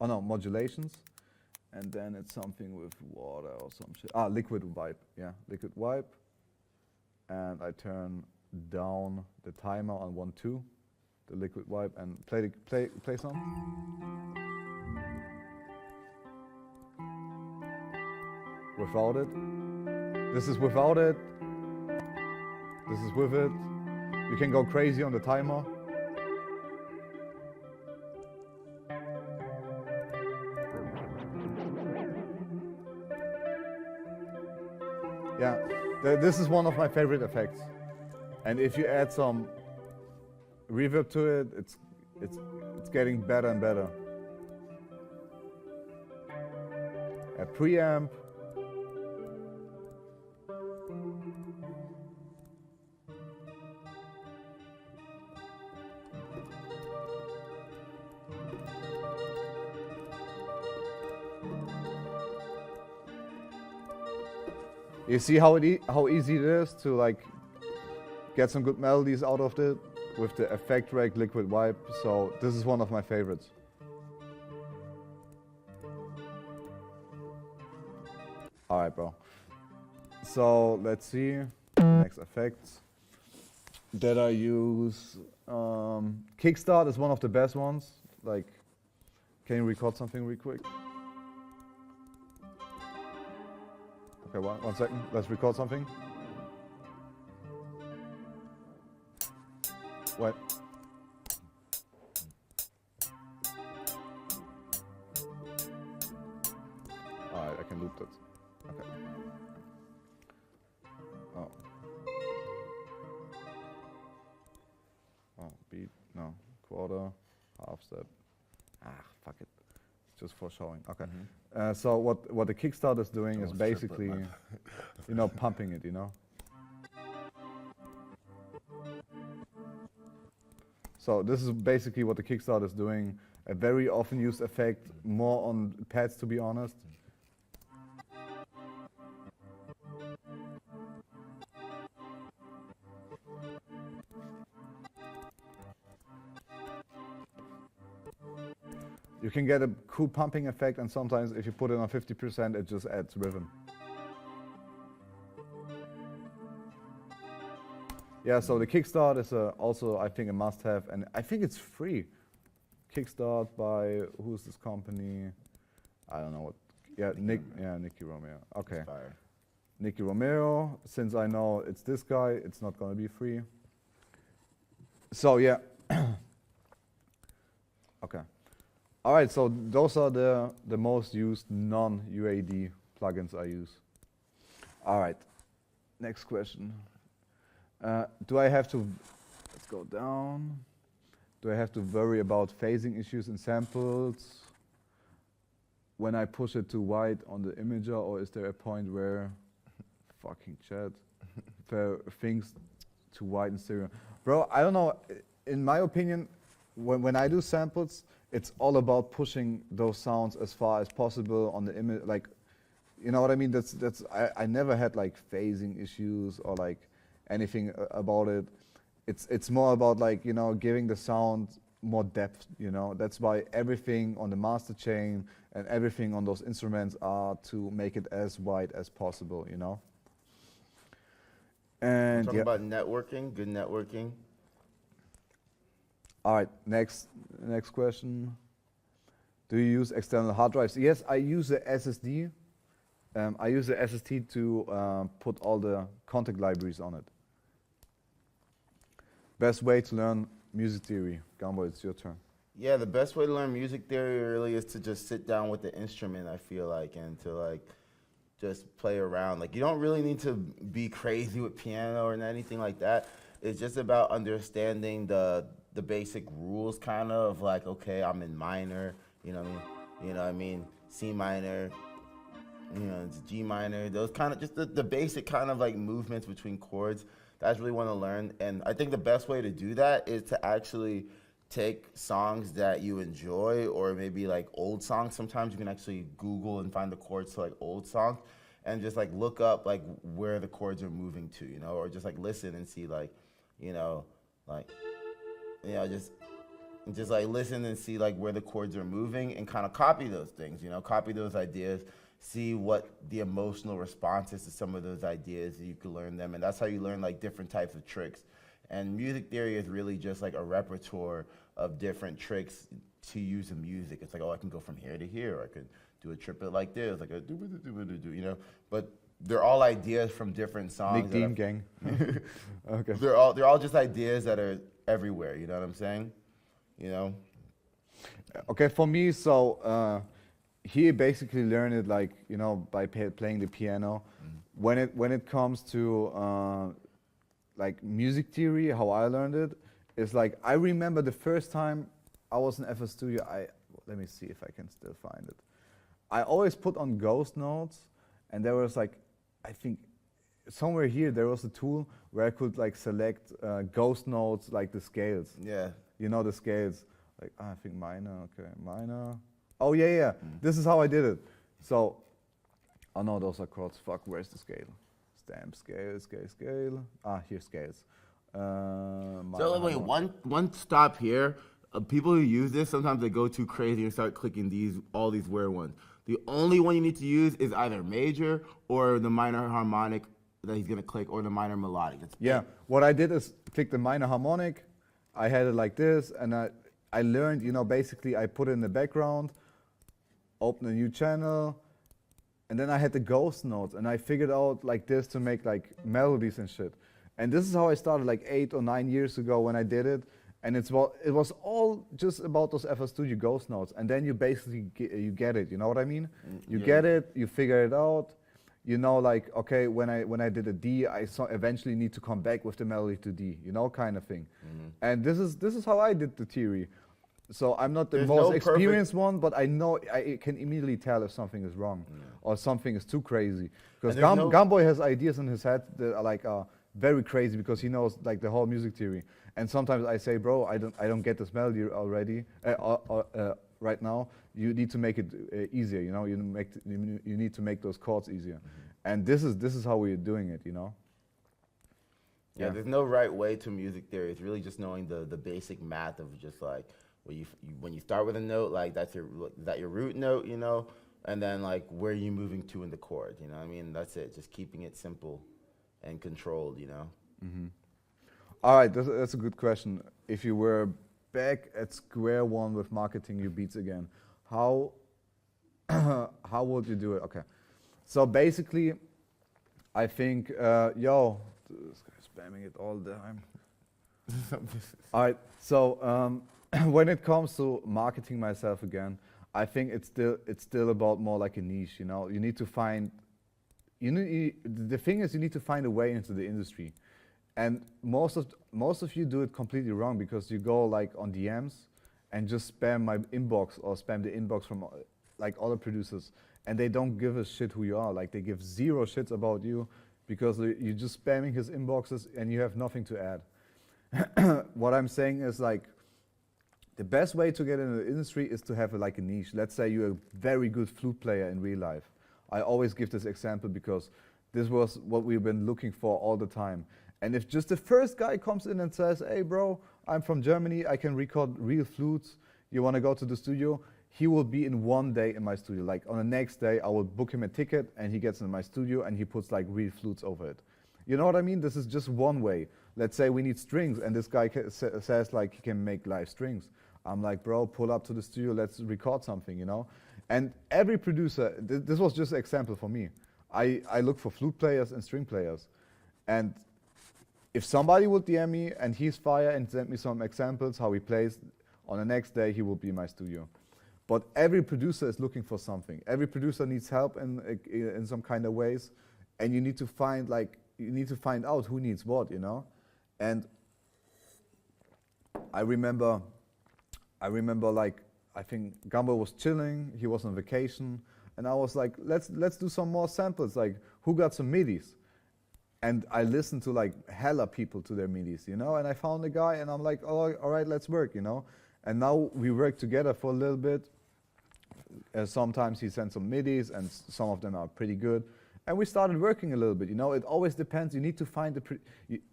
oh no, modulations, and then it's something with water or some shit. Ah, liquid wipe, yeah, liquid wipe. And I turn down the timer on 1-2, the liquid wipe, and play some. Without it. This is without it. This is with it. You can go crazy on the timer. Yeah, this is one of my favorite effects. And if you add some reverb to it, it's getting better and better. A preamp. You see how easy it is to like get some good melodies out of it. with the Effect Rake Liquid Wipe. So this is one of my favorites. All right, bro. So let's see next effects that I use. Kickstart is one of the best ones. Like, can you record something real quick? Okay, one second. Let's record something. What? Alright, I can loop that. Okay. Oh. Oh, beat. No. Quarter. Half step. Fuck it. Just for showing. Okay. So what the Kickstart is doing is basically, you know, pumping it, you know? So this is basically what the Kickstart is doing. A very often used effect, more on pads to be honest. You can get a cool pumping effect, and sometimes if you put it on 50%, it just adds rhythm. Yeah, so the Kickstart is also, I think, a must-have, and I think it's free. Kickstart by, who's this company? I don't know what. Yeah, Nicky Romero. Okay. Fire. Nicky Romero. Since I know it's this guy, it's not gonna be free. So yeah. Okay. All right. So those are the most used non-UAD plugins I use. All right. Next question. Do I have to, let's go down. Do I have to worry about phasing issues in samples when I push it to white on the imager, or is there a point where, fucking chat, for things to white in stereo? Bro, I don't know, in my opinion, when I do samples, it's all about pushing those sounds as far as possible on the image, like, you know what I mean? I never had like phasing issues or like anything about it. It's more about like, you know, giving the sound more depth, you know. That's why everything on the master chain and everything on those instruments are to make it as wide as possible, you know. And Talking about networking, good networking. All right, next question. Do you use external hard drives? Yes, I use the SSD. I use the SSD to put all the contact libraries on it. Best way to learn music theory. Gambo, it's your turn. Yeah, the best way to learn music theory really is to just sit down with the instrument, I feel like, and to like just play around. Like, you don't really need to be crazy with piano or anything like that. It's just about understanding the basic rules, kind of like, okay, I'm in minor, you know what I mean? You know what I mean? C minor, you know, it's G minor, those kind of, just the basic kind of like movements between chords. That's really want to learn. And I think the best way to do that is to actually take songs that you enjoy, or maybe like old songs. Sometimes you can actually Google and find the chords to like old songs, and just like look up like where the chords are moving to, you know, or just like listen and see like, you know, like, you know, just like listen and see like where the chords are moving, and kind of copy those things, you know, copy those ideas, see what the emotional response is to some of those ideas, and you can learn them. And that's how you learn like different types of tricks. And music theory is really just like a repertoire of different tricks to use in music. It's like, oh, I can go from here to here, or I could do a triplet like this, like a do, you know. But they're all ideas from different songs. Nick Dean gang. Okay. They're all just ideas that are everywhere. You know what I'm saying? You know. Okay, for me, so he basically learned it like, you know, by playing the piano. Mm-hmm. When it comes to like music theory, how I learned it is like, I remember the first time I was in FL Studio. Let me see if I can still find it. I always put on ghost notes, and there was like, I think somewhere here there was a tool where I could like select ghost notes, like the scales. Yeah. You know the scales, like I think minor, okay, minor. Oh yeah. This is how I did it. So, oh no, those are chords. Fuck, where's the scale? Stamp, scale. Ah, here scales. So wait, one stop here. People who use this sometimes they go too crazy and start clicking all these weird ones. The only one you need to use is either major or the minor harmonic that he's gonna click, or the minor melodic. That's Yeah, it. what I did is click the minor harmonic. I had it like this, and I learned, you know, basically I put it in the background, open a new channel, and then I had the ghost notes, and I figured out like this to make like melodies and shit. And this is how I started like 8 or 9 years ago when I did it. And it was all just about those FL Studio ghost notes. And then you basically you get it, you know what I mean? You get it, you figure it out. You know, like, okay, when I did a D, I eventually need to come back with the melody to D, you know, kind of thing. And this is how I did the theory. So I'm not the There's most no experienced one, but I know I can immediately tell if something is wrong or something is too crazy. Because And there's no- Gumboy has ideas in his head that are like very crazy because he knows like the whole music theory. And sometimes I say, bro, I don't get this melody already right now. You need to make it easier, you know. You need to make those chords easier. And this is how we're doing it, you know. Yeah, there's no right way to music theory. It's really just knowing the basic math of just like when you start with a note, like is that your root note, you know, and then like where are you moving to in the chord, you know what I mean? That's it. Just keeping it simple and controlled, you know. All right, that's a good question. If you were back at square one with marketing your beats again, how would you do it? Okay, so basically, I think this guy's spamming it all the time. All right, so when it comes to marketing myself again, I think it's still about more like a niche. You know, you need to find. The thing is, you need to find a way into the industry, and most of you do it completely wrong because you go like on DMs and just spam my inbox or spam the inbox from like other producers, and they don't give a shit who you are. Like they give zero shits about you because you're just spamming his inboxes and you have nothing to add. What I'm saying is like the best way to get into the industry is to have like a niche. Let's say you're a very good flute player in real life. I always give this example because this was what we've been looking for all the time. And if just the first guy comes in and says, hey bro, I'm from Germany, I can record real flutes, you wanna go to the studio? He will be in one day in my studio. Like on the next day, I will book him a ticket and he gets in my studio and he puts like real flutes over it. You know what I mean? This is just one way. Let's say we need strings and this guy says like he can make live strings. I'm like, bro, pull up to the studio, let's record something, you know? And every producer, this was just an example for me. I look for flute players and string players. And if somebody would DM me and he's fire and send me some examples how he plays, on the next day he will be in my studio. But every producer is looking for something. Every producer needs help in some kind of ways. And you need to find out who needs what, you know? And I remember like, I think Gumbo was chilling, he was on vacation, and I was like, let's do some more samples, like who got some midis? And I listened to like hella people to their midis, you know, and I found a guy and I'm like, oh, all right, let's work, you know? And now we work together for a little bit. Sometimes he sends some midis and some of them are pretty good. And we started working a little bit, you know, it always depends. You need to find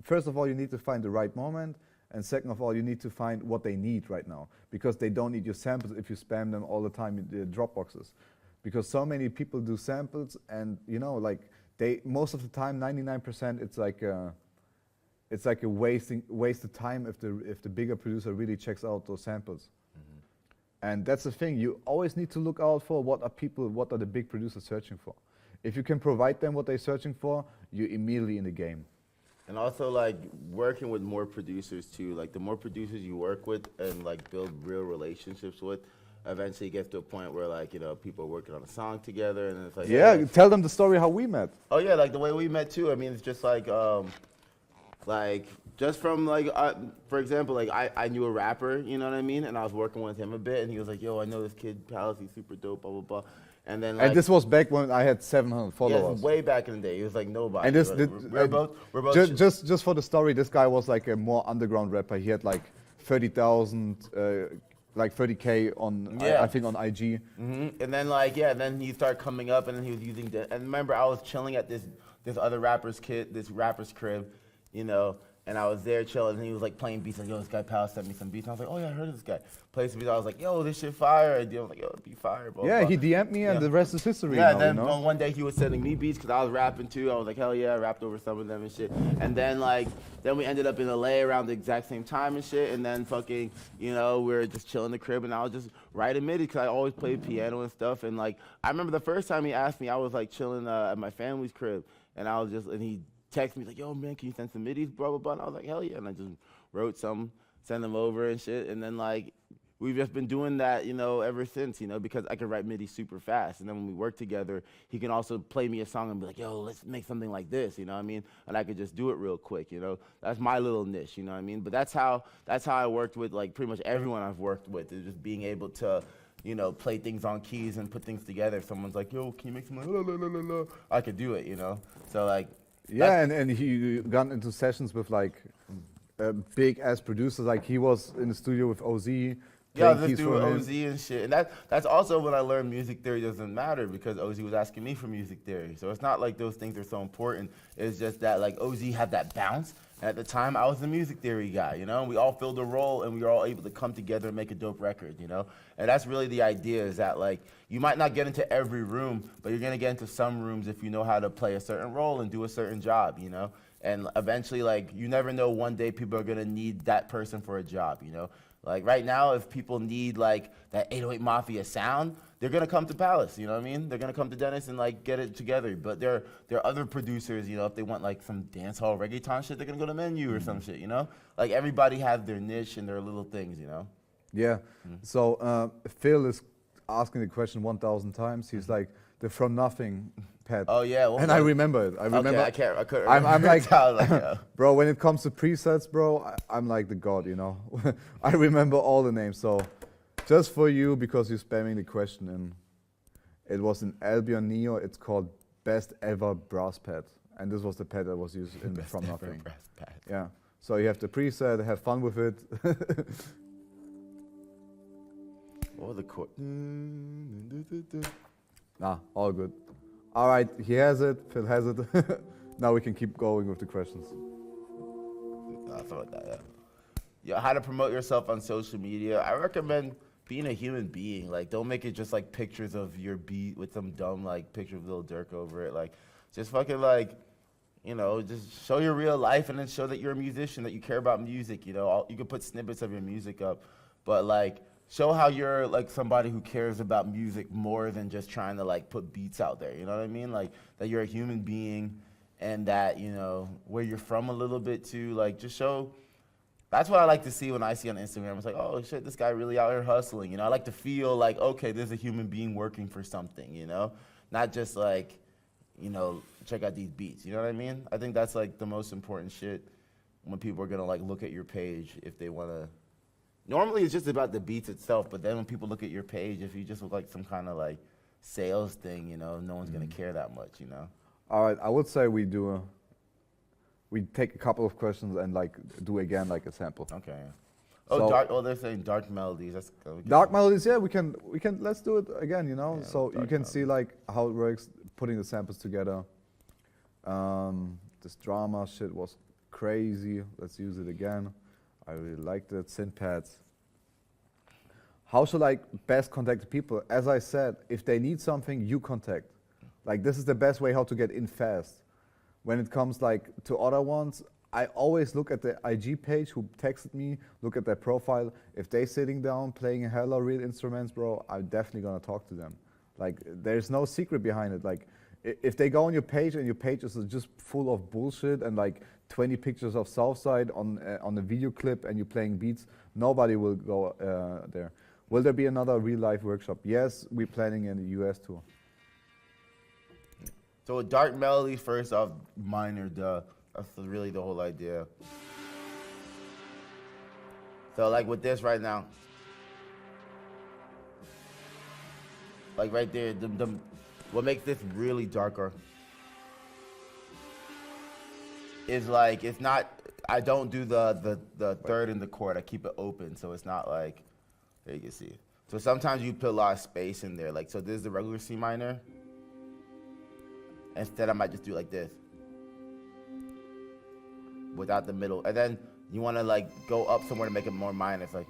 first of all, you need to find the right moment. And second of all, you need to find what they need right now, because they don't need your samples if you spam them all the time in the Dropboxes. Because so many people do samples, and you know, like most of the time, 99%, it's like a wasted time if the bigger producer really checks out those samples. And that's the thing. You always need to look out for what are the big producers searching for. If you can provide them what they're searching for, you're immediately in the game. And also like working with more producers too. Like the more producers you work with and like build real relationships with, eventually it gets to a point where like, you know, people are working on a song together and it's like, Yeah, hey, tell them the story how we met. oh yeah, like the way we met too. I mean, it's just like just from like, for example, like I knew a rapper, you know what I mean? And I was working with him a bit and he was like, yo, I know this kid, Palace, he's super dope, blah, blah, blah. And then, like, And this was back when I had 700 followers. yeah, way back in the day. He was like nobody. And this, we're both just for the story, this guy was like a more underground rapper. He had like 30,000, like 30K on, Yeah. I think on IG. And then like, yeah, then he started coming up and then he was using and remember I was chilling at this rapper's crib, you know, And I was there chilling, and he was like playing beats. Like, yo, this guy Pal sent me some beats. And I was like, oh yeah, I heard of this guy. Played some beats. I was like, yo, this shit fire. And I was like, yo, it be fire, bro. Yeah, he DM'd me, and the rest is history. Yeah, now, then you know? one day he was sending me beats because I was rapping too. I was like, hell yeah, I rapped over some of them and shit. And then like, then we ended up in LA around the exact same time and shit. And then fucking, you know, we were just chilling in the crib, and I was just writing MIDI because I always played piano and stuff. And like, I remember the first time he asked me, I was like chilling at my family's crib, and I was just, and he texted me like, yo man, can you send some MIDIs, blah blah blah. And I was like, hell yeah, and I just wrote some, sent them over and shit. And then like, we've just been doing that, you know, ever since, you know, because I can write MIDI super fast. And then when we work together, he can also play me a song and be like, yo, let's make something like this, you know what I mean? And I could just do it real quick, you know? That's my little niche, you know what I mean? But that's how I worked with like pretty much everyone I've worked with, is just being able to, you know, play things on keys and put things together. If someone's like, yo, can you make something, la, la, la, la, la, I could do it, you know? So like, Yeah, and he got into sessions with like big ass producers. Like he was in the studio with OZ. yeah, playing this keys dude for him. OZ and shit. And that's also when I learned music theory doesn't matter, because OZ was asking me for music theory. So it's not like those things are so important. It's just that like OZ had that bounce. And at the time, I was the music theory guy, you know? And we all filled a role, and we were all able to come together and make a dope record, you know? And that's really the idea, is that like, you might not get into every room, but you're gonna get into some rooms if you know how to play a certain role and do a certain job, you know? And eventually, like, you never know, one day people are gonna need that person for a job, you know? Like right now, if people need like that 808 Mafia sound, they're gonna come to Palace, you know what I mean? They're gonna come to Dennis and like get it together. But there are other producers, you know, if they want like some dancehall reggaeton shit, they're gonna go to Menu or some shit, you know? Like everybody has their niche and their little things, you know? Yeah. So Phil is asking the question 1,000 times. He's like the From Nothing pet. Oh yeah, well, And I remember it. I remember. Okay, I couldn't I'm remember. like, I was like, yeah. bro, when it comes to presets, bro, I'm like the god, you know. I remember all the names. So just for you, because you're spamming the question in, it was in Albion Neo. It's called Best Ever Brass Pad. And this was the pad that was used in From Nothing. Brass pad. Yeah. So you have the preset, have fun with it. What was the chord? Nah, all good. All right, he has it, Phil has it. Now we can keep going with the questions. Something like that, yeah. Yeah, how to promote yourself on social media. I recommend being a human being. Like, don't make it just like pictures of your beat with some dumb like picture of Lil Durk over it. Like, just fucking like, you know, just show your real life, and then show that you're a musician, that you care about music. You know, you can put snippets of your music up, but like, show how you're like somebody who cares about music more than just trying to like put beats out there. You know what I mean? Like that you're a human being, and that, you know, where you're from a little bit too. Like just show. That's what I like to see when I see on Instagram. It's like, oh shit, this guy really out here hustling. You know, I like to feel like, okay, there's a human being working for something. You know, not just like, you know, check out these beats. You know what I mean? I think that's like the most important shit when people are gonna like look at your page if they wanna. Normally it's just about the beats itself, but then when people look at your page, if you just look like some kind of like sales thing, you know, no one's gonna care that much, you know. All right, I would say we take a couple of questions and like do again like a sample. Okay. Oh, So- they're saying dark melodies. That's Dark melodies, yeah, we can let's do it again, you know. Yeah, So you dark can see like how it works, putting the samples together. This drama shit was crazy. Let's use it again. I really liked it. Synth pads. How should I best contact people? As I said, if they need something, you contact. Like this is the best way how to get in fast. When it comes like to other ones, I always look at the IG page who texted me, look at their profile. If they sitting down playing hella real instruments, bro, I'm definitely gonna talk to them. Like there's no secret behind it. Like if they go on your page and your page is just full of bullshit and like 20 pictures of Southside on the video clip and you're playing beats, nobody will go there. Will there be another real life workshop? Yes, we're planning in the US tour. So with dark melody, first off, minor, duh. That's really the whole idea. So like with this right now, like right there, what makes this really darker is like, it's not, I don't do the third in the chord. I keep it open, so it's not like, there you can see. So sometimes you put a lot of space in there. Like, so this is the regular C minor. Instead, I might just do like this. without the middle. And then you want to like go up somewhere to make it more minor. It's like,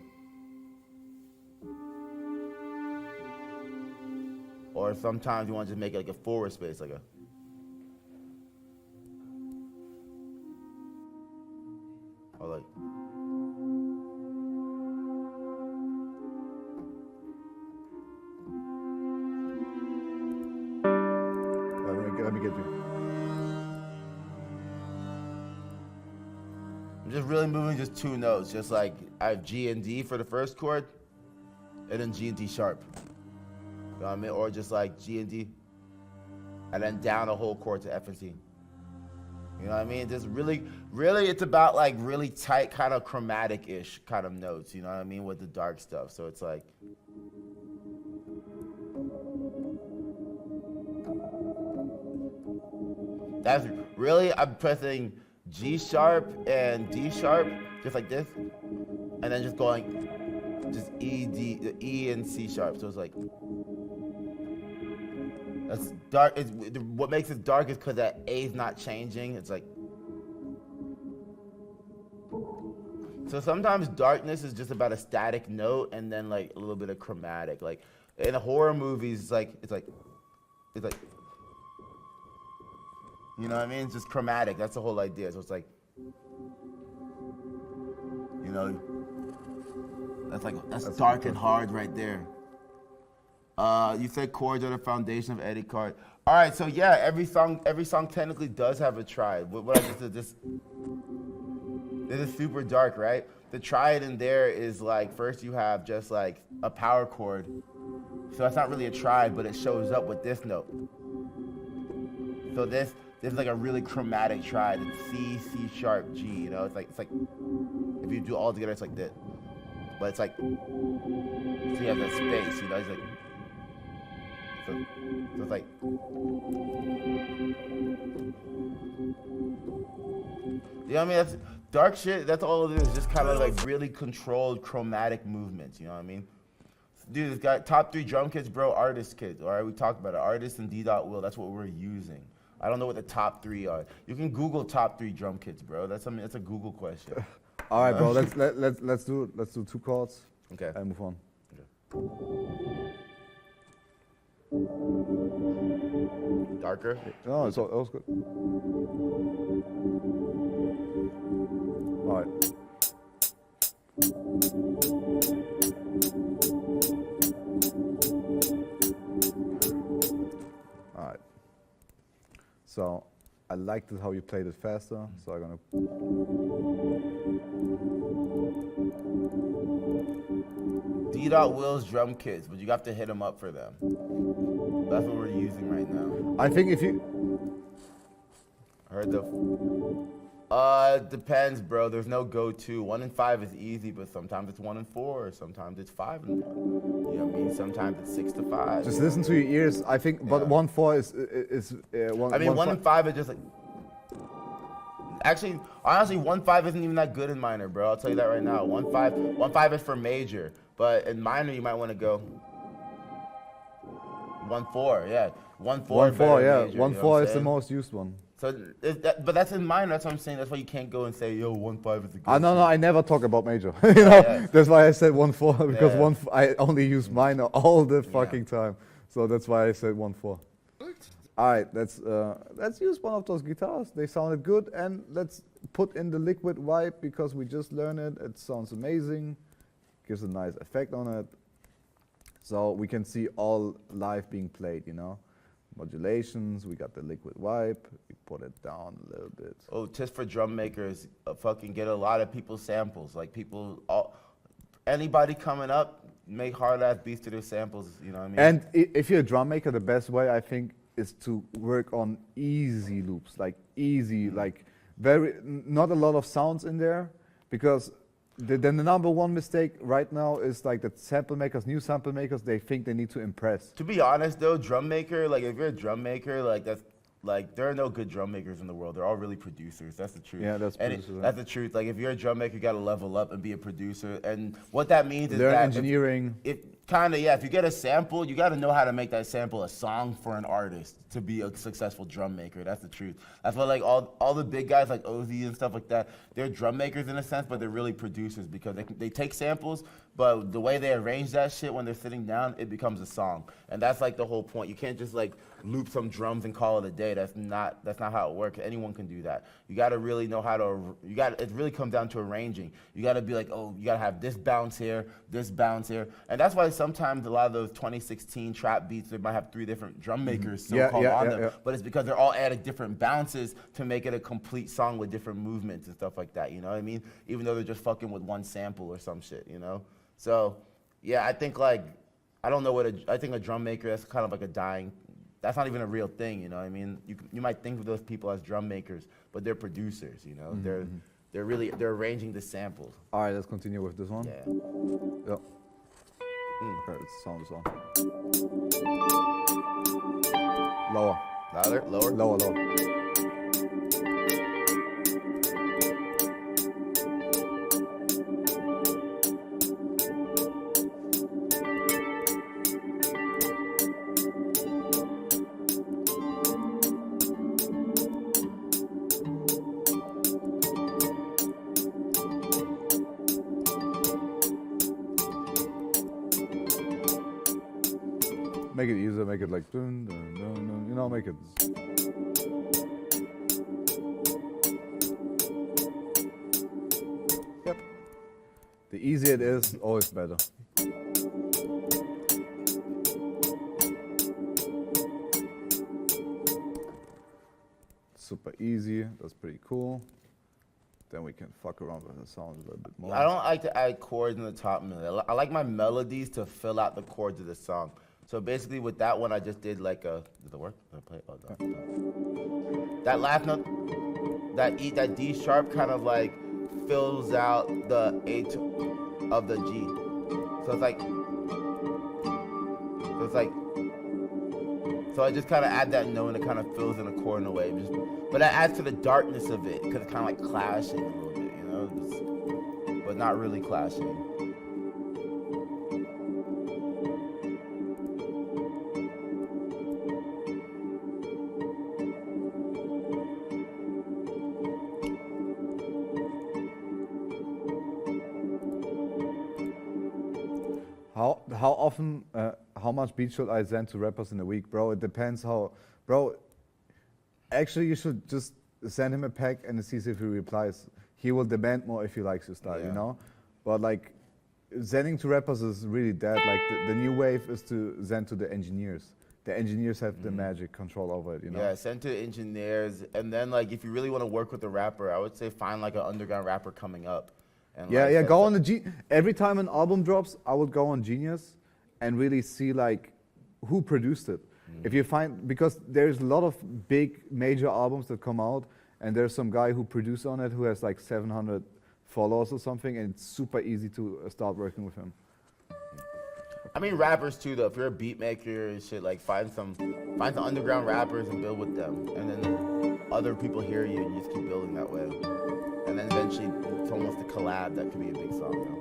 or sometimes you want to just make it like a forward space, like a. Or like. Let me get you. I'm just really moving just two notes. Just like I have G and D for the first chord, and then G and D sharp. You know what I mean? Or just like G and D, and then down a whole chord to F and C. You know what I mean? Just really, it's about like really tight kind of chromatic-ish kind of notes. You know what I mean? With the dark stuff. So it's like. That's really, I'm pressing G sharp and D sharp, just like this, and then just going, just E and C sharp. So it's like, that's dark. What makes it dark is because that A is not changing. It's like, so sometimes darkness is just about a static note and then like a little bit of chromatic. Like in horror movies, it's like. You know what I mean? It's just chromatic. That's the whole idea. So it's like, you know, that's dark and hard right there. You said chords are the foundation of Eddie Card. All right, so yeah, every song technically does have a triad. What I just did, this is super dark, right? The triad in there is like, first you have just like a power chord. So that's not really a triad, but it shows up with this note. So this is like a really chromatic triad. It's C, C sharp, G. You know, it's like if you do all together, it's like this. But it's like, so you have that space. You know, it's like, so it's like. You know what I mean? That's dark shit. That's all it is. Just kind of like really controlled chromatic movements. You know what I mean? Dude, this guy, top 3 drum kits, bro, artist kits. All right, we talked about it. Artist and D.Will. That's what we're using. I don't know what the top 3 are. You can Google top 3 drum kits, bro. That's a Google question. All right, bro. Let's do 2 chords. Okay. And move on. Okay. Darker. No, it's all good. All right. All right. So I liked it how you played it faster. So I'm gonna. D.Will's drum kits, but you have to hit them up for them. That's what we're using right now. I think if you. Heard the. Depends, bro. There's no go-to. 1 and 5 is easy, but sometimes it's 1 and 4, or sometimes it's 5 and 1. You know what I mean? Sometimes it's 6 to 5. Just listen to your ears. I think, but 1/4 is one. I mean, 1 and 5 is just like. Actually, honestly, 1/5 isn't even that good in minor, bro. I'll tell you that right now. 1/5 is for major, but in minor you might want to go 1/4. Yeah, 1/4. 1/4, yeah. Major, 1/4 is the most used one. So, but that's in minor. That's what I'm saying. That's why you can't go and say, "Yo, 1/5 is a good." No, I never talk about major. You know, Yeah. That's why I said 1/4 because Yeah. I only use minor all the fucking time. So that's why I said 1/4. All right, let's use one of those guitars. They sounded good, and let's put in the liquid vibe because we just learned it. It sounds amazing, gives a nice effect on it. So we can see all live being played, you know. Modulations, we got the liquid vibe. We put it down a little bit. Oh, just for drum makers, fucking get a lot of people's samples. Like anybody coming up, make hard ass beats to their samples. You know what I mean? And if you're a drum maker, the best way I think is to work on easy loops, like easy, like not a lot of sounds in there, because the number one mistake right now is like that new sample makers, they think they need to impress. To be honest though, drum maker, like if you're a drum maker, like that's like there are no good drum makers in the world. They're all really producers. That's the truth. Yeah, that's that's the truth. Like if you're a drum maker, you got to level up and be a producer. And what that means is learn that engineering. Kind of, yeah. If you get a sample, you got to know how to make that sample a song for an artist to be a successful drum maker. That's the truth. That's why like all the big guys like Ozzy and stuff like that, they're drum makers in a sense, but they're really producers because they take samples, but the way they arrange that shit when they're sitting down, it becomes a song. And that's like the whole point. You can't just like loop some drums and call it a day. That's not how it works. Anyone can do that. You got to really know how to. It really comes down to arranging. You got to be like, oh, you got to have this bounce here, and that's why sometimes a lot of those 2016 trap beats they might have 3 different drum makers so-called on them, but it's because they're all adding different bounces to make it a complete song with different movements and stuff like that. You know what I mean? Even though they're just fucking with one sample or some shit. You know? So yeah, I think like I don't know I think a drum maker that's kind of like a dying. That's not even a real thing, you know what I mean? You might think of those people as drum makers, but they're producers, you know? They're arranging the samples. All right, let's continue with this one. Yeah. Yep. Okay, it's the sound as well. Lower. Louder? Lower? Lower, lower. Make it easier, make it like dun, dun, dun, dun, you know, make it. Yep. The easier it is, always better. Super easy, that's pretty cool. Then we can fuck around with the sound a little bit more. I don't like to add chords in the top melody. I like my melodies to fill out the chords of the song. So basically with that one, I just did like a, did it work? Did I play it? Oh, no. That last note, that D sharp kind of like fills out the A of the G. So so I just kind of add that note and it kind of fills in a chord in a way. But that adds to the darkness of it because it's kind of like clashing a little bit, you know? But not really clashing. How often, how much beat should I send to rappers in a week, bro? It depends how, bro. Actually, you should just send him a pack and see if he replies. He will demand more if he likes your style, you know? But like, sending to rappers is really dead. Like the new wave is to send to the engineers. The engineers have the magic control over it, you know? Yeah, send to engineers. And then like, if you really want to work with a rapper, I would say find like an underground rapper coming up. And Yeah, go on the every time an album drops, I would go on Genius and really see like who produced it. If you find, because there's a lot of big major albums that come out and there's some guy who produced on it who has like 700 followers or something, and it's super easy to start working with him. I mean rappers too though. If you're a beat maker and shit, like find some underground rappers and build with them. And then other people hear you and you just keep building that way. And then eventually it's almost a collab that could be a big song, you know?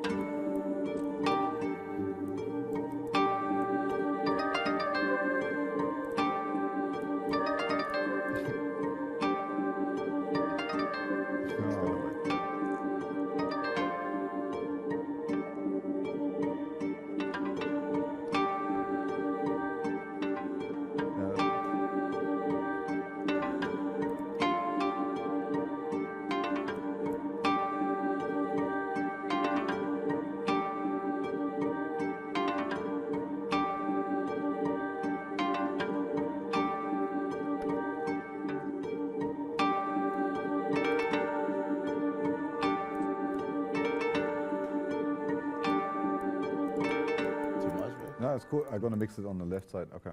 No, it's cool. I'm gonna mix it on the left side. Okay.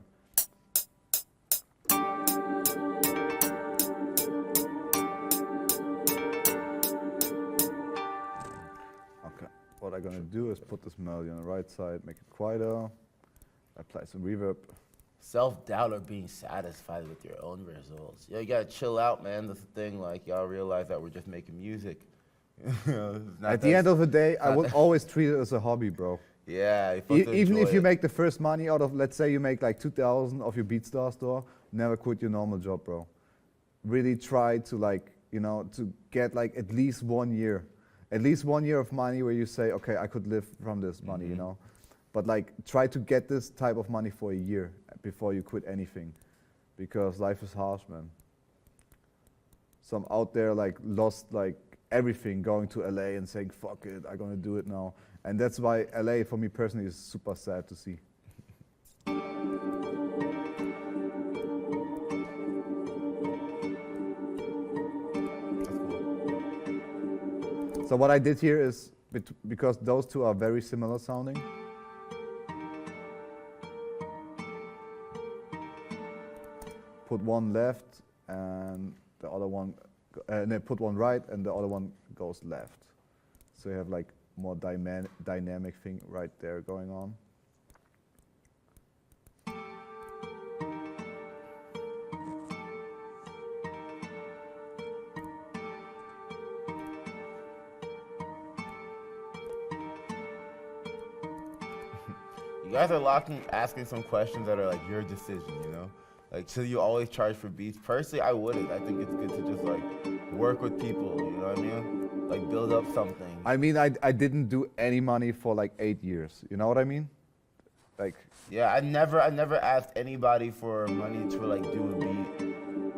Okay. What I'm gonna do is put this melody on the right side, make it quieter, apply some reverb. Self-doubt or being satisfied with your own results. Yo, you gotta chill out, man. That's the thing. Like, y'all realize that we're just making music. At the end of the day, I would always treat it as a hobby, bro. Yeah, you supposed to Even if enjoy you it. make the first money out of, let's say you make like 2,000 of your BeatStar store, never quit your normal job, bro. Really try to like, you know, to get like at least 1 year of money where you say, okay, I could live from this money, you know. But like, try to get this type of money for a year before you quit anything, because life is harsh, man. Some out there like lost like everything going to LA and saying, fuck it, I'm gonna do it now. And that's why LA for me personally is super sad to see. That's cool. So what I did here is, because those two are very similar sounding, put one left and the other one, no, put one right and the other one goes left. So you have like more dynamic thing right there going on. You guys are asking some questions that are like your decision, you know? Like, should you always charge for beats? Personally, I wouldn't. I think it's good to just like work with people, you know what I mean? Like build up something. I mean, I didn't do any money for like 8 years. You know what I mean? Like, Yeah, I never asked anybody for money to like do a beat,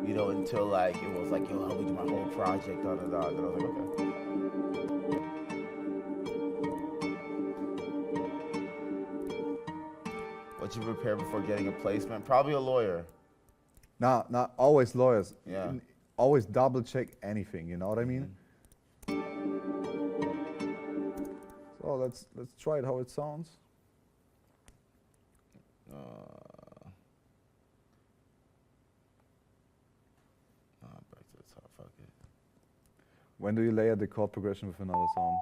you know, until like it was like, yo, help me do my whole project, da da da. And I was like, okay. What you prepare before getting a placement? Probably a lawyer. not always lawyers. Yeah. Always double check anything. You know what I mean? So let's try it how it sounds. Back to the top, fuck it. When do you layer the chord progression with another sound?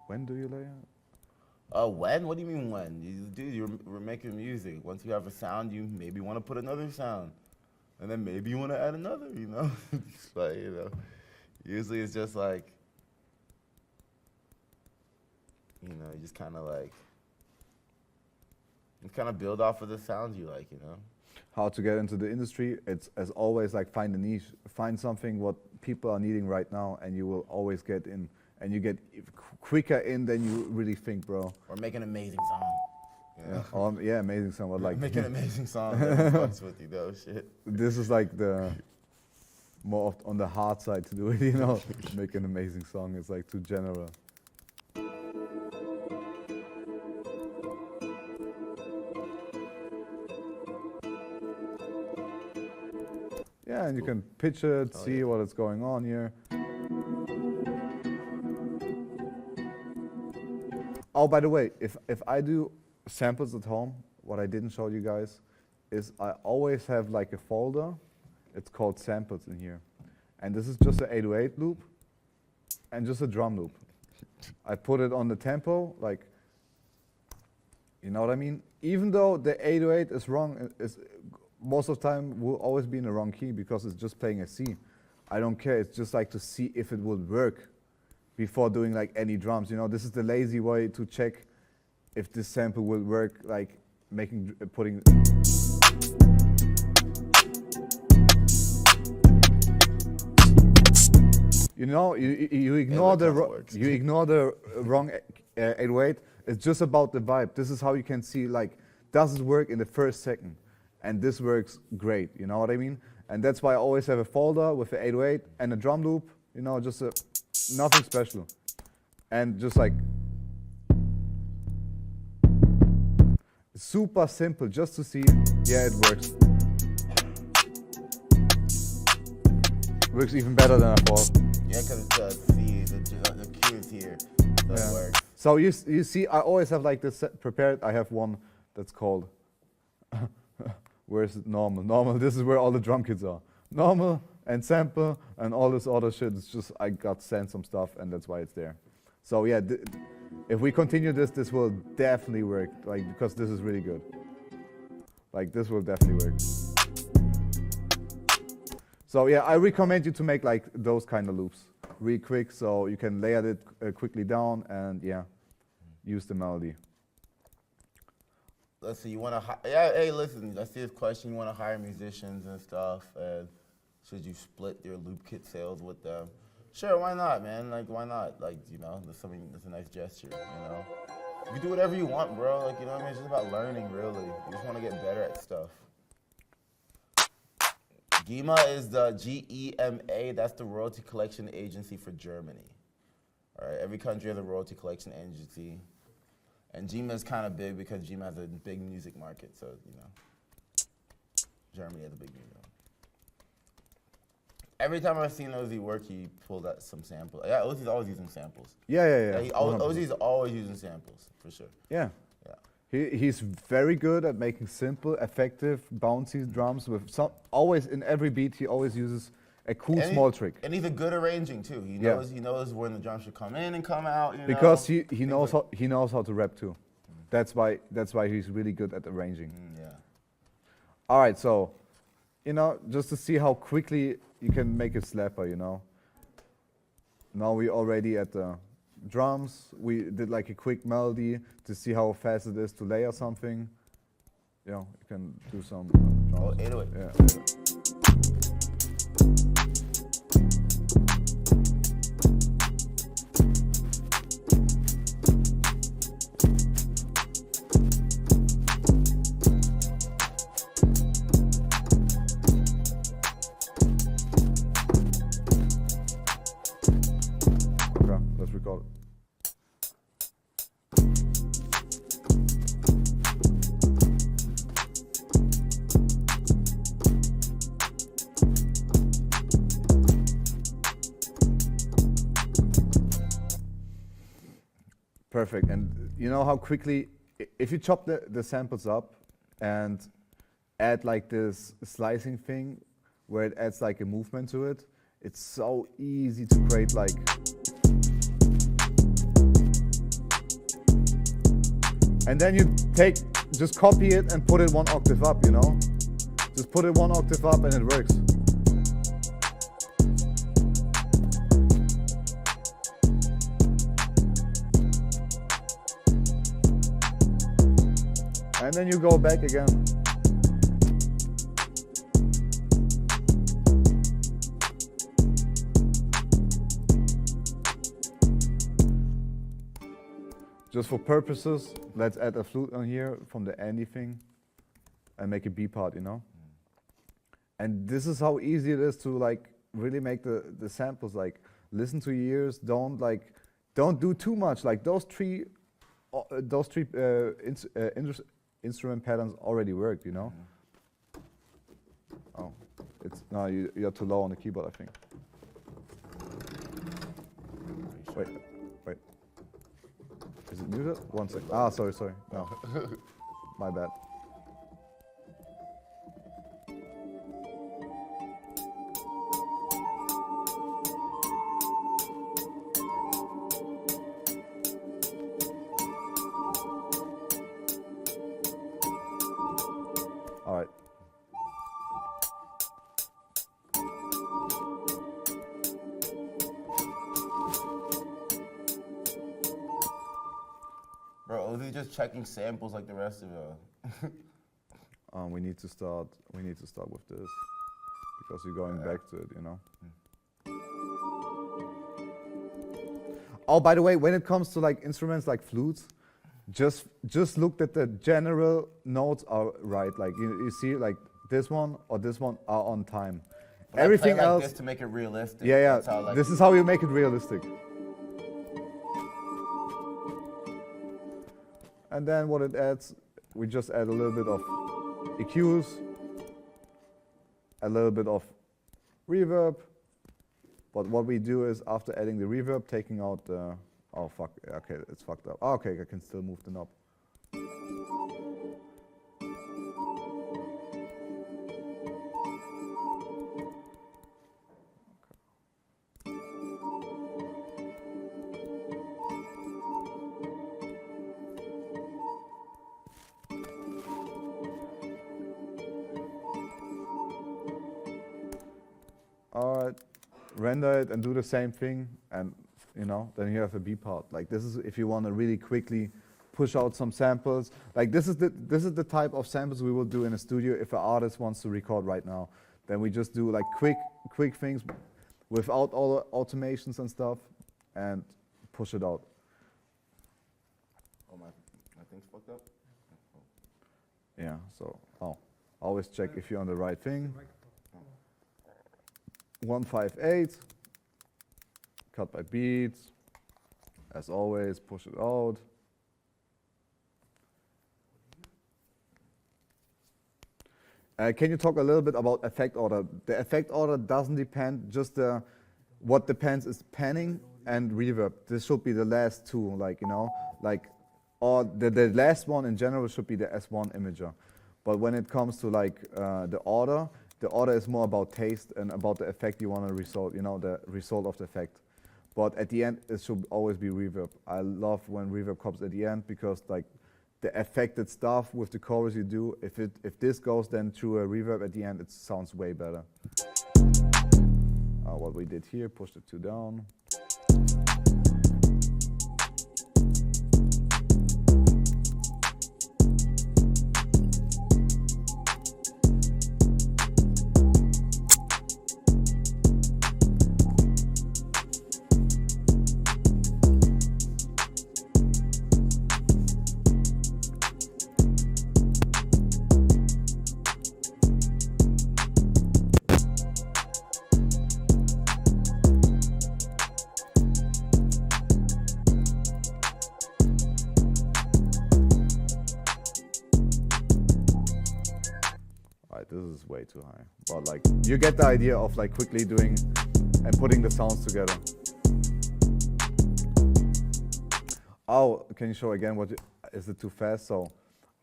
When do you layer? When? What do you mean when? We're making music. Once you have a sound, you maybe want to put another sound. And then maybe you want to add another, you know? But, you know, usually it's just like, you know, you just kind of like, you kind of build off of the sounds you like, you know? How to get into the industry? It's as always like find a niche, find something what people are needing right now, and you will always get in. And you get quicker in than you really think, bro. Or make an amazing song. You know? Yeah, amazing song. But like, Make an amazing song that fucks with you, though, shit. this is like the more on the hard side to do it, you know. Make an amazing song. It's like too general. Yeah, and you can pitch it, see yeah. what is going on here. Oh, by the way, if I do samples at home, what I didn't show you guys is I always have like a folder. It's called samples in here. And this is just an 808 loop and just a drum loop. I put it on the tempo, like, you know what I mean? Even though the 808 is wrong, most of the time will always be in the wrong key because it's just playing a C. I don't care, it's just like to see if it would work before doing like any drums. You know, this is the lazy way to check if this sample will work, like putting. You know, you ignore the wrong 808. It's just about the vibe. This is how you can see, like, does it work in the first second? And this works great, you know what I mean? And that's why I always have a folder with the 808 and a drum loop, you know, just nothing special. And just like, super simple, just to see, yeah, it works. Works even better than I thought. Yeah, because it's the C, the Q is here, so it works. So you see, I always have like this prepared. I have one that's called, where is it? Normal. Normal, this is where all the drum kits are. Normal and sample and all this other shit. It's just, I got sent some stuff and that's why it's there. So yeah, if we continue this will definitely work, like, because this is really good. Like, this will definitely work. So yeah, I recommend you to make like those kind of loops real quick, so you can layer it quickly down and yeah, use the melody. let's see, you want to, yeah, hey, listen, I see this question, you want to hire musicians and stuff, and should you split your loop kit sales with them? Sure, why not, man? Like, why not? Like, you know, that's a nice gesture, you know? You can do whatever you want, bro. Like, you know what I mean? It's just about learning, really. You just want to get better at stuff. GEMA is the GEMA, that's the royalty collection agency for Germany. All right, every country has a royalty collection agency. And GEMA is kind of big because GEMA has a big music market, so, you know, Germany has a big music market. Every time I've seen Ozzy work, he pulled out some samples. Yeah, Ozzy's always using samples. Yeah. Ozzy's always using samples, for sure. Yeah. Yeah. He's very good at making simple, effective, bouncy drums with some. Always in every beat, he always uses a cool small trick. And he's a good arranging too. He knows when the drums should come in and come out. You Because know? he knows how to rap too. That's why he's really good at arranging. Yeah. All right, so, you know, just to see how quickly you can make a slapper, you know. Now we already at the drums. We did like a quick melody to see how fast it is to layer something. You know, you can do some drums. 808. Yeah. Okay, let's record it. Perfect. And you know how quickly, if you chop the samples up and add like this slicing thing where it adds like a movement to it, it's so easy to create like. And then you just copy it and put it 1 octave up, you know? Just put it 1 octave up and it works. And then you go back again. Just for purposes, let's add a flute on here from the Andy thing and make a B part, you know? And this is how easy it is to like really make the samples, like listen to your ears, don't do too much. Like those three instrument patterns already worked, you know? Oh, no, you're too low on the keyboard, I think. Wait. Is it muted? 1 second. Ah, sorry. No. My bad. All right. Bro, Ozzy's just checking samples like the rest of us. We need to start with this because you're going back to it, you know. Oh, by the way, when it comes to like instruments like flutes, just look that the general notes are right. Like you see, like this one or this one are on time. But Everything I play else, like this to make it realistic. yeah. That's how I like This it. is how you make it realistic. And then what it adds, we just add a little bit of EQs, a little bit of reverb. But what we do is after adding the reverb, taking out the, oh fuck, okay, it's fucked up. Oh, okay, I can still move the knob. Alright, render it and do the same thing, and you know, then you have a B part. Like this is if you want to really quickly push out some samples. Like this is the type of samples we will do in a studio if an artist wants to record right now. Then we just do like quick things without all the automations and stuff, and push it out. Oh, my thing's fucked up? Yeah, so always check if you're on the right thing. 158, cut by beats. As always, push it out. Can you talk a little bit about effect order? The effect order doesn't depend, just what depends is panning and reverb. This should be the last two, or the last one in general should be the S1 imager. But when it comes to the order is more about taste and about the effect you want to result, the result of the effect. But at the end, it should always be reverb. I love when reverb comes at the end because the affected stuff with the chorus you do, if this goes then through a reverb at the end, it sounds way better. What we did here, push the 2 down. This is way too high, but you get the idea of quickly doing and putting the sounds together. Oh, can you show again is it too fast? So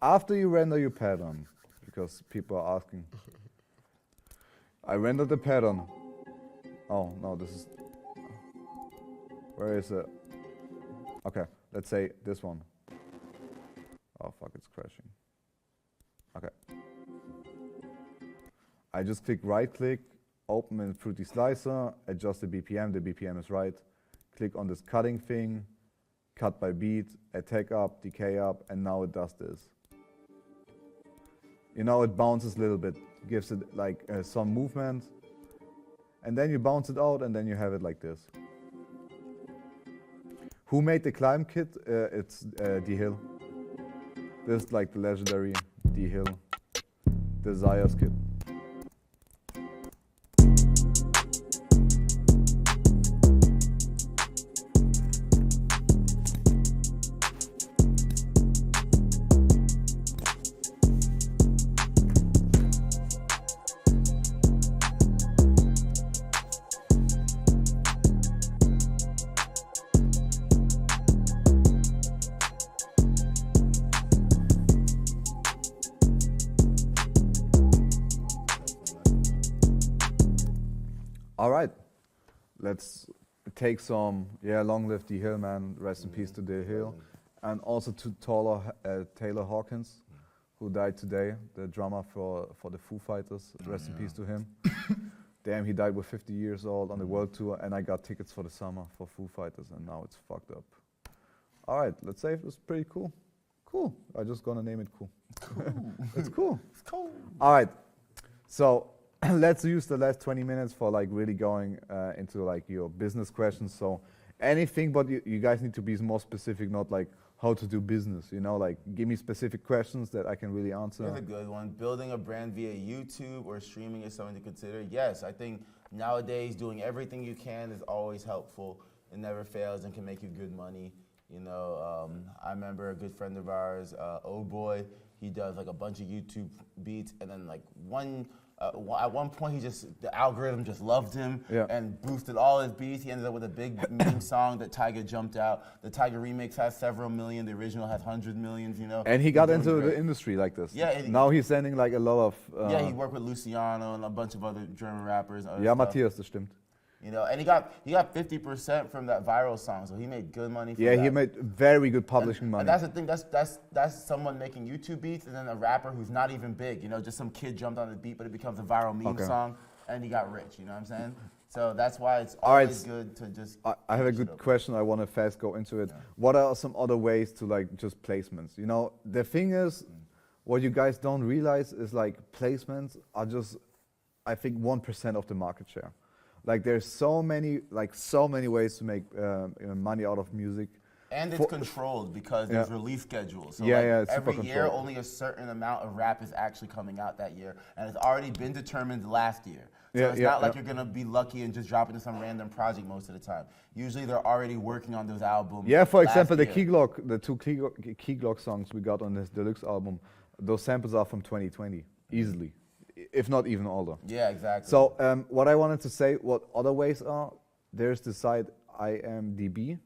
after you render your pattern, because people are asking, I render the pattern. Oh no, where is it? Okay, let's say this one. Oh fuck, it's crashing. Okay. I just right click, open in Fruity Slicer, adjust the BPM is right. Click on this cutting thing, cut by beat, attack up, decay up, and now it does this. It bounces a little bit, gives it some movement, and then you bounce it out, and then you have it like this. Who made the Climb kit? It's D-Hill. This is the legendary D-Hill Desires kit. All right, let's take some, long live D-Hill, man, rest in peace to D-Hill. And also to Taylor Hawkins, who died today, the drummer for the Foo Fighters, rest in peace to him. Damn, he died with 50 years old on the world tour, and I got tickets for the summer for Foo Fighters, and now it's fucked up. All right, let's say it was pretty cool. Cool, I'm just gonna name it Cool. It's cool. It's cool. All right, so let's use the last 20 minutes for really going into your business questions. So anything, but you guys need to be more specific, not how to do business, give me specific questions that I can really answer. Here's a good one. Building a brand via YouTube or streaming is something to consider. Yes, I think nowadays doing everything you can is always helpful. It never fails and can make you good money. I remember a good friend of ours, Oh Boy, he does a bunch of YouTube beats, and then at one point, the algorithm just loved him and boosted all his beats. He ended up with a big meme song that Tyga jumped out. The Tyga remix has several million. The original has 100 millions, And he got into the industry like this. Yeah. Now he's sending a lot of... he worked with Luciano and a bunch of other German rappers. Matthias, das stimmt. And he got 50% from that viral song, so he made good money from that. He made very good publishing money. And that's the thing, that's someone making YouTube beats, and then a rapper who's not even big, just some kid jumped on the beat, but it becomes a viral meme song, and he got rich, you know what I'm saying? So that's why it's All right, always good to just. I have a switch it good up. question. I want to fast go into it. What are some other ways to like just placements? You know, the thing is, what you guys don't realize is like placements are just, I think, 1% of the market share. Like there's so many ways to make money out of music. And it's controlled because there's release schedules. So Yeah, like yeah, it's every super year, controlled. only a certain amount of rap is actually coming out that year, and it's already been determined last year. So Yeah, it's yeah, not like yeah. you're gonna be lucky and just drop into some random project most of the time. Usually, they're already working on those albums. Yeah, for last example, the year. the two Key Glock songs we got on this deluxe album, those samples are from 2020, easily, if not even older. Yeah, exactly. So what I wanted to say, what other ways are, there's the site IMDb,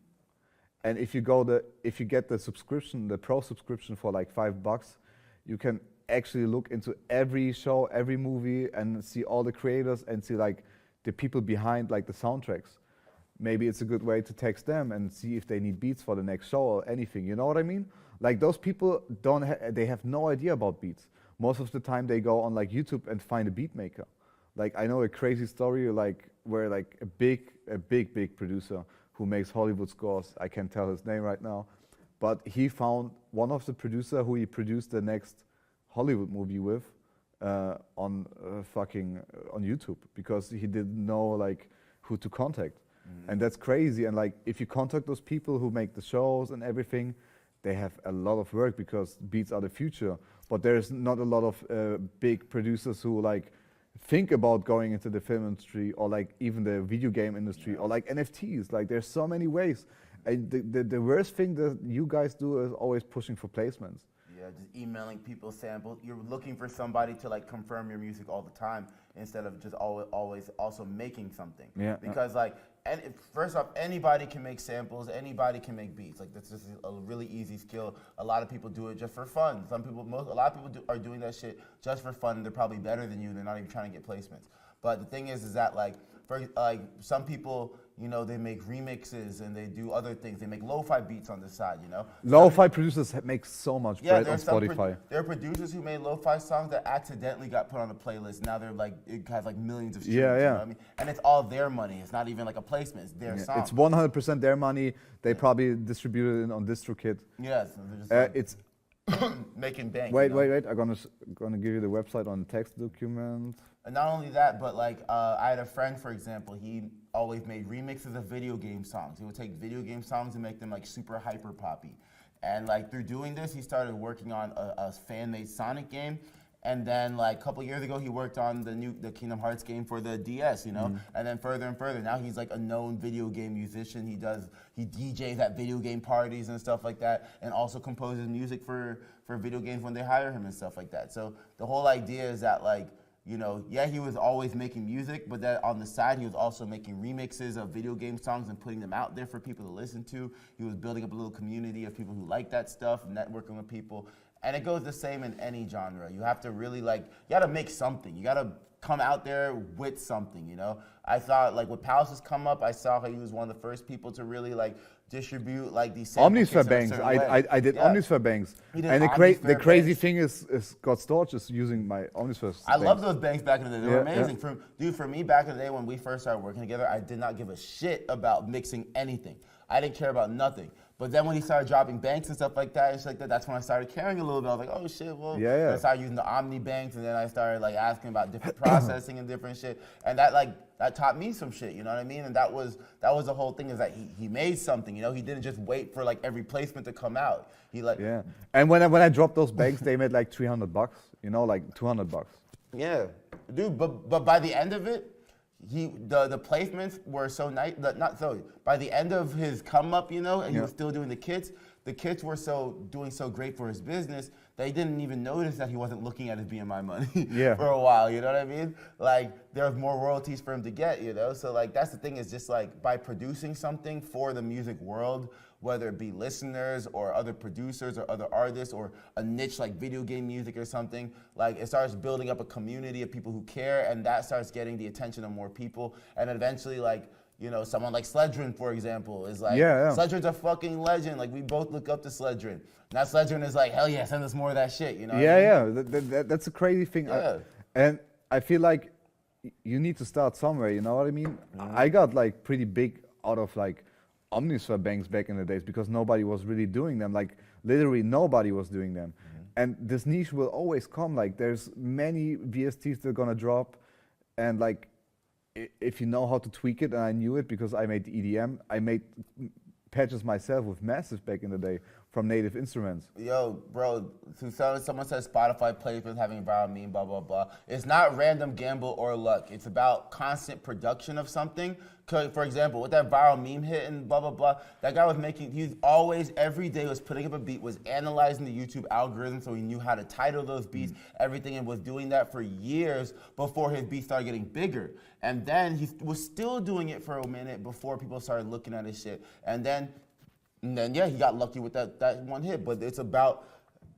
and if you get the subscription, the pro subscription for like $5, you can actually look into every show, every movie, and see all the creators and see like the people behind like the soundtracks. Maybe it's a good way to text them and see if they need beats for the next show or anything. You know what I mean? Like those people they have no idea about beats. Most of the time they go on like YouTube and find a beat maker. Like I know a crazy story like where like a big producer who makes Hollywood scores. I can't tell his name right now, but he found one of the producer who he produced the next Hollywood movie with on YouTube because he didn't know like who to contact. And that's crazy. And like if you contact those people who make the shows and everything, they have a lot of work because beats are the future. But there's not a lot of big producers who like think about going into the film industry or like even the video game industry or like NFTs. Like there's so many ways. And the worst thing that you guys do is always pushing for placements. Yeah, just emailing people samples. You're looking for somebody to like confirm your music all the time instead of just always also making something. Yeah. Because like, and first off, anybody can make samples. Anybody can make beats. Like that's just a really easy skill. A lot of people do it just for fun. A lot of people are doing that shit just for fun. They're probably better than you. They're not even trying to get placements. But the thing is that like, some people, you know, they make remixes and they do other things. They make lo-fi beats on the side, you know. Lo-fi producers make so much bread on Spotify. There are producers who made lo-fi songs that accidentally got put on a playlist. Now they're like, it has like millions of streams. Yeah, You yeah. know what I mean? And it's all their money. It's not even like a placement. It's their song. It's 100% their money. They probably distributed it on DistroKid. Yes. They're just like It's making bank. wait. you know? I'm gonna give you the website on text document. And not only that, but like I had a friend, for example, he always made remixes of video game songs. He would take video game songs and make them like super hyper poppy. And like through doing this, he started working on a fan-made Sonic game. And then like a couple years ago, he worked on the Kingdom Hearts game for the DS, you know? And then further and further, now he's like a known video game musician. He DJs at video game parties and stuff like that, and also composes music for video games when they hire him and stuff like that. So the whole idea is that like, you know, yeah, he was always making music, but that on the side, he was also making remixes of video game songs and putting them out there for people to listen to. He was building up a little community of people who like that stuff, networking with people. And it goes the same in any genre. You have to really like, you gotta make something. You gotta come out there with something, you know? I thought like when Palace's come up, I saw how he was one of the first people to really like distribute like these sample kits in Omnisphere a banks. certain way. I did Yeah. Omnisphere banks. He did And the Omnisphere crazy banks. thing is Scott Storch is using my Omnisphere I love banks. those banks back in the day. They were Yeah, amazing. For me, back in the day when we first started working together, I did not give a shit about mixing anything. I didn't care about nothing. But then when he started dropping banks and stuff like that, it's like that. That's when I started caring a little bit. I was like, oh shit, well. Yeah, yeah. I started using the Omni banks, and then I started like asking about different processing and different shit. And that taught me some shit. You know what I mean? And that was the whole thing, is that he made something. You know, he didn't just wait for like every placement to come out. He like Yeah. And when I dropped those banks, they made like $300. You know, like $200. Yeah, dude. But by the end of it, the placements were so nice. By the end of his come up, you know, and he was still doing the kits. The kits were doing so great for his business, they didn't even notice that he wasn't looking at his BMI money for a while. You know what I mean? Like there was more royalties for him to get. You know, so like that's the thing, is just like by producing something for the music world, whether it be listeners or other producers or other artists or a niche like video game music or something, like it starts building up a community of people who care, and that starts getting the attention of more people. And eventually, like, you know, someone like Sledgren, for example, is like, Sledgren's a fucking legend. Like, we both look up to Sledgren. Now Sledgren is like, hell yeah, send us more of that shit, you know? Yeah. That's a crazy thing. Yeah. And I feel like you need to start somewhere. You know what I mean? I got like pretty big out of like Omnisphere banks back in the days because nobody was really doing them. Like literally nobody was doing them. And this niche will always come. Like there's many VSTs that are gonna drop, and like if you know how to tweak it, and I knew it because I made EDM, I made patches myself with Massive back in the day from Native Instruments. Yo, bro, someone says Spotify placement having viral meme, blah, blah, blah. It's not random gamble or luck. It's about constant production of something. 'Cause, for example, with that viral meme hit and blah, blah, blah, that guy was he's always, every day was putting up a beat, was analyzing the YouTube algorithm so he knew how to title those beats, everything, and was doing that for years before his beats started getting bigger. And then he was still doing it for a minute before people started looking at his shit. And then yeah, he got lucky with that one hit. But it's about,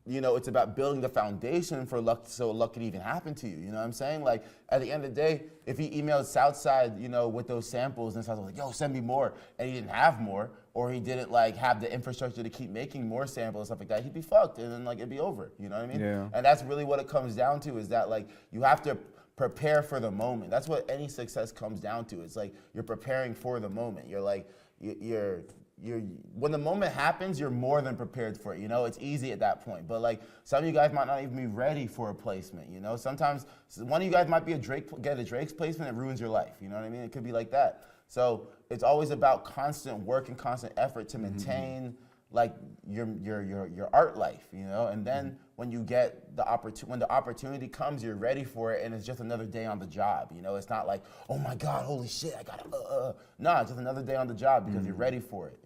it's about building the foundation for luck, so luck can even happen to you. You know what I'm saying? Like at the end of the day, if he emailed Southside, with those samples, and Southside was like, yo, send me more, and he didn't have more, or he didn't like have the infrastructure to keep making more samples and stuff like that, he'd be fucked, and then like it'd be over. You know what I mean? Yeah. And that's really what it comes down to, is that like you have to prepare for the moment. That's what any success comes down to. It's like you're preparing for the moment. You're like when the moment happens, you're more than prepared for it. It's easy at that point. But like some of you guys might not even be ready for a placement. Sometimes one of you guys might be get a Drake's placement, it ruins your life. You know what I mean? It could be like that. So it's always about constant work and constant effort to maintain like your art life, and then when you get when the opportunity comes, you're ready for it, and it's just another day on the job. It's not like, oh my God, holy shit, I gotta no, it's just another day on the job because you're ready for it,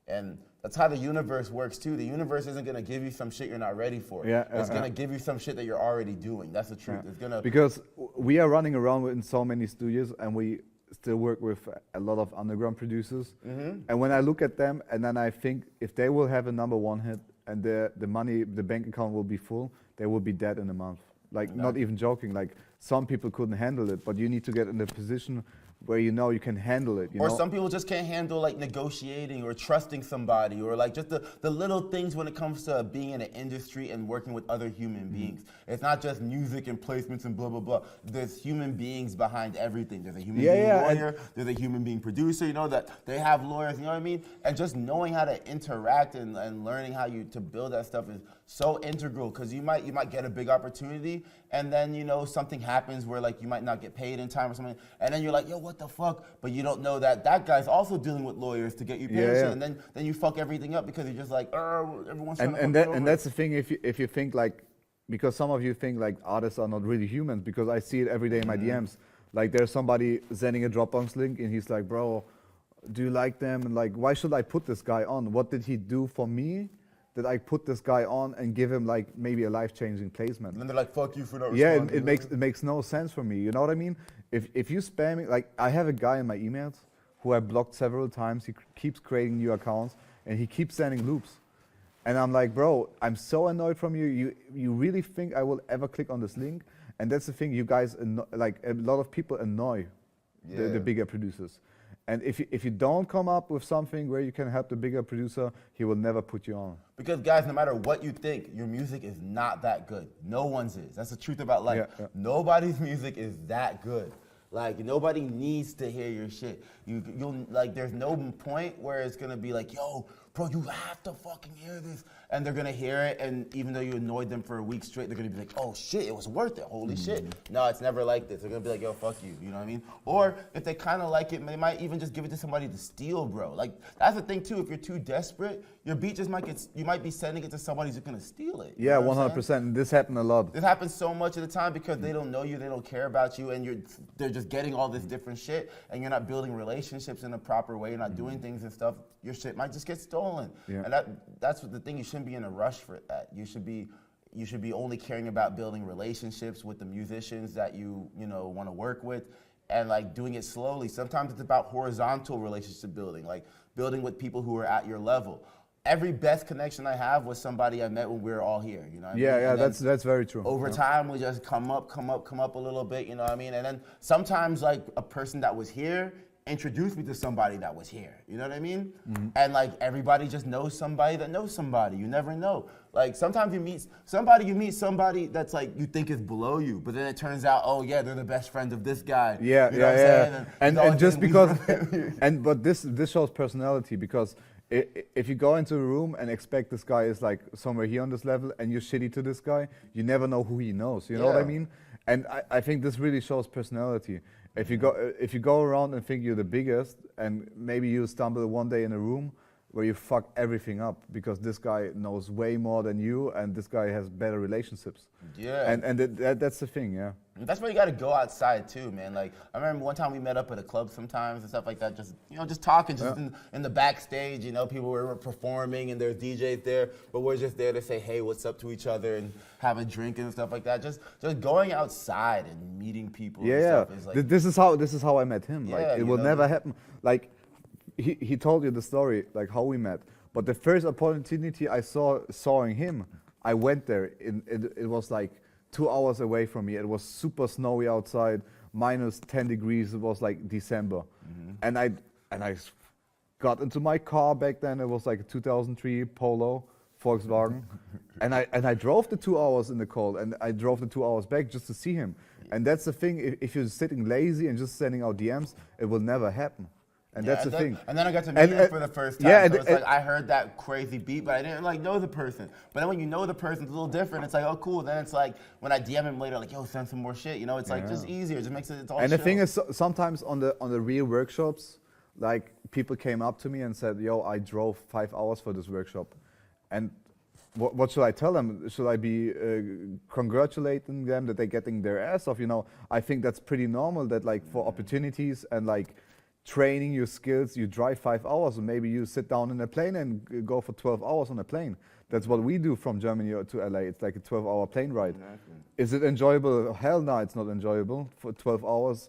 and that's how the universe works too. The universe isn't gonna give you some shit you're not ready for. Yeah, it's gonna give you some shit that you're already doing. That's the truth. It's gonna, because we are running around in so many studios, and we still work with a lot of underground producers. And when I look at them, and then I think if they will have a #1 hit and the money, the bank account will be full, they will be dead in a month. Like, not even joking. Like, some people couldn't handle it, but you need to get in a position where you can handle it. Or some people just can't handle like negotiating or trusting somebody, or like just the little things when it comes to being in an industry and working with other human beings. It's not just music and placements and blah, blah, blah. There's human beings behind everything. There's a human being lawyer, there's a human being producer, that they have lawyers, you know what I mean? And just knowing how to interact and learning how to build that stuff is so integral, because you might get a big opportunity, and then something happens where like you might not get paid in time or something, and then you're like, yo, what the fuck? But you don't know that guy's also dealing with lawyers to get you paid, and then you fuck everything up because you're just like, everyone's trying to and that's the thing. If you think like, because some of you think like artists are not really humans, because I see it every day in my DMs. Like there's somebody sending a Dropbox link, and he's like, bro, do you like them? And like, why should I put this guy on? What did he do for me that I put this guy on and give him like maybe a life-changing placement? And then they're like, fuck you for not responding. Yeah, it makes no sense for me. You know what I mean? If you spamming, like I have a guy in my emails who I blocked several times. He keeps creating new accounts and he keeps sending loops. And I'm like, bro, I'm so annoyed from you. You really think I will ever click on this link? And that's the thing, you guys, like a lot of people annoy the bigger producers. And if you don't come up with something where you can help the bigger producer, he will never put you on. Because guys, no matter what you think, your music is not that good. No one's is. That's the truth about life. Nobody's music is that good. Like, nobody needs to hear your shit. You'll like, there's no point where it's gonna be like, yo, bro, you have to fucking hear this. And they're gonna hear it, and even though you annoyed them for a week straight, they're gonna be like, oh shit, it was worth it, holy shit. No, it's never like this. They're gonna be like, yo, fuck you, you know what I mean? Or if they kinda like it, they might even just give it to somebody to steal, bro. Like, that's the thing too, if you're too desperate, your beat just might get, you might be sending it to somebody who's gonna steal it. Yeah, 100%, this happened a lot. This happens so much of the time because they don't know you, they don't care about you, and they're just getting all this different shit, and you're not building relationships in a proper way, you're not doing things and stuff, your shit might just get stolen. And that's what the thing, you shouldn't be in a rush for that. You should be only caring about building relationships with the musicians that you want to work with, and like doing it slowly. Sometimes it's about horizontal relationship building, like building with people who are at your level. Every best connection I have was somebody I met when we were all here, you know what I mean? Yeah, that's very true. Over time, we just come up a little bit, you know what I mean? And then sometimes like a person that was here introduced me to somebody that was here. You know what I mean? And like everybody just knows somebody that knows somebody. You never know. Like sometimes you meet somebody that's like you think is below you, but then it turns out, oh yeah, they're the best friends of this guy. Yeah, You know what I'm saying? And just we- because, but this shows personality because if you go into a room and expect this guy is like somewhere here on this level and you're shitty to this guy, you never know who he knows. You know what I Yeah. mean? And I think this really shows personality. If you go around and think you're the biggest, and maybe you stumble one day in a room where you fuck everything up because this guy knows way more than you, and this guy has better relationships. Yeah. And that's the thing, yeah. That's why you got to go outside too, man. Like I remember one time we met up at a club sometimes and stuff like that. Just talking, just in the backstage. You know, people were performing and there's DJs there, but we're just there to say, hey, what's up to each other and have a drink and stuff like that. Just going outside and meeting people. Yeah, and yeah. stuff is like, This is how I met him. Yeah, Like it you will know, never happen. Like he told you the story, like how we met. But the first opportunity I saw in him, I went there. It was like 2 hours away from me. It was super snowy outside, minus 10 degrees. It was like December, and I got into my car back then. It was like a 2003 Polo Volkswagen, and I drove the 2 hours in the cold, and I drove the 2 hours back just to see him. And that's the thing. If you're sitting lazy and just sending out DMs, it will never happen. And yeah, that's the thing. And then I got to meet him for the first time. yeah, so it's like I heard that crazy beat, but I didn't like know the person. But then when you know the person, it's a little different. It's like, oh, cool. Then it's like when I DM him later, like, yo, send some more shit. You know, it's like just easier. It just makes it. It's all. And the chill. thing is, sometimes on the real workshops, like people came up to me and said, "Yo, I drove 5 hours for this workshop," and what should I tell them? Should I be congratulating them that they're getting their ass off? You know, I think that's pretty normal. That like for opportunities and like training your skills, you drive 5 hours, or maybe you sit down in a plane and go for 12 hours on a plane. That's what we do from Germany to LA. It's like a 12-hour plane ride. Exactly. Is it enjoyable? Hell no, it's not enjoyable for 12 hours.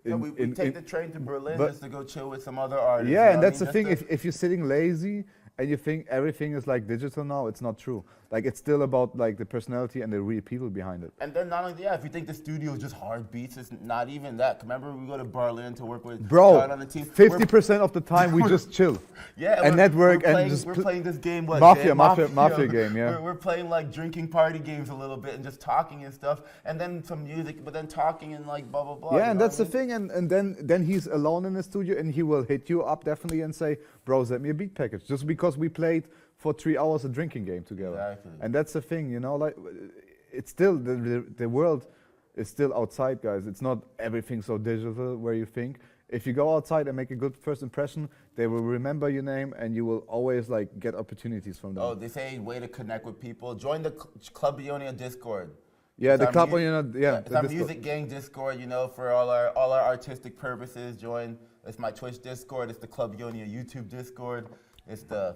Yeah, we take the train to Berlin but- just to go chill with some other artists. Yeah, you know and what I that's the mean? thing. Just If you're sitting lazy and you think everything is like digital now, it's not true. Like it's still about like the personality and the real people behind it. and then not only if you think the studio is just hard beats, it's not even that. Remember we go to Berlin to work with Bro, John on the team. We're- 50% of the time we just chill. Yeah, and network we're and playing, just we're pl- playing this game. What? Mafia Dan? game, yeah. We're playing like drinking party games a little bit and just talking and stuff, and then some music, but then talking and like blah blah blah. Yeah, you and know that's what the I mean? thing. And then he's alone in the studio and he will hit you up definitely and say, "Bro, send me a beat package," just because we played for 3 hours a drinking game together. Exactly. And that's the thing, you know, like it's still the world is still outside, guys. It's not everything so digital where you think. If you go outside and make a good first impression, they will remember your name and you will always like get opportunities from them. Oh, they say way to connect with people. Join the Club Ionia Discord. Yeah, It's the our Club mu- Ionia, yeah, It's the our Discord. music gang Discord, you know, for all our artistic purposes. Join. It's my Twitch Discord. It's the Club Ionia YouTube Discord. It's the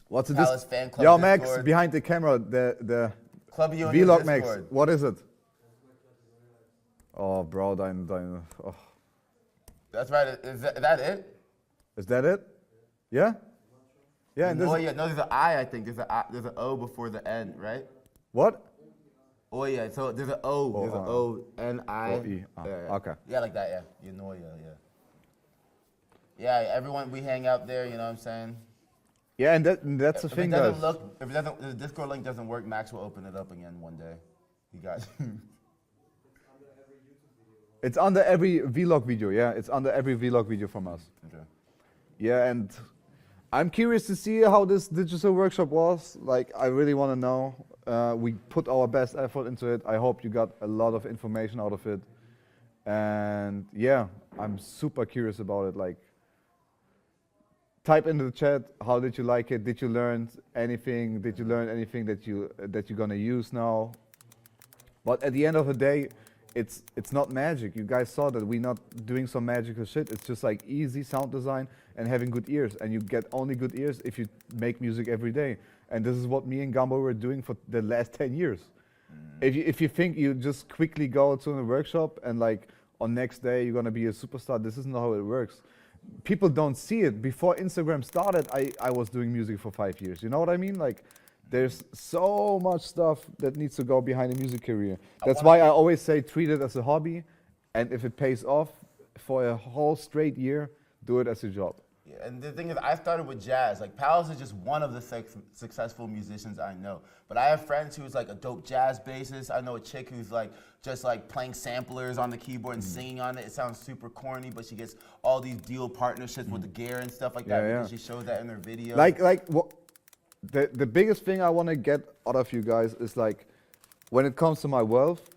What's it? Palace Fan Club Yo, Max, Discord. behind the camera, the Club Ionia Vlog Max. Discord. What is it? Oh, bro, oh. That's right. Is that it? Is that it? Yeah? Yeah, and this Oh yeah, no, there's an I think. There's an O before the N, right? what? Oh yeah, so there's an O. There's an O, N, I. O-E. Yeah. Okay. Yeah, like that, yeah. Ionia, yeah. Yeah, everyone, we hang out there, you know what I'm saying? Yeah, and that's the If thing, it doesn't guys. look, if the Discord link doesn't work, Max will open it up again one day. You guys. It's under every vlog video, yeah? It's under every vlog video from us. Okay. Yeah, and I'm curious to see how this digital workshop was. Like, I really want to know. We put our best effort into it. I hope you got a lot of information out of it. And yeah, I'm super curious about it. Like, type into the chat, how did you like it? Did you learn anything? Did you learn anything that you're gonna use now? But at the end of the day, it's not magic. You guys saw that we're not doing some magical shit. It's just like easy sound design and having good ears. And you get only good ears if you make music every day. And this is what me and Gumbo were doing for the last 10 years. If you think you just quickly go to a workshop and like on next day you're gonna be a superstar, this isn't how it works. People don't see it. Before Instagram started, I was doing music for 5 years. You know what I mean? Like, there's so much stuff that needs to go behind a music career. That's why I always say treat it as a hobby, and if it pays off for a whole straight year, do it as your job. Yeah, and the thing is, I started with jazz. Like, Palace is just one of the successful musicians I know. But I have friends who's like a dope jazz bassist. I know a chick who's like just like playing samplers on the keyboard and singing on it. It sounds super corny, but she gets all these deal partnerships with the gear and stuff like that because she shows that in her video. The biggest thing I want to get out of you guys is like, when it comes to my wealth,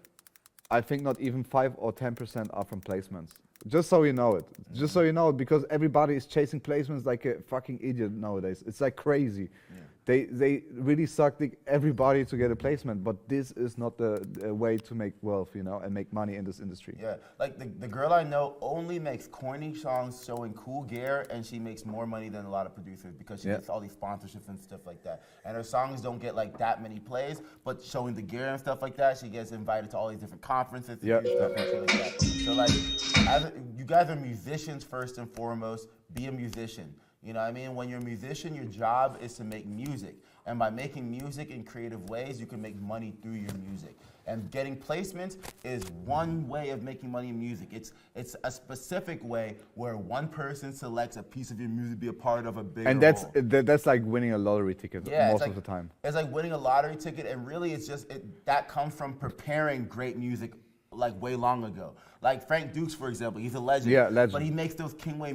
I think not even 5 or 10% are from placements. Just so you know it. Just so you know it, because everybody is chasing placements like a fucking idiot nowadays. It's like crazy. Yeah. They really suck everybody to get a placement, but this is not the way to make wealth, you know, and make money in this industry. Yeah, like the girl I know only makes corny songs showing cool gear, and she makes more money than a lot of producers because she gets all these sponsorships and stuff like that. And her songs don't get like that many plays, but showing the gear and stuff like that, she gets invited to all these different conferences to do stuff and shit like that. So like, you guys are musicians first and foremost. Be a musician. You know what I mean? When you're a musician, your job is to make music. And by making music in creative ways, you can make money through your music. And getting placements is one way of making money in music. It's a specific way where one person selects a piece of your music to be a part of a bigger And that's like winning a lottery ticket most of the time. It's like winning a lottery ticket, and really it's just, that comes from preparing great music like way long ago. Like Frank Dukes, for example, he's a legend. Yeah, legend. But he makes those Kingway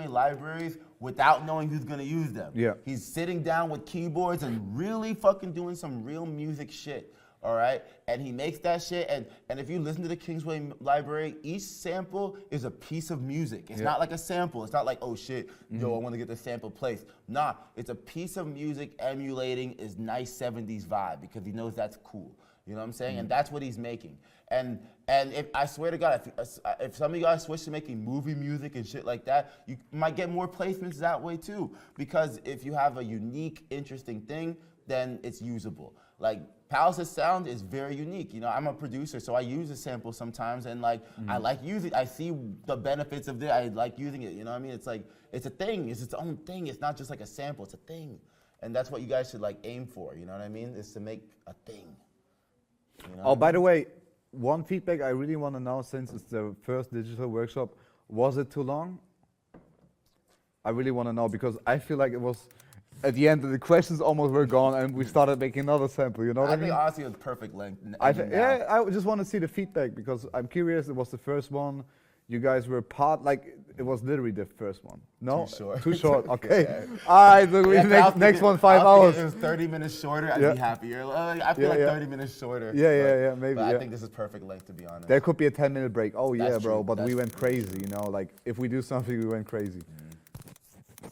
libraries without knowing who's gonna use them. Yeah. He's sitting down with keyboards and really fucking doing some real music shit. All right, and he makes that shit, and if you listen to the Kingsway library, each sample is a piece of music. It's not like a sample. It's not like, oh shit, yo, I want to get the sample placed. Nah, it's a piece of music emulating his nice 70s vibe because he knows that's cool. You know what I'm saying? And that's what he's making. And if I swear to God, if some of you guys switch to making movie music and shit like that, you might get more placements that way too. Because if you have a unique, interesting thing, then it's usable. Like Palace's sound is very unique. You know, I'm a producer, so I use a sample sometimes, and like I like using. I see the benefits of it. I like using it. You know what I mean? It's like it's a thing. It's its own thing. It's not just like a sample. It's a thing, and that's what you guys should like aim for. You know what I mean? Is to make a thing. You know Oh, by the way, one feedback I really want to know, since it's the first digital workshop, was it too long? I really want to know, because I feel like it was, at the end, the questions almost were gone and we started making another sample, you know what I mean? I think honestly it was perfect length. I just want to see the feedback, because I'm curious. It was the first one. You guys were it was literally the first one. No? Too short. Too short, okay. All right, so next one, 5 hours. If it was 30 minutes shorter, I'd be happier. I feel like 30 minutes shorter. Yeah, maybe. But I think this is perfect length, to be honest. There could be a 10-minute break. Oh, That's yeah, bro, true. but we That's went crazy, you know? Like, if we do something, we went crazy. Mm-hmm.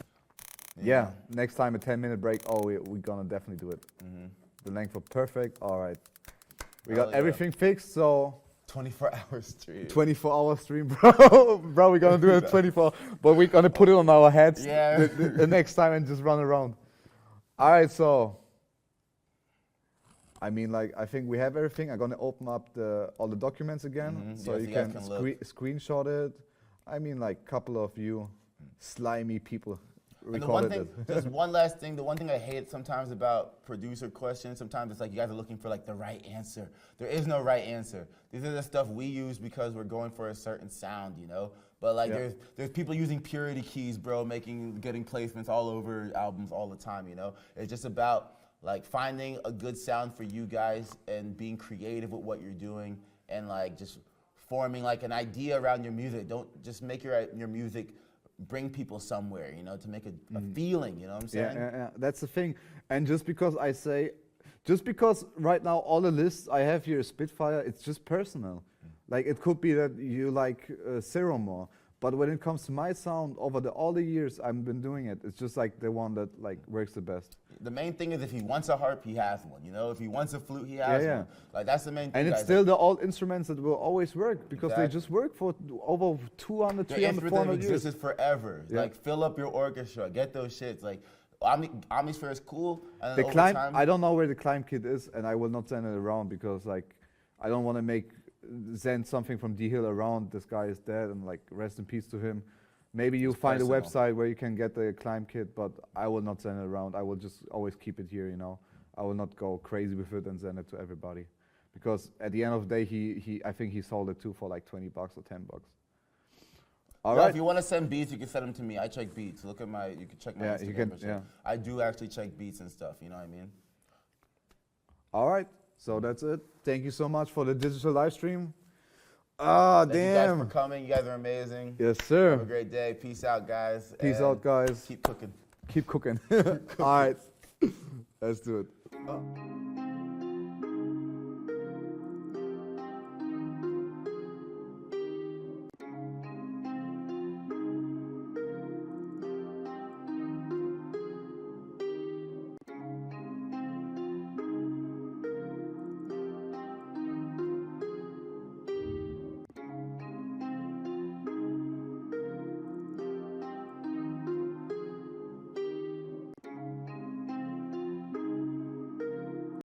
Yeah, next time a 10-minute break. Oh, we're gonna definitely do it. Mm-hmm. The length was perfect. All right. We Hell got yeah. everything fixed, so 24-hour stream. 24-hour stream, bro. Bro, we're gonna do it 24, but we're gonna put it on our heads Yeah. the next time and just run around. All right, so I mean, like, I think we have everything. I'm gonna open up all the documents again, so you can screenshot it. I mean, like, couple of you slimy people And the one recorded thing, it. just one last thing, the one thing I hate sometimes about producer questions, sometimes it's like you guys are looking for like the right answer. There is no right answer. These are the stuff we use because we're going for a certain sound, you know? But like there's people using Purity keys, bro, getting placements all over albums all the time, you know? It's just about like finding a good sound for you guys and being creative with what you're doing and like just forming like an idea around your music. Don't just make your music bring people somewhere, you know, to make a feeling, you know what I'm saying? Yeah, that's the thing. And just because right now all the lists I have here is Spitfire, it's just personal. Like, it could be that you like Zero more, but when it comes to my sound, over all the years I've been doing it, it's just like the one that like works the best. The main thing is if he wants a harp, he has one, you know? If he wants a flute, he has one. Like, that's the main thing. And it's guys. still the old instruments that will always work, because they just work for over 200, The 300, 400 years. existed forever. Yeah. Like, fill up your orchestra, get those shits. Like, Omnisphere is cool. And The then climb, over time, I don't know where the climb kit is, and I will not send it around, because like I don't want to send something from D Hill around. This guy is dead, and like, rest in peace to him. Maybe you find a website where you can get the climb kit, but I will not send it around. I will just always keep it here, you know. I will not go crazy with it and send it to everybody, because at the end of the day, I think he sold it too for like $20 or $10. All Yo, right. If you want to send beats, you can send them to me. I check beats. Look at you can check my Yeah, Instagram. you can- and shit. yeah. I do actually check beats and stuff, you know what I mean? All right. So that's it. Thank you so much for the digital live stream. Ah, Thank you guys for damn. coming. You guys are amazing. Yes, Have a sir. great day. Peace out, guys. Peace and out, guys. Keep cooking. Keep cooking. All right. Let's do it.